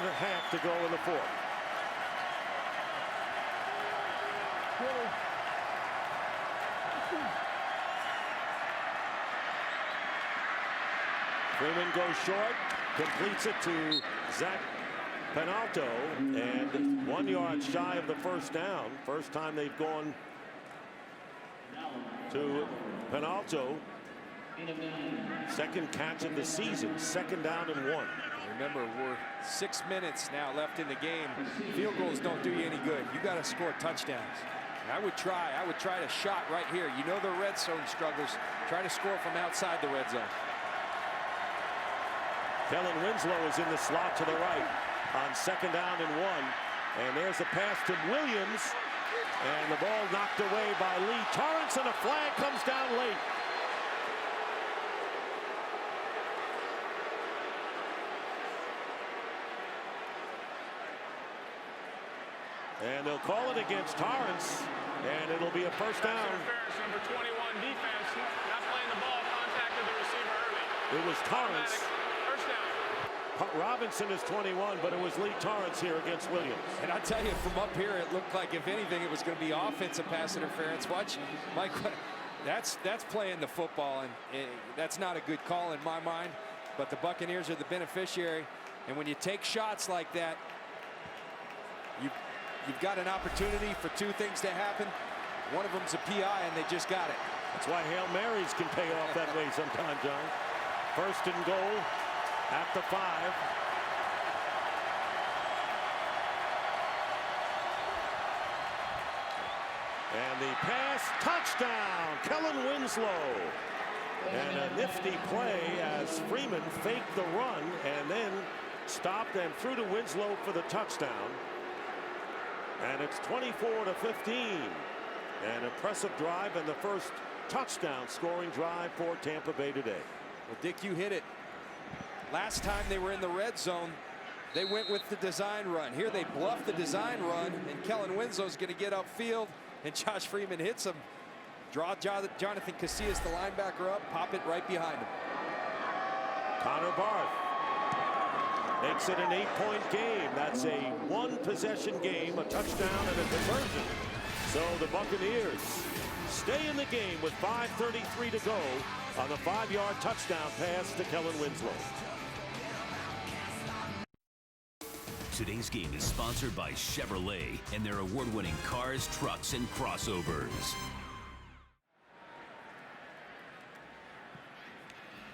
to go in the 4th. Freeman goes short, completes it to Zach Penalto, and 1 yard shy of the 1st down. First time they've gone to Penalto. 2nd catch of the season, 2nd down and 1.
Remember, we're 6 minutes now left in the game. Field goals don't do you any good. You got to score touchdowns. And I would try a shot right here. You know the red zone struggles. Try to score from outside the red zone.
Kellen Winslow is in the slot to the right on 2nd down and 1. And there's a pass to Williams. And the ball knocked away by Lee Torrance, and a flag comes down late. And they'll call it against Torrance, and it'll be a first down.
Interference, number 21, defense, not playing the ball, contacted the receiver early.
It was Torrance.
First down.
Robinson is 21, but it was Lee Torrance here against Williams.
And I tell you, from up here, it looked like, if anything, it was going to be offensive pass interference. Watch, Mike, that's playing the football, and that's not a good call in my mind. But the Buccaneers are the beneficiary. And when you take shots like that, you've got an opportunity for two things to happen. One of them's a PI, and they just got it.
That's why Hail Marys can pay off that way sometimes, John. First and goal at the 5. And the pass, touchdown, Kellen Winslow. And a nifty play as Freeman faked the run and then stopped and threw to Winslow for the touchdown. And it's 24-15. An impressive drive and the first touchdown scoring drive for Tampa Bay today.
Well, Dick, you hit it. Last time they were in the red zone, they went with the design run. Here they bluff the design run, and Kellen Winslow's going to get upfield, and Josh Freeman hits him. Draw Jonathan Casillas, the linebacker, up, pop it right behind him.
Connor Barth makes it an 8-point game. That's a one-possession game, a touchdown and a conversion. So the Buccaneers stay in the game with 5:33 to go on the 5-yard touchdown pass to Kellen Winslow.
Today's game is sponsored by Chevrolet and their award-winning cars, trucks, and crossovers.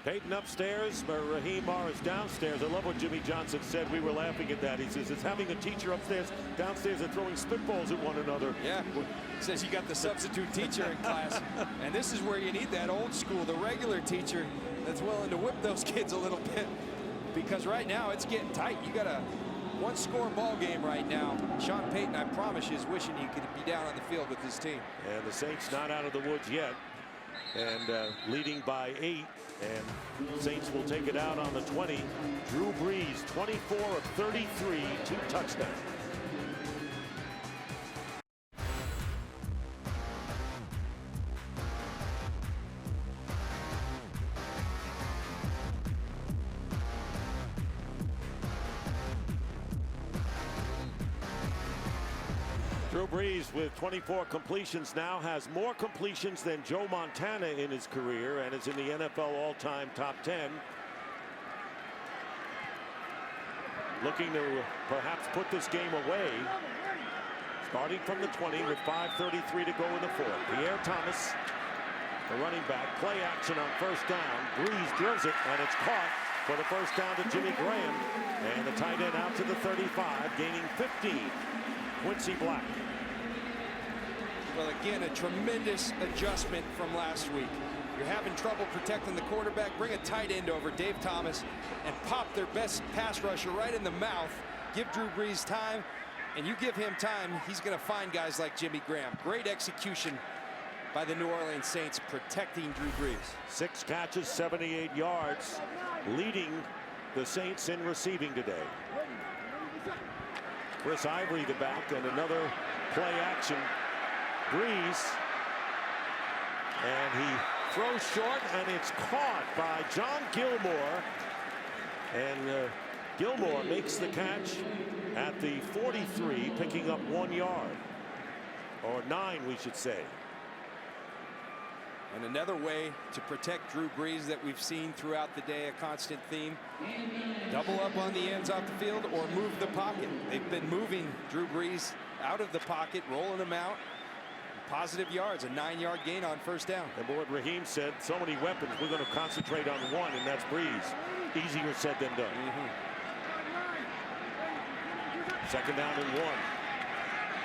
Peyton upstairs, but Raheem Morris downstairs. I love what Jimmy Johnson said. We were laughing at that. He says it's having a teacher upstairs, downstairs, and throwing spitballs at one another.
Yeah, says you got the substitute teacher in class. And this is where you need that old school, the regular teacher that's willing to whip those kids a little bit. Because right now it's getting tight. You got a one-score ball game right now. Sean Payton, I promise you, is wishing he could be down on the field with his team.
And the Saints not out of the woods yet. And leading by 8. And Saints will take it out on the 20. Drew Brees, 24 of 33, 2 touchdowns. Drew Brees with 24 completions now has more completions than Joe Montana in his career and is in the NFL all-time top 10. Looking to perhaps put this game away. Starting from the 20 with 5:33 to go in the 4th. Pierre Thomas, the running back, play action on first down. Brees drills it, and it's caught for the first down to Jimmy Graham. And the tight end out to the 35, gaining 15. Quincy Black.
Well, again, a tremendous adjustment from last week. You're having trouble protecting the quarterback. Bring a tight end over, Dave Thomas, and pop their best pass rusher right in the mouth. Give Drew Brees time, and you give him time, he's going to find guys like Jimmy Graham. Great execution by the New Orleans Saints protecting Drew Brees.
6 catches, 78 yards, leading the Saints in receiving today. Chris Ivory, the back, and another play action. Brees, and he throws short, and it's caught by John Gilmore. And Gilmore makes the catch at the 43, picking up 1 yard, or 9, we should say.
And another way to protect Drew Brees that we've seen throughout the day, a constant theme. Double up on the ends off the field or move the pocket. They've been moving Drew Brees out of the pocket, rolling him out. Positive yards, a 9-yard gain on first down.
And what Raheem said, so many weapons, we're going to concentrate on one, and that's Brees. Easier said than done. Second down and 1.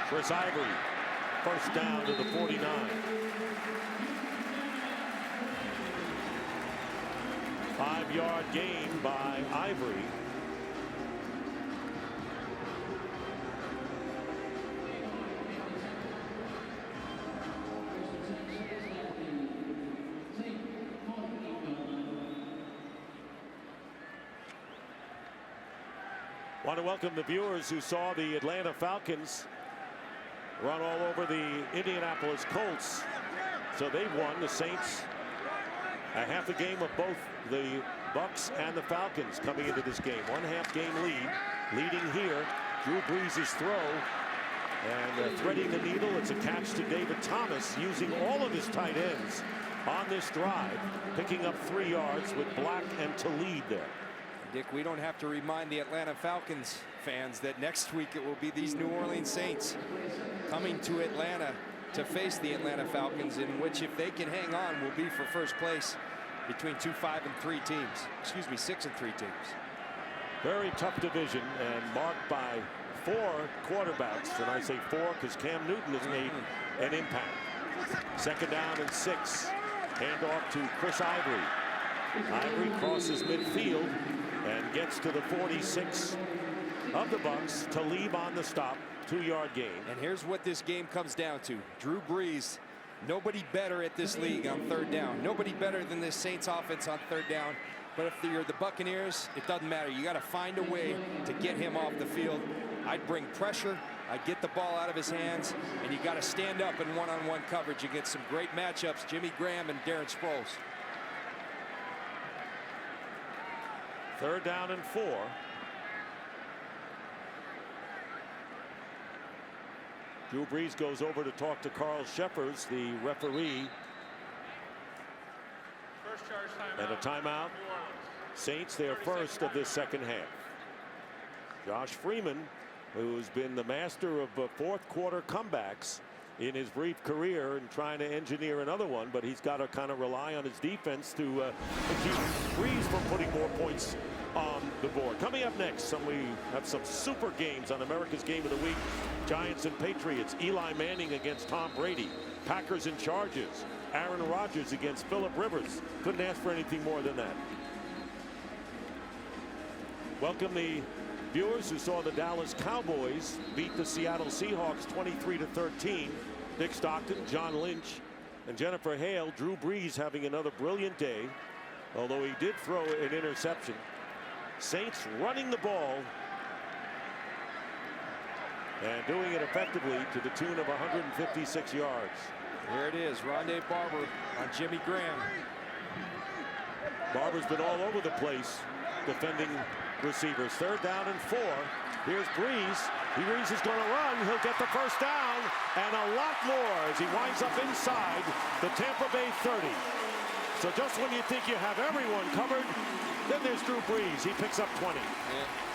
Chris Ivory, first down to the 49. Five-yard gain by Ivory. Want to welcome the viewers who saw the Atlanta Falcons run all over the Indianapolis Colts. So they won. The Saints a half a game of both the Bucs and the Falcons coming into this game. 1.5 game lead. Leading here, Drew Brees' throw. And threading the needle, it's a catch to David Thomas, using all of his tight ends on this drive, picking up 3 yards with Black and Talib there.
Dick, we don't have to remind the Atlanta Falcons fans that next week it will be these New Orleans Saints coming to Atlanta to face the Atlanta Falcons, in which, if they can hang on, will be for first place between 2, 5, and 3 teams. Excuse me, 6 and 3 teams.
Very tough division, and marked by 4 quarterbacks, and I say 4 because Cam Newton has made an impact. 2nd down and 6. Handoff to Chris Ivory. Ivory crosses midfield and gets to the 46 of the Bucs. Talib on the stop. 2-yard gain.
And here's what this game comes down to. Drew Brees, nobody better at this league on 3rd down. Nobody better than this Saints offense on 3rd down. But if you're the Buccaneers, it doesn't matter. You got to find a way to get him off the field. I'd bring pressure. I'd get the ball out of his hands. And you got to stand up in one-on-one coverage against some great matchups, Jimmy Graham and Darren Sproles.
3rd down and 4. Drew Brees goes over to talk to Carl Sheffers, the referee.
First charge timeout.
And a timeout. Saints, their first of this 2nd half. Josh Freeman, who's been the master of 4th quarter comebacks in his brief career, and trying to engineer another one, but he's got to kind of rely on his defense to keep Brees from putting more points on the board. Coming up next, we have some super games on America's Game of the Week. Giants and Patriots. Eli Manning against Tom Brady. Packers and Chargers. Aaron Rodgers against Phillip Rivers. Couldn't ask for anything more than that. Welcome the viewers who saw the Dallas Cowboys beat the Seattle Seahawks 23-13. Dick Stockton, John Lynch, and Jennifer Hale. Drew Brees having another brilliant day, although he did throw an interception. Saints running the ball and doing it effectively to the tune of 156 yards.
Here it is, Rondé Barber on Jimmy Graham.
Barber's been all over the place defending receivers. 3rd down and 4. Here's Brees. Brees is going to run. He'll get the 1st down and a lot more as he winds up inside the Tampa Bay 30. So just when you think you have everyone covered, then there's Drew Brees. He picks up 20.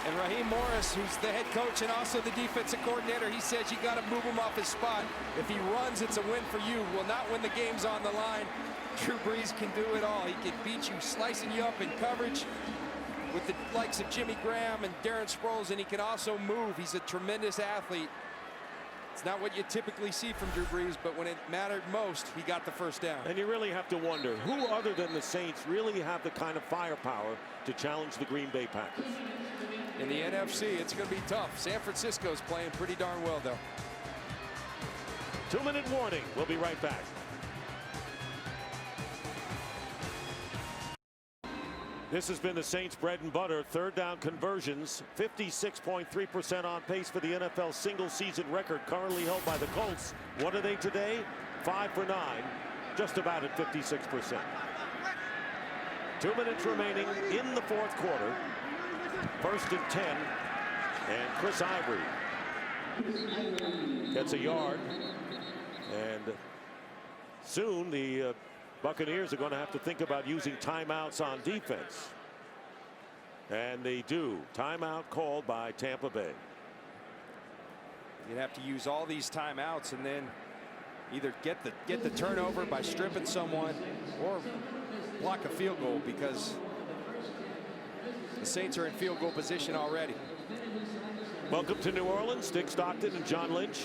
And Raheem Morris, who's the head coach and also the defensive coordinator, he says you got to move him off his spot. If he runs, it's a win for you. Well, not when the game's on the line. Drew Brees can do it all. He can beat you, slicing you up in coverage with the likes of Jimmy Graham and Darren Sproles, and he can also move. He's a tremendous athlete. It's not what you typically see from Drew Brees, but when it mattered most, he got the 1st down.
And you really have to wonder, who other than the Saints really have the kind of firepower to challenge the Green Bay Packers?
In the NFC, it's going to be tough. San Francisco's playing pretty darn well, though.
2-minute warning. We'll be right back. This has been the Saints' bread and butter. 3rd down conversions, 56.3% on pace for the NFL single-season record currently held by the Colts. What are they today? 5 for 9, just about at 56%. 2 minutes remaining in the 4th quarter. 1st and 10, and Chris Ivory gets a yard, and soon the Buccaneers are going to have to think about using timeouts on defense. And they do. Timeout called by Tampa Bay.
You'd have to use all these timeouts and then either get the turnover by stripping someone or block a field goal, because the Saints are in field goal position already.
Welcome to New Orleans. Dick Stockton and John Lynch.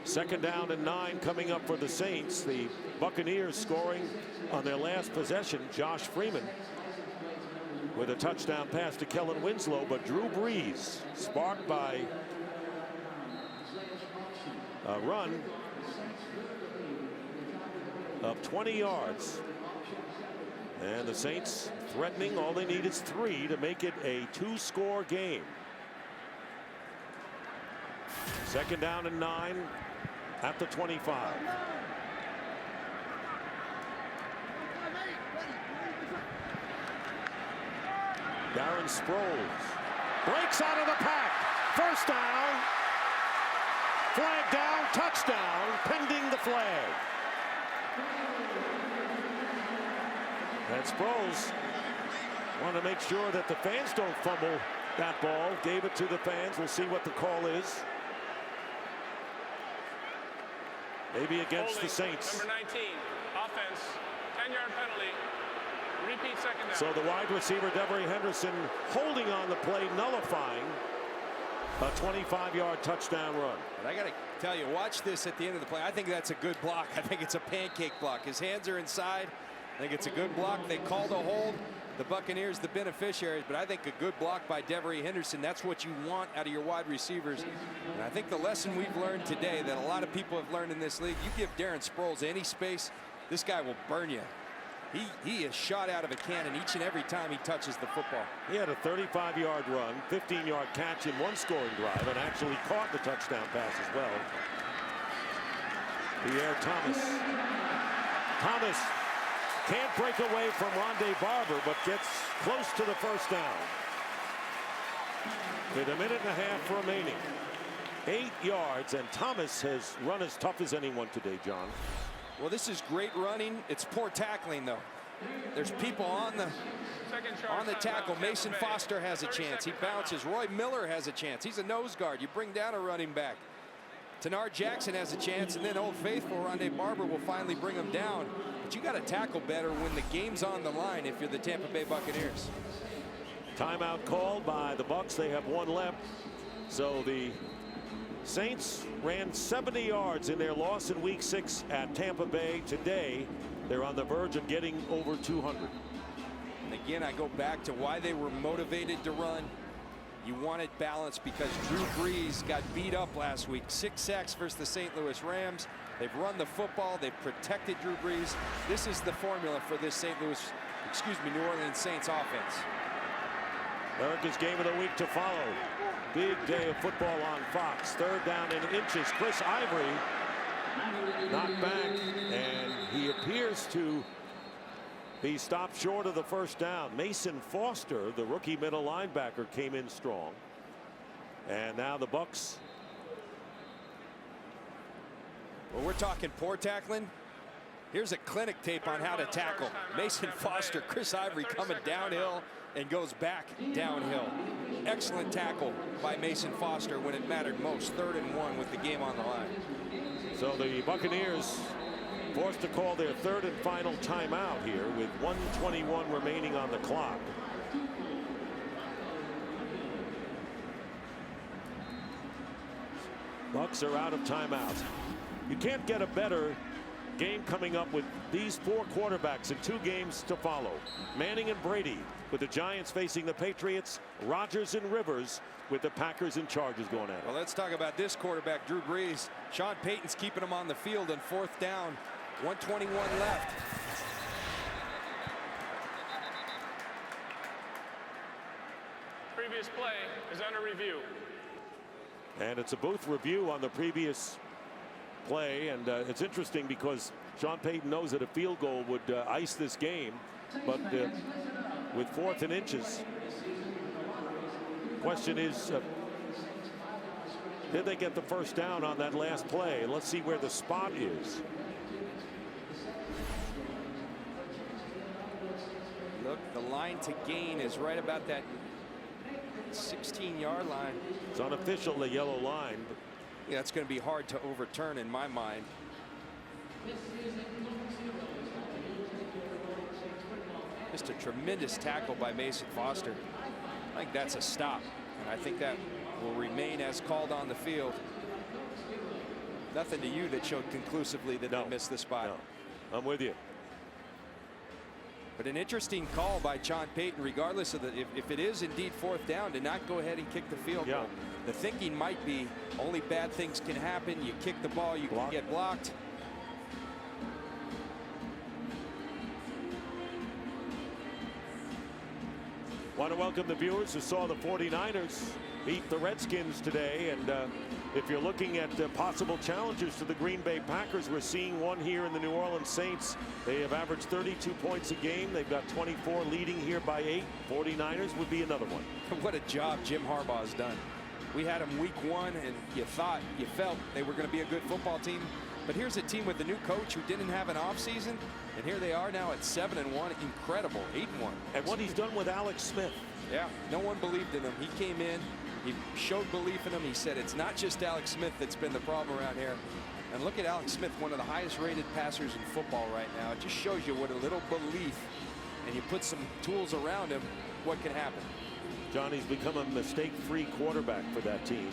2nd down and 9 coming up for the Saints. The Buccaneers scoring on their last possession. Josh Freeman with a touchdown pass to Kellen Winslow, but Drew Brees sparked by a run of 20 yards. And the Saints threatening. All they need is 3 to make it a 2-score game. Second down and 9 at the 25. Darren Sproles breaks out of the pack. First down. Flag down, touchdown, pending the flag. And Sproles wanted to make sure that the fans don't fumble that ball. Gave it to the fans. We'll see what the call is. Maybe against
Holding,
the Saints.
Number 19, offense, 10-yard penalty. Repeat second down.
So the wide receiver, Devery Henderson, holding on the play, nullifying a 25-yard touchdown run.
But I got to tell you, watch this at the end of the play. I think that's a good block. I think it's a pancake block. His hands are inside. I think it's a good block. They called a hold. The Buccaneers, the beneficiaries, but I think a good block by Devery Henderson. That's what you want out of your wide receivers. And I think the lesson we've learned today that a lot of people have learned in this league, you give Darren Sproles any space, this guy will burn you. He is shot out of a cannon each and every time he touches the football.
He had a 35-yard run, 15-yard catch in one scoring drive, and actually caught the touchdown pass as well. Pierre Thomas. Thomas can't break away from Rondé Barber, but gets close to the first down. With a minute and a half remaining. 8 yards, and Thomas has run as tough as anyone today, John.
Well, this is great running. It's poor tackling, though. There's people on the tackle. Mason Foster has a chance. He bounces. Roy Miller has a chance. He's a nose guard. You bring down a running back. Tanar Jackson has a chance, and then Old Faithful Rondé Barber will finally bring him down. But you got to tackle better when the game's on the line if you're the Tampa Bay Buccaneers.
Timeout called by the Bucs. They have one left. So the Saints ran 70 yards in their loss in Week 6 at Tampa Bay. Today, they're on the verge of getting over 200.
And again, I go back to why they were motivated to run. You wanted balance because Drew Brees got beat up last week. 6 sacks versus the St. Louis Rams. They've run the football. They've protected Drew Brees. This is the formula for this New Orleans Saints offense.
America's Game of the Week to follow. Big day of football on Fox. Third down in inches. Chris Ivory knocked back, and he appears to be stopped short of the first down. Mason Foster, the rookie middle linebacker, came in strong. And now the Bucs.
Well, we're talking poor tackling. Here's a clinic tape on how to tackle. Mason Foster, Chris Ivory coming downhill and goes back downhill. Excellent tackle by Mason Foster when it mattered most. 3rd and 1 with the game on the line.
So the Buccaneers forced to call their 3rd and final timeout here with 1:21 remaining on the clock. Bucs are out of timeout. You can't get a better game coming up with these 4 quarterbacks in 2 games to follow. Manning and Brady with the Giants facing the Patriots. Rodgers and Rivers with the Packers and Chargers going at it.
Well, let's talk about this quarterback, Drew Brees. Sean Payton's keeping him on the field on 4th down. 1:21 left.
Previous play is under review.
And it's a booth review on the previous play, and it's interesting because Sean Payton knows that a field goal would ice this game, but with 4th and inches, question is, did they get the first down on that last play? Let's see where the spot is.
Look, the line to gain is right about that 16-yard line.
It's unofficial, the yellow line. But
yeah, it's going to be hard to overturn in my mind. Just a tremendous tackle by Mason Foster. I think that's a stop, and I think that will remain as called on the field. Nothing to you that showed conclusively that they missed the spot.
No, I'm with you.
But an interesting call by Sean Payton, regardless of if it is indeed 4th down, to not go ahead and kick the field goal. The thinking might be only bad things can happen. You kick the ball, you can get blocked.
Want to welcome the viewers who saw the 49ers beat the Redskins today, and if you're looking at possible challengers to the Green Bay Packers, we're seeing one here in the New Orleans Saints. They have averaged 32 points a game. They've got 24, leading here by 8. 49ers would be another one.
What a job Jim Harbaugh's done. We had them week 1, and you felt they were going to be a good football team. But here's a team with a new coach who didn't have an offseason, and here they are now at 7-1. Incredible, 8-1.
And what he's done with Alex Smith.
Yeah, no one believed in him. He came in, he showed belief in him. He said it's not just Alex Smith that's been the problem around here. And look at Alex Smith, one of the highest rated passers in football right now. It just shows you what a little belief, and you put some tools around him, what can happen.
Johnny's become a mistake-free quarterback for that team.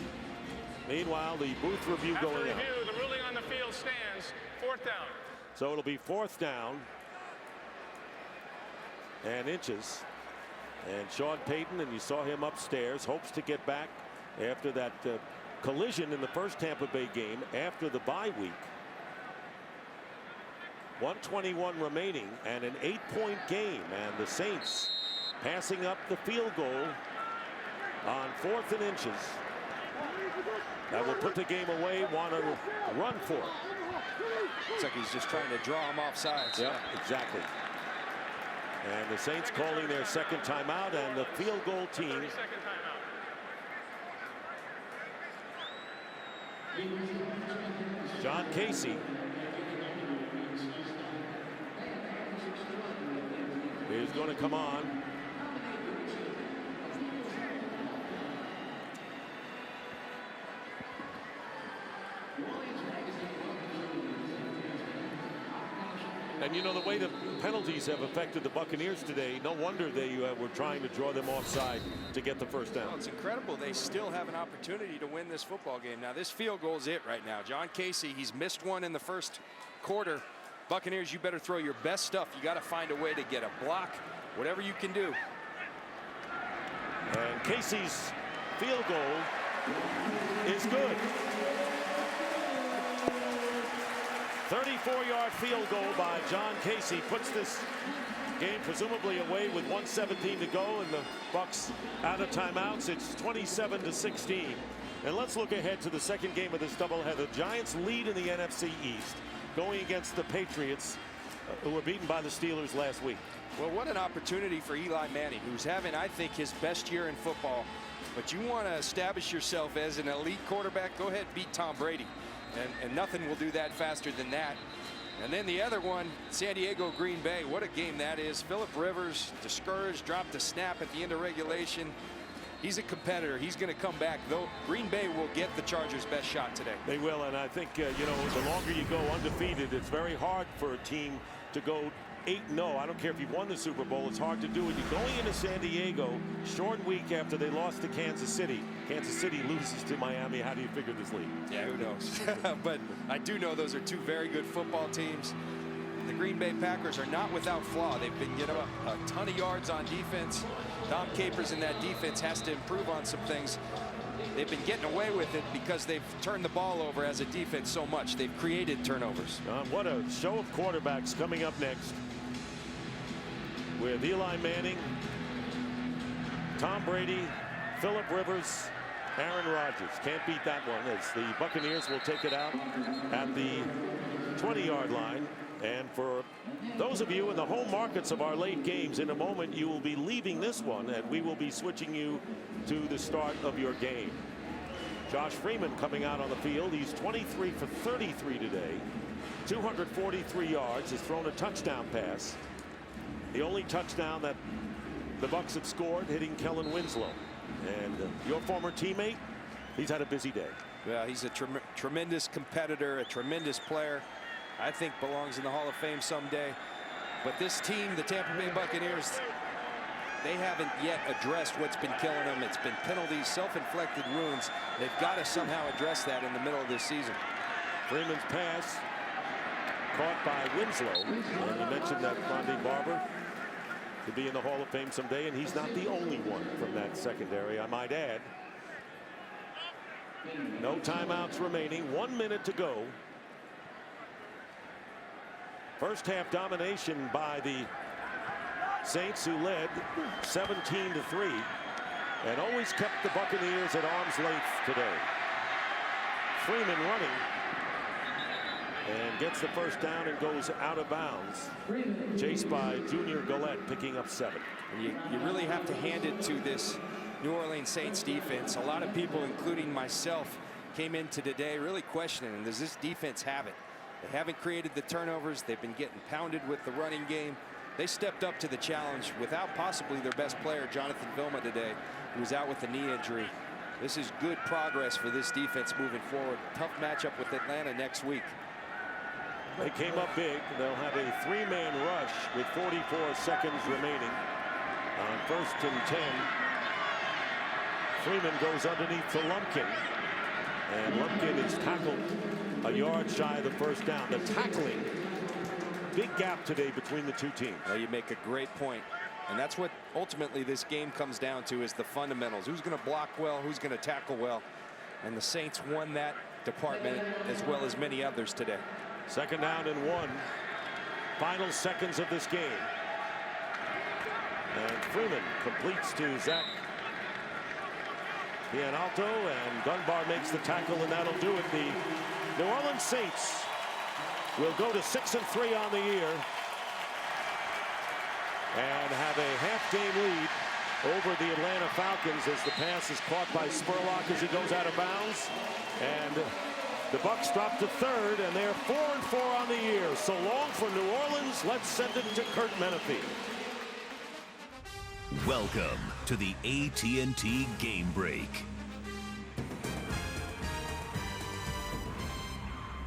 Meanwhile, the booth review
After
going
review,
on.
the ruling on the field stands. 4th down.
So it'll be 4th down and inches. And Sean Payton, and you saw him upstairs, hopes to get back after that collision in the first Tampa Bay game after the bye week. 1:21 remaining and an 8-point game, and the Saints passing up the field goal on 4th and inches. That will put the game away. Want to run for it.
It's like he's just trying to draw him off sides.
Yeah, exactly. And the Saints calling their second timeout, and the field goal team.
32nd timeout.
John Casey is going to come on. And you know, the way the penalties have affected the Buccaneers today, no wonder they were trying to draw them offside to get the first down.
Well, it's incredible. They still have an opportunity to win this football game. Now, this field goal is it right now. John Casey, he's missed one in the first quarter. Buccaneers, you better throw your best stuff. You got to find a way to get a block, whatever you can do.
And Casey's field goal is good. 34-yard field goal by John Casey puts this game presumably away with 1:17 to go, and the Bucs out of timeouts. It's 27-16. And let's look ahead to the second game of this doubleheader. Giants lead in the NFC East, going against the Patriots, who were beaten by the Steelers last week.
Well, what an opportunity for Eli Manning, who's having, I think, his best year in football. But you want to establish yourself as an elite quarterback, go ahead and beat Tom Brady. And nothing will do that faster than that. And then the other one, San Diego, Green Bay. What a game that is. Phillip Rivers, discouraged, dropped a snap at the end of regulation. He's a competitor. He's going to come back, though. Green Bay will get the Chargers' best shot today.
They will, and I think, you know, the longer you go undefeated, it's very hard for a team to go 8-0. I don't care if you won the Super Bowl. It's hard to do it. You're going into San Diego, short week after they lost to Kansas City. Kansas City loses to Miami. How do you figure this league?
Yeah, who knows? But I do know those are two very good football teams. The Green Bay Packers are not without flaw. They've been getting up a ton of yards on defense. Tom Capers in that defense has to improve on some things. They've been getting away with it because they've turned the ball over as a defense so much. They've created turnovers.
What a show of quarterbacks coming up next, with Eli Manning, Tom Brady, Phillip Rivers, Aaron Rodgers. Can't beat that one, as the Buccaneers will take it out at the 20-yard line. And for those of you in the home markets of our late games, in a moment you will be leaving this one, and we will be switching you to the start of your game. Josh Freeman coming out on the field. He's 23 for 33 today, 243 yards, has thrown a touchdown pass. The only touchdown that the Bucs have scored, hitting Kellen Winslow. And your former teammate, he's had a busy day.
Yeah, he's a tremendous competitor, a tremendous player. I think belongs in the Hall of Fame someday. But this team, the Tampa Bay Buccaneers, they haven't yet addressed what's been killing them. It's been penalties, self-inflicted wounds. They've got to somehow address that in the middle of this season.
Freeman's pass caught by Winslow. And you mentioned that Ronde Barber could be in the Hall of Fame someday, and he's not the only one from that secondary, I might add. No timeouts remaining. 1 minute to go. First half domination by the Saints, who led 17-3 and always kept the Buccaneers at arm's length today. Freeman running. And gets the first down and goes out of bounds. Chased by Junior Gillette, picking up 7.
And you really have to hand it to this New Orleans Saints defense. A lot of people, including myself, came into today really questioning, does this defense have it? They haven't created the turnovers. They've been getting pounded with the running game. They stepped up to the challenge without possibly their best player, Jonathan Vilma, today, who was out with a knee injury. This is good progress for this defense moving forward. Tough matchup with Atlanta next week.
They came up big. They'll have a 3-man rush with 44 seconds remaining. On 1st and 10, Freeman goes underneath to Lumpkin. And Lumpkin is tackled a yard shy of the first down. The tackling, big gap today between the two teams.
Well, you make a great point. And that's what ultimately this game comes down to, is the fundamentals. Who's going to block well, who's going to tackle well. And the Saints won that department as well as many others today.
2nd down and 1. Final seconds of this game. And Freeman completes to Zach Pianalto, and Dunbar makes the tackle, and that'll do it. The New Orleans Saints will go to 6-3 on the year and have a half-game lead over the Atlanta Falcons as the pass is caught by Spurlock as he goes out of bounds. And the Bucs drop to 3rd, and they're 4-4 on the year. So long for New Orleans. Let's send it to Kurt Menefee.
Welcome to the AT&T Game Break.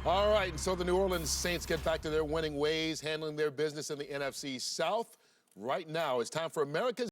All right, and so the New Orleans Saints get back to their winning ways, handling their business in the NFC South. Right now, it's time for America's